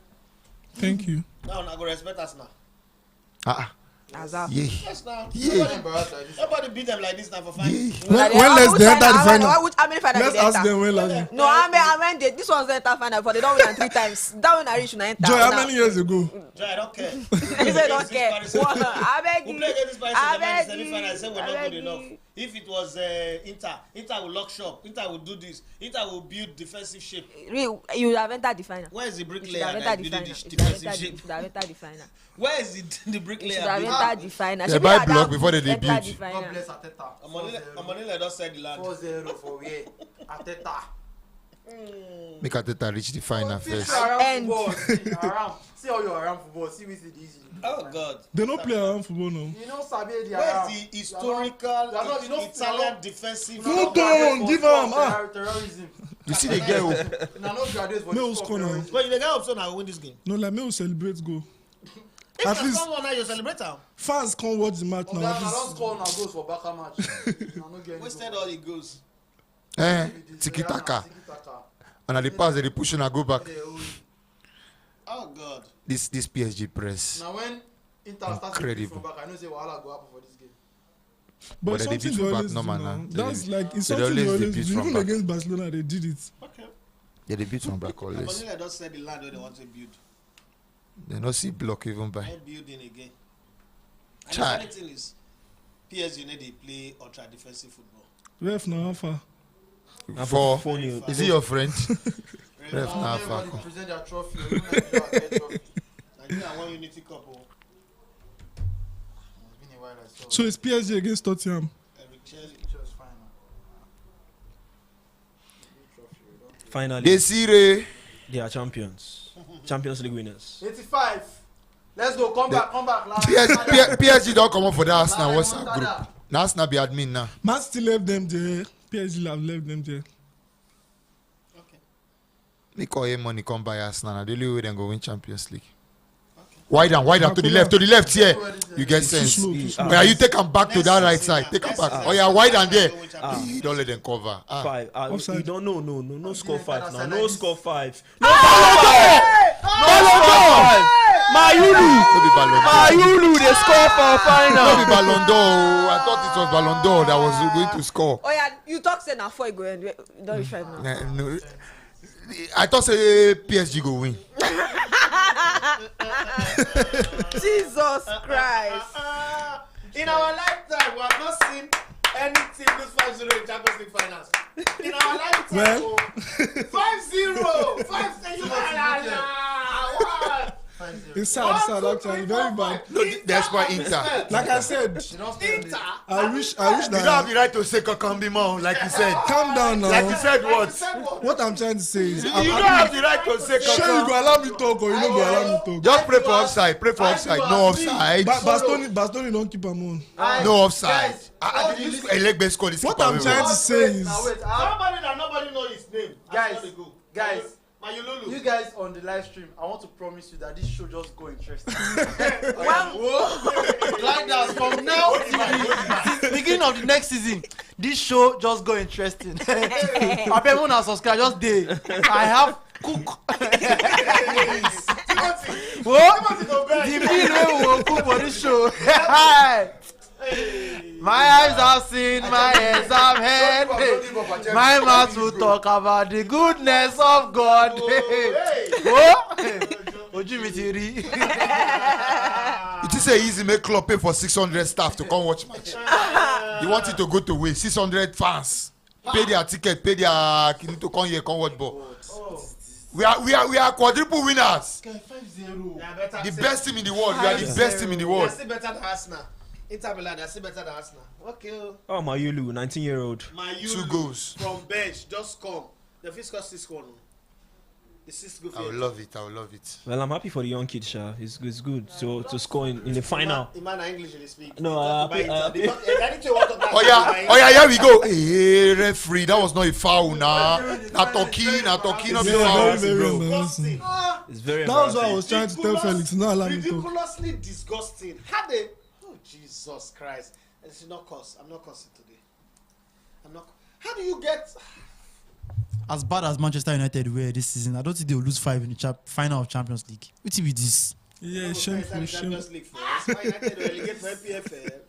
Thank you. Now I go respect us now. Azar. Yeah. Yes now. Yeah. Embarrassed like this. Nobody beat them like this now for fun. Yeah. When last they enter the final? How many final Let's did they ask enter? them when last. No, I mean, this one's the enter final, but they don't win 3 times. That one I reach na enter. Joy, how now. many years ago? Joy, I don't care. He said, don't care. I beg We you. play against Paris I Saint-Germain in beg the semi-final. I said we're I not beg good enough. you. If it was Inter will lock shop. Inter will do this. Inter will build defensive shape. You have entered the final. Where is the You should bricklayer have that entered the building final. the You should have defensive shape? entered the final. Where is the You bricklayer? should have building? entered the final. They Should buy be block Adam before they entered build. the God final. bless Ateta. Amonile don't sell the land. 4-0 for where? Ateta. Make Ateta reach the final first. End. See how you around football. See with it easy. Oh God. They don't play around football now. You know, Sabi, they Where are. is the historical Italian defensive? No, don't give am. Terrorism. You see the girl. Now, no graduates for No this score now. terrorism. But the guy up so now will win this game. No, like me will celebrate go. If At you least come on now, you celebrate now. fans can't watch the match Oh, now. I At don't least score now goals for Baka match. Now, no get Wasted all the goals. Tiki taka. And at the pass, they push and I go back. Oh God. This PSG press. Now when Inter starts to Incredible. from back, I know say Wahala go happen for this game. but But they something beat they from back always do normal now. now. That's like it's they something they always always beat do. from Even back. against Barcelona, they did it. Okay. Yeah, they beat from back always. Amonile don't sell the land where they want to build. They no see block even by. Not building again. And Chai. the funny thing is, PSG need they play ultra defensive football. Ref now, how far? For Phone is he your friend? Ref Now now everybody far. present their trophy. Even like you get trophy. Nigeria won Unity Cup. Oh. It's been a while I saw. So it's PSG against Tottenham. Eric Chelsea. Just fine now. Big trophy, we don't- Finally, Desire. they are champions. Champions League winners. 85. Let's go. Come back. Last PSG don't come up for that Arsenal WhatsApp group. Now Arsenal be admin now. Man still left them there. PSG have left them there. Okay. Make all your money come by Arsenal. Now the only way they go win Champions League. Wide down to the left here. You get sense. Too slow. Where you take them back to that right side. Take them Next back. season, Oh yeah, wide and there. Ah. Don't let them cover. 5. You Offside. don't know. No score 5 now. like No this. score 5. No be Ballon d'Or. Mayulu, they score for No be final. Ballon d'Or. I thought it was Ballon d'Or that was going to score. Oh yeah, you talk say na 4 go end. Don't reach 5 now. No. I thought say PSG go win. Jesus Christ. In our lifetime, we have not seen any team lose 5-0 in Champions League finals. In our lifetime, Well. 5-0. 5-0. What? It's sad actually, very bad. No, that's why Inter. Like I said, Inter. I wish You don't have that. the right to say Kakambimo, like you said. Calm down Like you now. said what? What I'm trying to say is, You don't have the right to say sure you Kakam. go allow me talk or you don't go allow me talk. Just pray for offside. Pray for offside. No offside. Bastoni don't keep him on. No offside. Elegbe scored this. What I'm trying to say is, Now wait, Somebody that nobody know his name. Guys, Mayululu. you guys on the live stream, I want to promise you that this show just go interesting. Like that from now to the beginning of the next season, this show just go interesting. I bet when I subscribe, just day. I have cook. What? The meal we will cook for this show. My eyes have seen, my ears have heard. My mouth will talk about the goodness of God. Ojú mi ti rí. It is a easy make club pay for 600 staff to come watch match. You want it to go to waste. 600 fans pay their ticket, pay their to come here, come watch ball. We are quadruple winners. 5-0. The best team in the world. We are the best team in the They're world. still better than Arsenal. Inter Milan, they're still better than Arsenal. Okay. Oh, Mayulu, 19-year-old. My 2 goals. from bench, just come. The first score 6-1. The 6 goal. I will love it. I will love it. Well, I'm happy for the young kid, Sha. It's good to score in the final. Iman English in the speak. No, Anything you want to talk Oh yeah, here we go. Hey, referee, that was not a foul, nah. Not talking, not a foul. Very embarrassing. It's very That was embarrassing. what I was trying to tell Felix. Not allow me to talk. Ridiculously disgusting. How they? Oh Jesus Christ! It's not cuss. I'm not cussing today. I'm not. How do you get? As bad as Manchester United were this season, I don't think they will lose 5 in the final of Champions League. What will be this? Yeah, shameful, shameful. Champions League first. Man United will relegate for MPFL.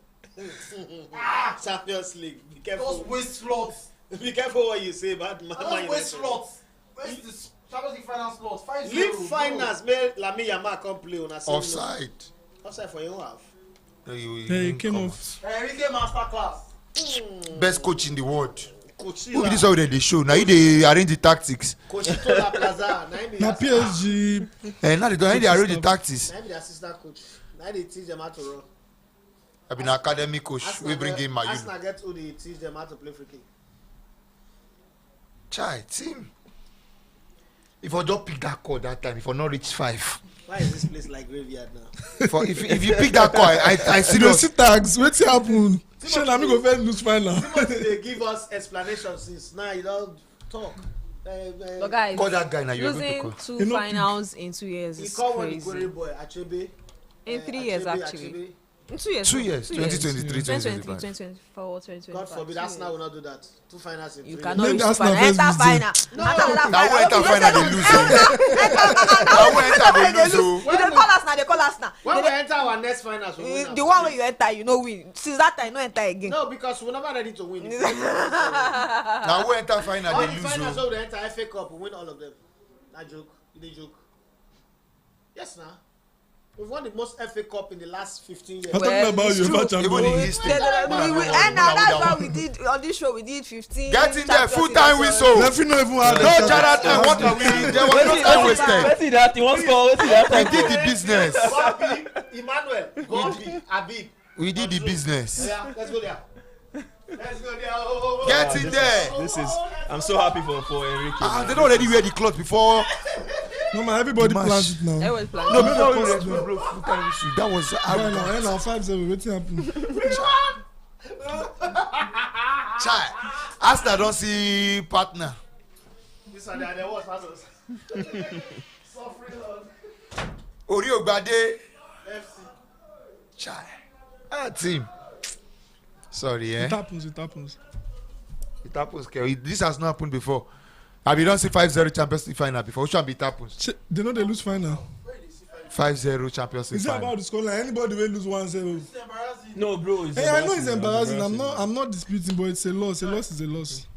Champions League. Be careful. Those waste slots. Be careful what you say about Man Those United. waste slots. Where's the Champions League final slots? 5-0. League finals. May Lami Yamal come play on a Offside. Offside for your half. No, you He came off. Enrique Masterclass. Best coach in the world. Coachila. Who be this already they show? Now you they arrange the tactics. Coachito La Plaza. Now PSG. And now they don't they arrange the tactics. Now the assistant coach. Now they teach them how to run. I've been an academy coach. We bring in my Arsenal get who they teach them how to play free kick. Chai team. If I don't pick that call that time, if I not reach 5. Why is this place like graveyard now? If you pick that call, I You serious. see tags. What's happen? Shey na me go first lose final. They give us explanations since now you don't talk. But guys, Call that guy now. You're going to losing call. 2 You know, finals in 2 years He is called one crazy. Igwe boy, Achebe. In 3 years, Achebe, actually. Achebe. In 2 years. 2 years. 2023, 2023, 2025. 2024, 2025. God forbid, 2 Arsenal years. will not do that. 2 finals in 3 You years. cannot Then reach Arsenal final. first Enter lose final. Now we enter final, they lose. Now we enter, they lose. You dey call us now, they call us now. When we enter our next finals, we win. The one where you enter, you know win. Since that time, no enter again. No, because we're never ready to win. Now we enter final, All they the lose. finals over the enter FA Cup, we win all of them. That joke. You dey joke. Yes, now. We've won the most FA Cup in the last 15 years. I'm talking about it's UEFA true. champion. Even in history. And now that's why we did on this show. We did 15. Get in there, Champions full League time as whistle. well. Referee no even had No Jara time, what are we? There was no time wasted. Let's see that. He wants score. Let's see that. We did the business. Bobby, Emmanuel, Bobby, Habib. We did the business. Yeah, let's go there. Let's go there. Oh, Get in there. This is. I'm so happy for Enrique. Ah, man. they don't already wear the cloth before. No man, everybody The plans match. it now. Everyone plan. No, before we were full time whistle. That was Right now 5-0. Wetin happen? Chai. Arsenal don't see partner. This one, there was passes. Suffering Lord. Ori Ogbade. FC. Chai. Ah, team. Sorry, eh? It happens. It happens. It happens. Okay. This has not happened before. Have you don't see 5-0 Champions League final before? Which one be it happens? They know they lose final. 5-0 Champions League Is it final. about the scoreline? Anybody will lose 1-0. No, bro. It's Hey, I know it's embarrassing. embarrassing. I'm not disputing, but it's a loss. A loss is a loss.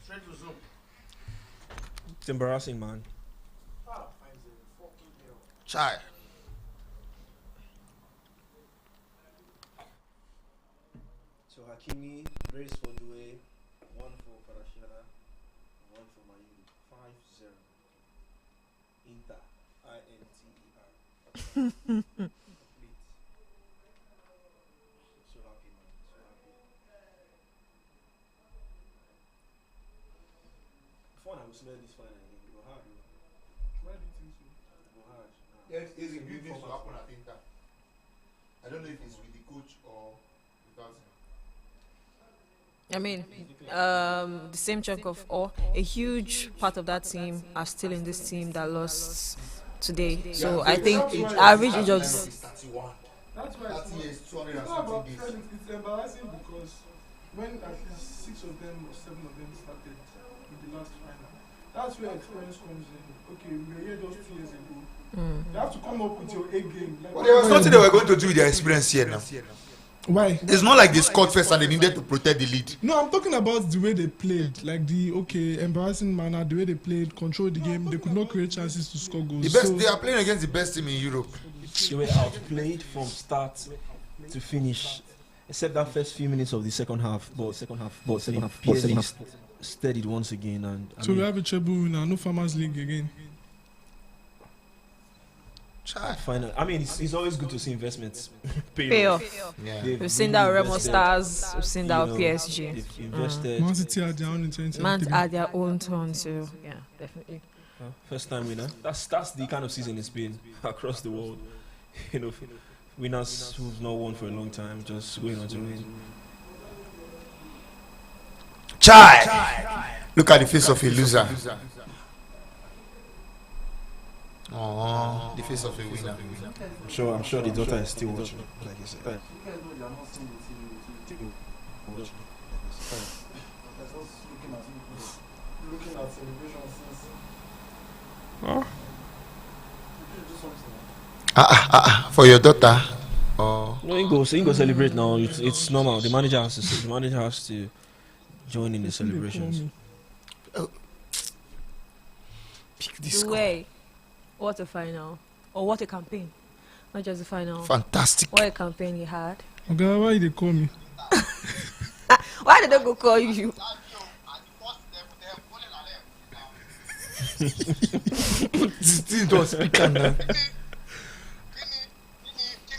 Straight to Zoom. It's embarrassing, man. Chai. So Hakimi, brace for Due, 1 for Parashara, 1 for Mayu, 5-0. Inter, I-N-T-E-R. Complete. So happy, man. So happy. Before I will smell this final again, it go hard, bro. Why do you think so? It go hard. Yes, it's a big thing to happen at Inter. I don't know if it's with the coach or without him. I mean, the same chunk of or a huge part of that team are still in this team that lost today. So I think average age of 31. That's why 30 years, it's not about 260 days. friends. It's embarrassing because when at least 6 of them or 7 of them started with the last final, that's where experience comes in. Okay, we were here just 2 years ago. You have to come up with your A game. Like, But there was nothing they were going to do with their experience here now. Why? It's not like they scored first and they needed to protect the lead. No, I'm talking about the way they played, like the embarrassing manner, the way they played, control the game. They could not create chances to score goals. The best, they are playing against the best team in Europe. They were outplayed from start to finish, except that first few minutes of the second half. But PSG steadied once again, and so we have a treble winner, no Farmers League again. Final. I mean, it's always good to see investments Pay off. Yeah. We've seen that Remo Stars, we've seen that PSG. They've invested. Man City are their own in 2023. Man at their own turn, so yeah, definitely. First time winner. That's the kind of season it's been across the world. You know, winners who've not won for a long time just going on to win. Chai! Look at the face of a loser. Oh, the face of a winner. I'm sure the daughter is still watching, like you said. For your daughter. Oh. No, he go celebrate now. It's normal. The manager has to join in the celebrations. Pick this Way. What a final. Or what a campaign. Not just the final. Fantastic. What a campaign he had. Okay, why they call me? Why did they go call you?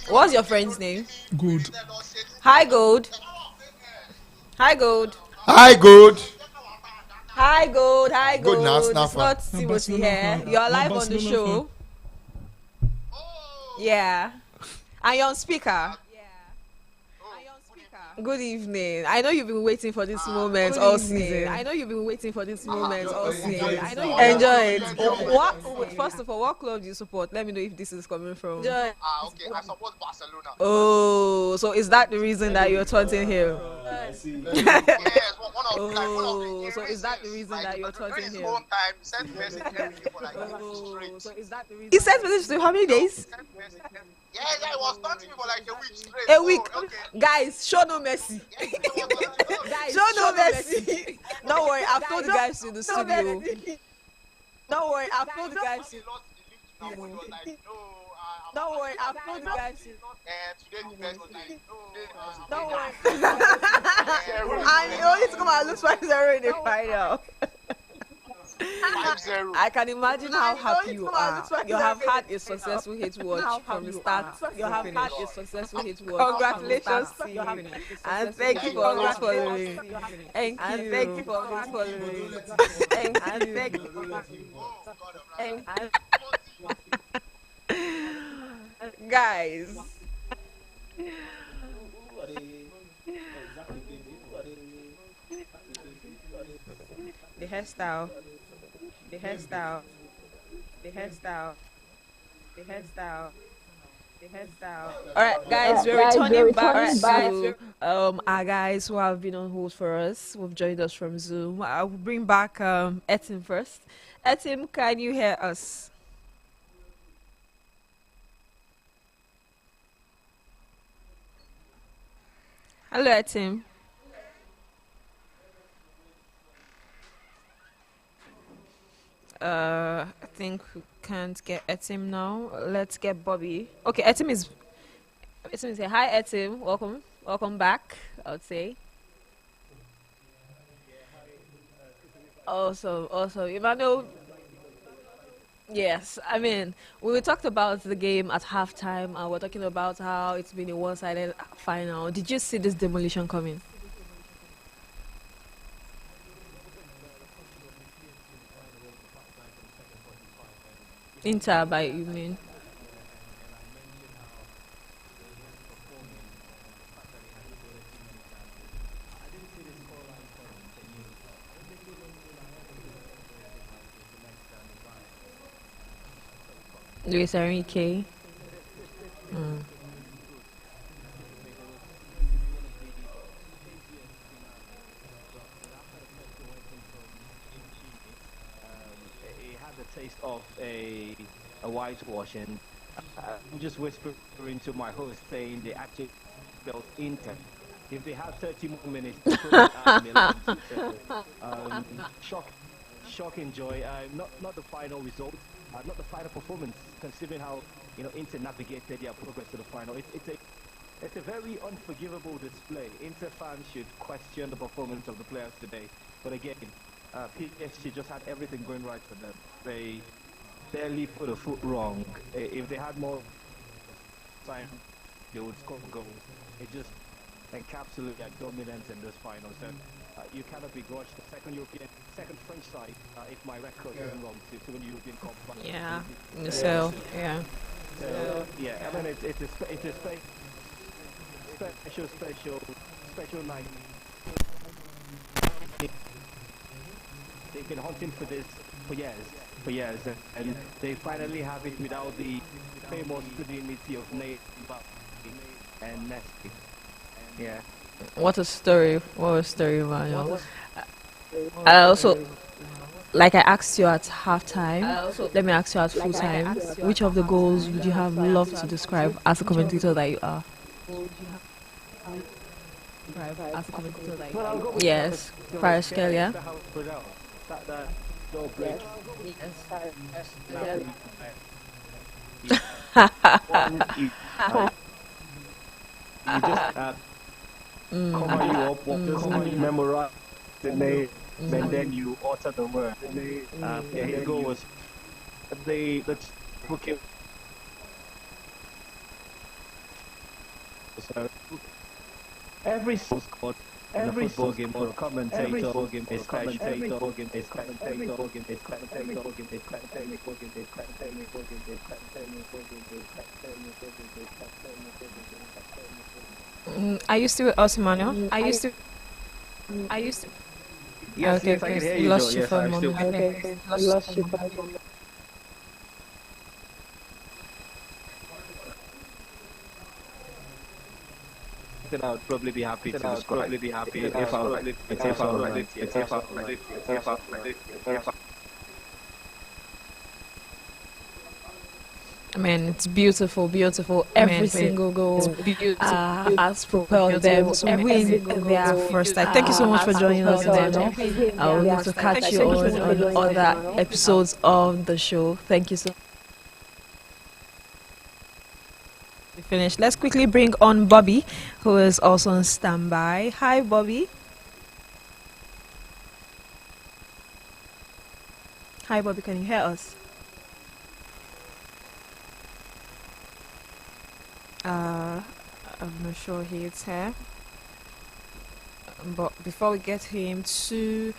What's your friend's name? Good. Hi, Gold. Hi, Gold. Hi, good. Hi, Gold. Hi, Good, Gold. now, It's snapper. not Timothy here. You're live on the show. Yeah. And you're on speaker. Good evening. I know you've been waiting for this moment all season. I know you've been waiting for this moment all season. I know you enjoy it. First of all, what club do you support? Let me know if this is coming from. Okay, I support Barcelona. Oh, so is that the reason that you're taunting him? Yes, one of So is that the reason that you're taunting him? Home time, send message every day for like So is that the reason? He sent message to you how many days? Yeah, it was taunting me for like a week straight. A week. Guys, show no mercy. Show no mercy. Don't worry, I've told the guys in the studio. Don't worry, I've told the guys. Don't worry, I've told the guys. Don't worry. And you only to come and lose 5-0 in the final. 5-0. I can imagine how happy you are. You have had a successful hit watch from the start. You have had a successful hit watch. Congratulations to you. And thank you for always following. Thank you. Thank you for always following. And thank you. Guys. The hairstyle. The hairstyle. The hairstyle. The hairstyle. The hairstyle. Alright, guys, we're returning back to our guys who have been on hold for us, who've joined us from Zoom. I'll bring back Etim first. Etim, can you hear us? Hello, Etim. I think we can't get Etim now. Let's get Bobby. Okay, Etim is here. Hi, Etim. Welcome back, I would say. Awesome. Emmanuel. Yes, I mean, we talked about the game at halftime, and we're talking about how it's been a one-sided final. Did you see this demolition coming? Inter by evening. Luis Enrique. It had the taste of a whitewashing. I'm just whispering to my host saying they actually felt Inter. If they had 30 more minutes, they could have Milan to settle. Shock, shocking joy. Not the final result, not the final performance, considering how Inter navigated their progress to the final. It's a very unforgivable display. Inter fans should question the performance of the players today. But again, PSG just had everything going right for them. They barely put a foot wrong. If they had more time, they would score goals. It just encapsulated their dominance in this final. So you cannot begrudge the second French side, if my record isn't wrong, to win European Cup. Yeah. So yeah. So yeah, I mean it's a special night. They've been hunting for this for years, and they finally have it without the famous stupidity of Neymar and Messi. Yeah. What a story! What a story, Manuel. I also, like I asked you at halftime, let me ask you at full time. Which of the goals would you have loved to describe as a commentator that you are? As a commentator that you are. Yes, Kvaratskhelia. That door break. You just cover you up, just memorize the name, and then you utter the word. His goal was the okay. So every squad, every football game for a commentator is Are you still with us, Emmanuel? Are you still? Yes, Okay, yes, I can hear you. lost you Yes, for a I'm still. moment. Okay, lost you for a moment. Then I would probably be happy to describe. I mean, it's beautiful, beautiful. Every single goal has propelled them to win their first time. Thank you so much for joining us, Emmanuel. I will need to catch you on other episodes of the show. Thank you so much. Finished. Let's quickly bring on Bobby, who is also on standby. Hi, Bobby. Hi, Bobby. Can you hear us? I'm not sure he is here. But before we get him to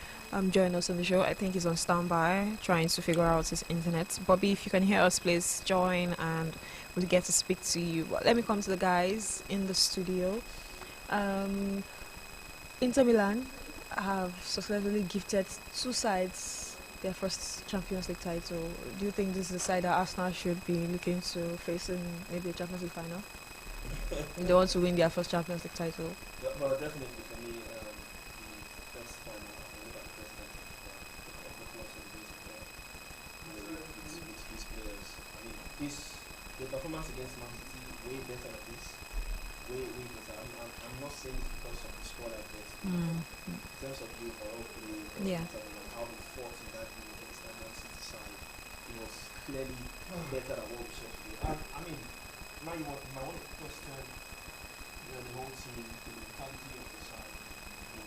join us on the show, I think he's on standby, trying to figure out his internet. Bobby, if you can hear us, please join and we'll get to speak to you. But let me come to the guys in the studio. Inter Milan have successfully gifted two sides their first Champions League title. Do you think this is the side that Arsenal should be looking to face in maybe a Champions League final? They want to win their first Champions League title. Yeah, well, definitely for me, the first final, I look at the first time of the club celebrating with these players. I mean, the performance against Man City way better than this, way better. I'm not saying it because of the squad I get. In terms of the overall play, Yeah. how we fought in that game against that Man City side, it was clearly better than what we saw today. I mean, now you might want to question the whole team, the mentality of the side,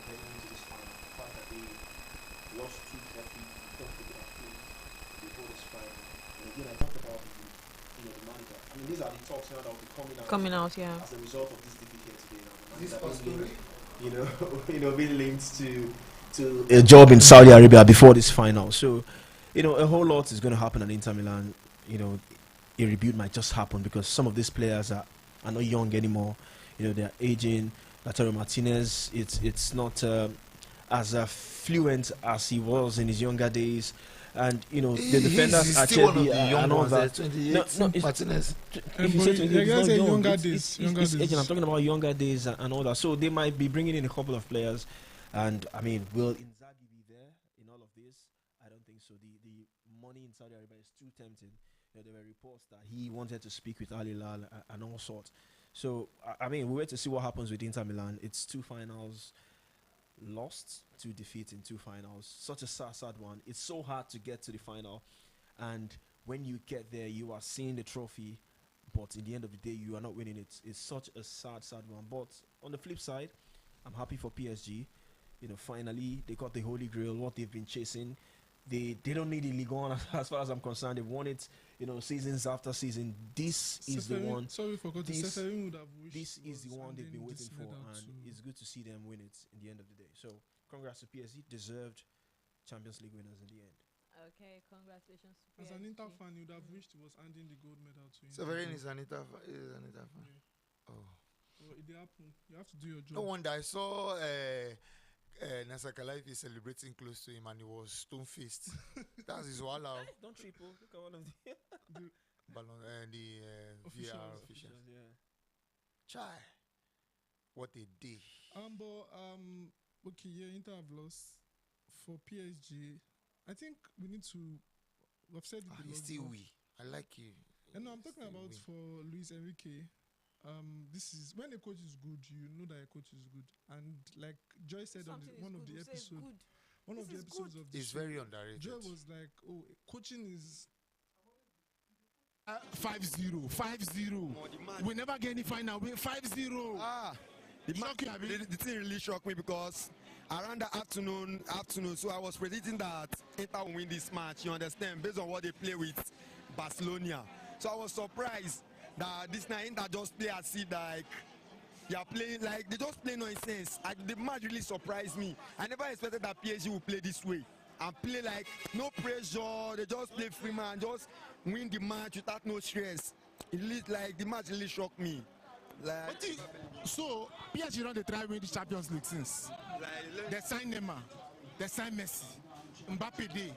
heading into this final. The fact that they lost two trophies, don't think about played before this final. And again, I talked about the manager. I mean, these are the talks now that will be coming out Yeah. as a result of this defeat here today. Now, the manager being linked to a job in Saudi Arabia before this final. So, a whole lot is going to happen at Inter Milan. A rebuild might just happen because some of these players are not young anymore. They're aging. Lautaro Martinez, it's not as fluent as he was in his younger days. And the defenders he's are still one of the Chelsea young and all ones. that. 28 Martinez. If you say 28, he's not young. Younger It's days. aging. I'm talking about younger days and all that. So they might be bringing in a couple of players. And I mean, will Inzaghi be there in all of this? I don't think so. The money in Saudi Arabia is too tempting. There were reports that he wanted to speak with Al Hilal and all sorts. So I mean, we wait to see what happens with Inter Milan. It's 2 finals lost, 2 defeats in 2 finals. Such a sad one. It's so hard to get to the final, and when you get there, you are seeing the trophy, but in the end of the day, you are not winning it. It's such a sad one. But on the flip side, I'm happy for PSG. You know, finally they got the holy grail, what they've been chasing. They don't need the Ligue 1 as far as I'm concerned. They've won it, you know, seasons after season. This is the one. Sorry for cutting. Seferin would have wished. This is the one they've been waiting for, and too. it's good to see them win it in the end of the day. So, congrats to PSG, deserved Champions League winners in the end. Okay, congratulations to As PSG. an Inter fan, you would have wished he was handing the gold medal to him. Severin is an Inter fan. Yeah. Oh. Well, it did happen. You have to do your job. No wonder I saw Nasser Khelaïfi celebrating close to him and he was stone-faced. That's his wallow. Don't triple. Look at one of the Ballon and the VR officials. Yeah. Chai. What a day. Okay, yeah, Inter have lost. For PSG, I think we need to. We've said it. It's still we. I like you. And no, I'm talking about for Luis Enrique. This is when a coach is good, you know that a coach is good. And like Joy said on one of the episodes, of the it's show, very underrated. Joy was like, "Oh, coaching is 5-0. We never get any final. We 5-0. The thing really shocked me because around the afternoon, so I was predicting that Inter will win this match. You understand, based on what they play with Barcelona. So I was surprised that this night Inter just play as if like they are playing like they just play nonsense. The match really surprised me. I never expected that PSG would play this way and play like no pressure. They just play free man, just win the match without no stress. It really, like the match really shocked me. Like, so PSG don't they try win the Champions League since they sign Neymar, they sign Messi, Mbappe Day,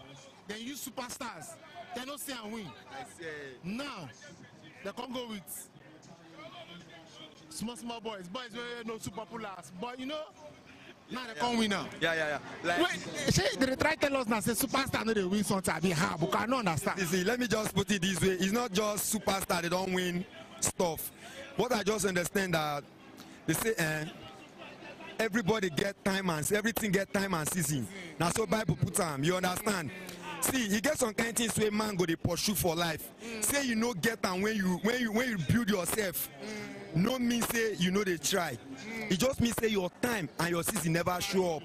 then use superstars, they don't say and win. I say now they can't go with small boys where no super populars, but you know now they can't win now. Yeah. Like, wait, they try tell us now say superstar no they win something I be hard, but I don't understand. See, let me just put it this way: it's not just superstar they don't win stuff. What I just understand that they say everybody get time and everything get time and season. Now so Bible put time, you understand? See, you get some kind of things where man go dey pursue for life. Say you no get am when you build yourself. No mean say you know they try. It just means say your time and your season never show up.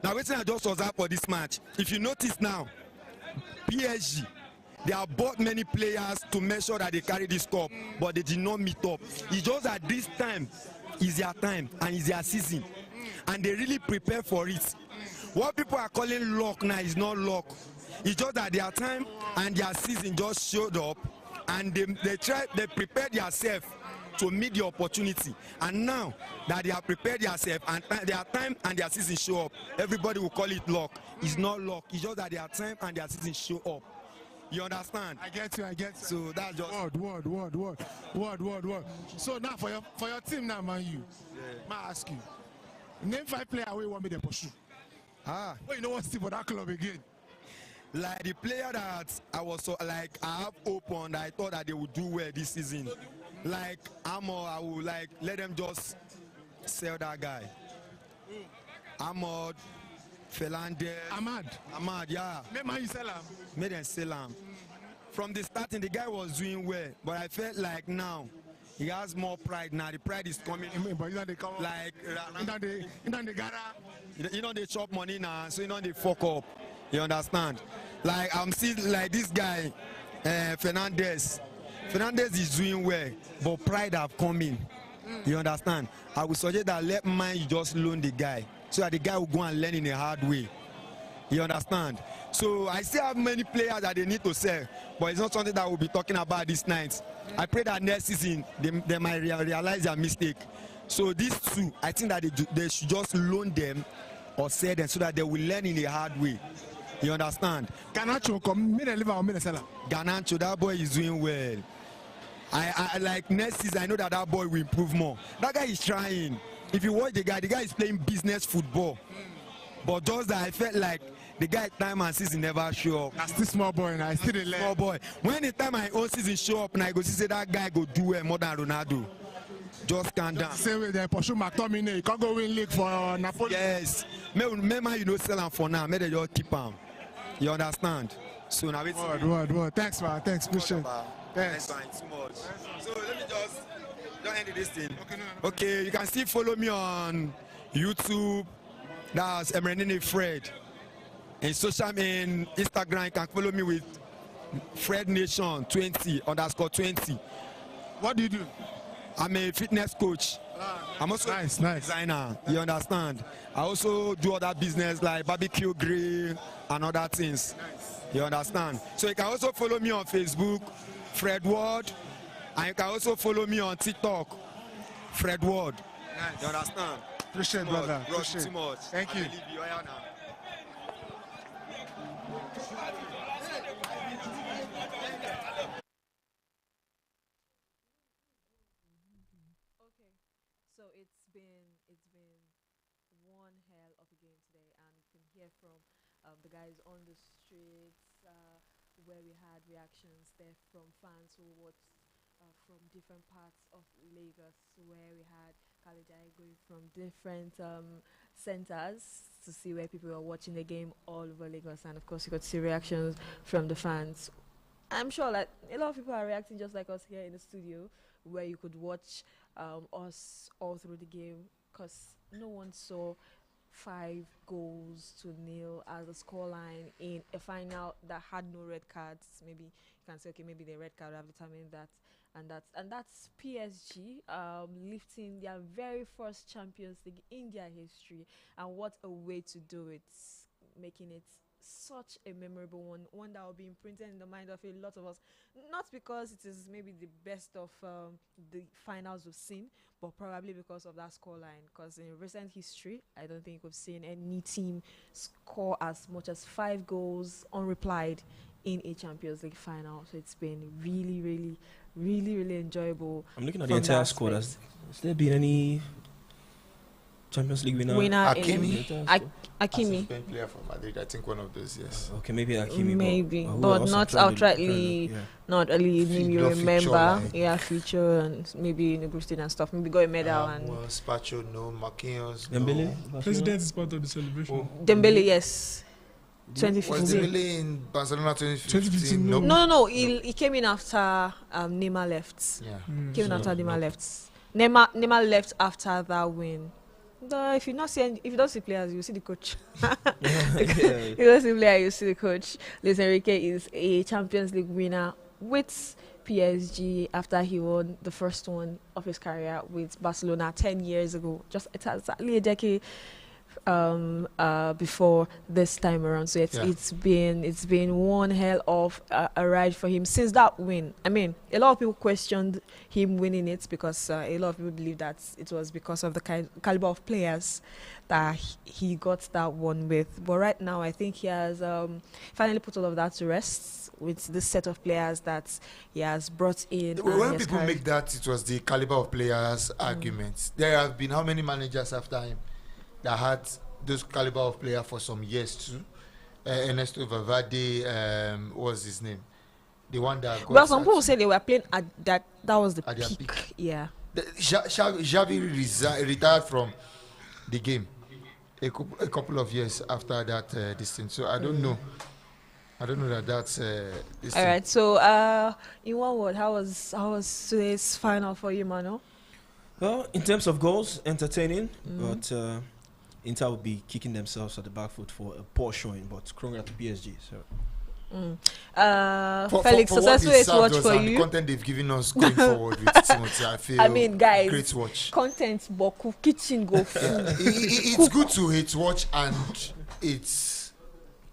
Now wetin I just observe for this match, if you notice now, PSG, they have bought many players to make sure that they carry this cup, but they did not meet up. It's just that this time is their time and is their season, and they really prepare for it. What people are calling luck now is not luck. It's just that their time and their season just showed up, and they prepared themselves to meet the opportunity. And now that they have prepared themselves and their time and their season show up, everybody will call it luck. It's not luck. It's just that their time and their season show up. You understand? I get you. So that's just word. So now for your team now, man, you. Yeah. I ask you, name 5 players where you want me to pursue. Well, you know what's for that club again? Like the player that I was I have hope on that I thought that they would do well this season. Like I would like let them just sell that guy. Ahmad. Fernandez. Ahmad, yeah. Make man you sell him. Made them sell him. From the starting, the guy was doing well, but I felt like now he has more pride. Now the pride is coming. But you know they come like you know the gara. You know they chop money now, so you know they fuck up. You understand? Like I'm seeing like this guy, Fernandez. Fernandez is doing well, but pride have come in. You understand? I would suggest that let man just loan the guy, so that the guy will go and learn in a hard way. You understand? So I still have many players that they need to sell, but it's not something that we'll be talking about this night. I pray that next season they might realize their mistake. So these two, I think that they should just loan them or sell them so that they will learn in a hard way. You understand? Garnacho come, me deliver or me sell. Garnacho, that boy is doing well. I like next season. I know that boy will improve more. That guy is trying. If you watch the guy is playing business football. But just that I felt like the guy time and season never show up. I still small boy and I still small boy. When the time my own season show up and I go see say that guy go do well more than Ronaldo. just calm down. Same way they pursue McTominay. You can't go win league for Napoli. Yes. Remember, you know, sell him for now. Maybe they just keep him. You understand? So now it's Word. Thanks, man. Thanks, appreciate. Thanks. Too much. So let me just don't end this thing. Okay, you can still follow me on YouTube. That's Emrenini Fred. In Instagram, you can follow me with Fred Nation 20_20. What do you do? I'm a fitness coach. I'm also a designer. You understand? I also do other business like barbecue grill and other things. You understand? So you can also follow me on Facebook, Fred Ward, and you can also follow me on TikTok, Fred Ward. You understand? Appreciate, brother. Appreciate. Too much. Thank you. So it's been one hell of a game today, and you can hear from the guys on the streets where we had reactions there from fans who watched from different parts of Lagos, where we had Kalejai going from different centers to see where people were watching the game all over Lagos, and of course you got to see reactions from the fans. I'm sure that a lot of people are reacting just like us here in the studio, where you could watch us all through the game, because no one saw 5 goals to nil as a scoreline in a final that had no red cards. Maybe you can say, okay, maybe the red card have determined that, and that's PSG lifting their very first Champions League in their history, and what a way to do it, making it such a memorable one that will be imprinted in the mind of a lot of us, not because it is maybe the best of the finals we've seen, but probably because of that scoreline. Because in recent history, I don't think we've seen any team score as much as 5 goals unreplied in a Champions League final. So it's been really enjoyable. I'm looking at the entire squad. Has there been any Champions League winner? Hakimi. Player from Madrid, I think one of those, yes. Okay, maybe Hakimi. Maybe, but not outrightly, not only name you remember. Feature and maybe in the group stage and stuff. Maybe got a medal and. Well, Spacho, no. Marquinhos, Dembele. no. President is part of the celebration. Dembele, yes. 2015. Was Dembele in Barcelona 2015? No. He came in after Neymar left. Yeah. Came in after Neymar left. Neymar left after that win. If you don't see players, you see the coach. You don't see players, you see the coach. Luis Enrique is a Champions League winner with PSG after he won the first one of his career with Barcelona 10 years ago. Just exactly a decade before this time around. So it's been one hell of a ride for him since that win. I mean, a lot of people questioned him winning it because a lot of people believe that it was because of the caliber of players that he got that one with. But right now, I think he has finally put all of that to rest with this set of players that he has brought in. When people make that it was the caliber of players arguments, there have been how many managers after him that had those caliber of player for some years too? Ernesto Valverde, what was his name? The one that got. Well, some people say they were playing at that was the peak. Yeah. Xavi retired from the game a couple of years after that distance. So I don't know. I don't know that's. All right. So, in one word, how was today's final for you, Mano? Well, in terms of goals, entertaining, but Inter will be kicking themselves at the back foot for a poor showing, but congrats to PSG. So. Felix, successful is watch for you. The content they've given us going forward with Timothy, I feel. I mean, guys, great watch. Content, boku kitchen go food. It's good to hate watch, and it's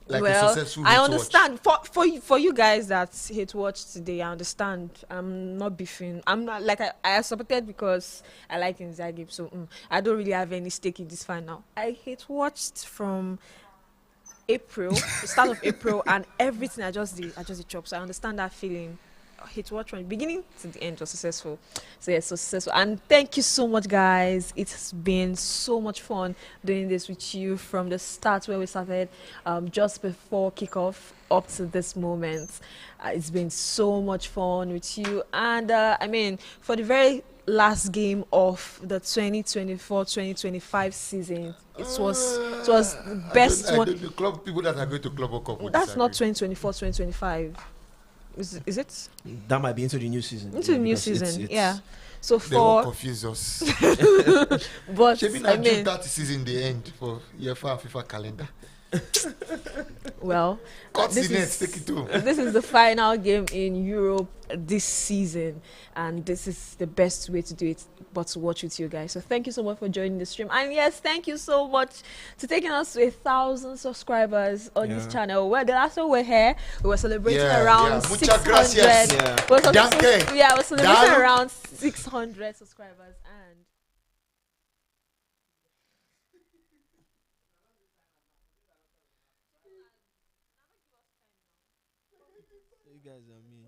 like a successful. I understand for you guys that hate watch today. I understand. I'm not beefing. I'm not like I supported because I like Inzaghi, so I don't really have any stake in this final. I hate watched from April, the start of April, and everything I just did chop. So I understand that feeling. hit watch from beginning to the end was successful. So yeah, so successful. And thank you so much, guys. It's been so much fun doing this with you from the start where we started, just before kickoff up to this moment. It's been so much fun with you. And I mean, for the very last game of the 2024-2025 season, it was the best one. The club people that are going to Club World Cup will That's not disagree. 2024-2025. Is it That might be into the new season. into the new because season? it's- Yeah. So They will for confuse us. but Shebi I na June mean, 30 season the end for UEFA and FIFA calendar. well, Cut this the net, is take it too. this is the final game in Europe this season, and this is the best way to do it, but to watch with you guys. So thank you so much for joining the stream, and yes, thank you so much to taking us to 1,000 subscribers on this channel. Well, the last time we were here, we were celebrating around Muchas 600. gracias. Yeah. We're celebrating Dalu. around 600 subscribers, and You guys are mean.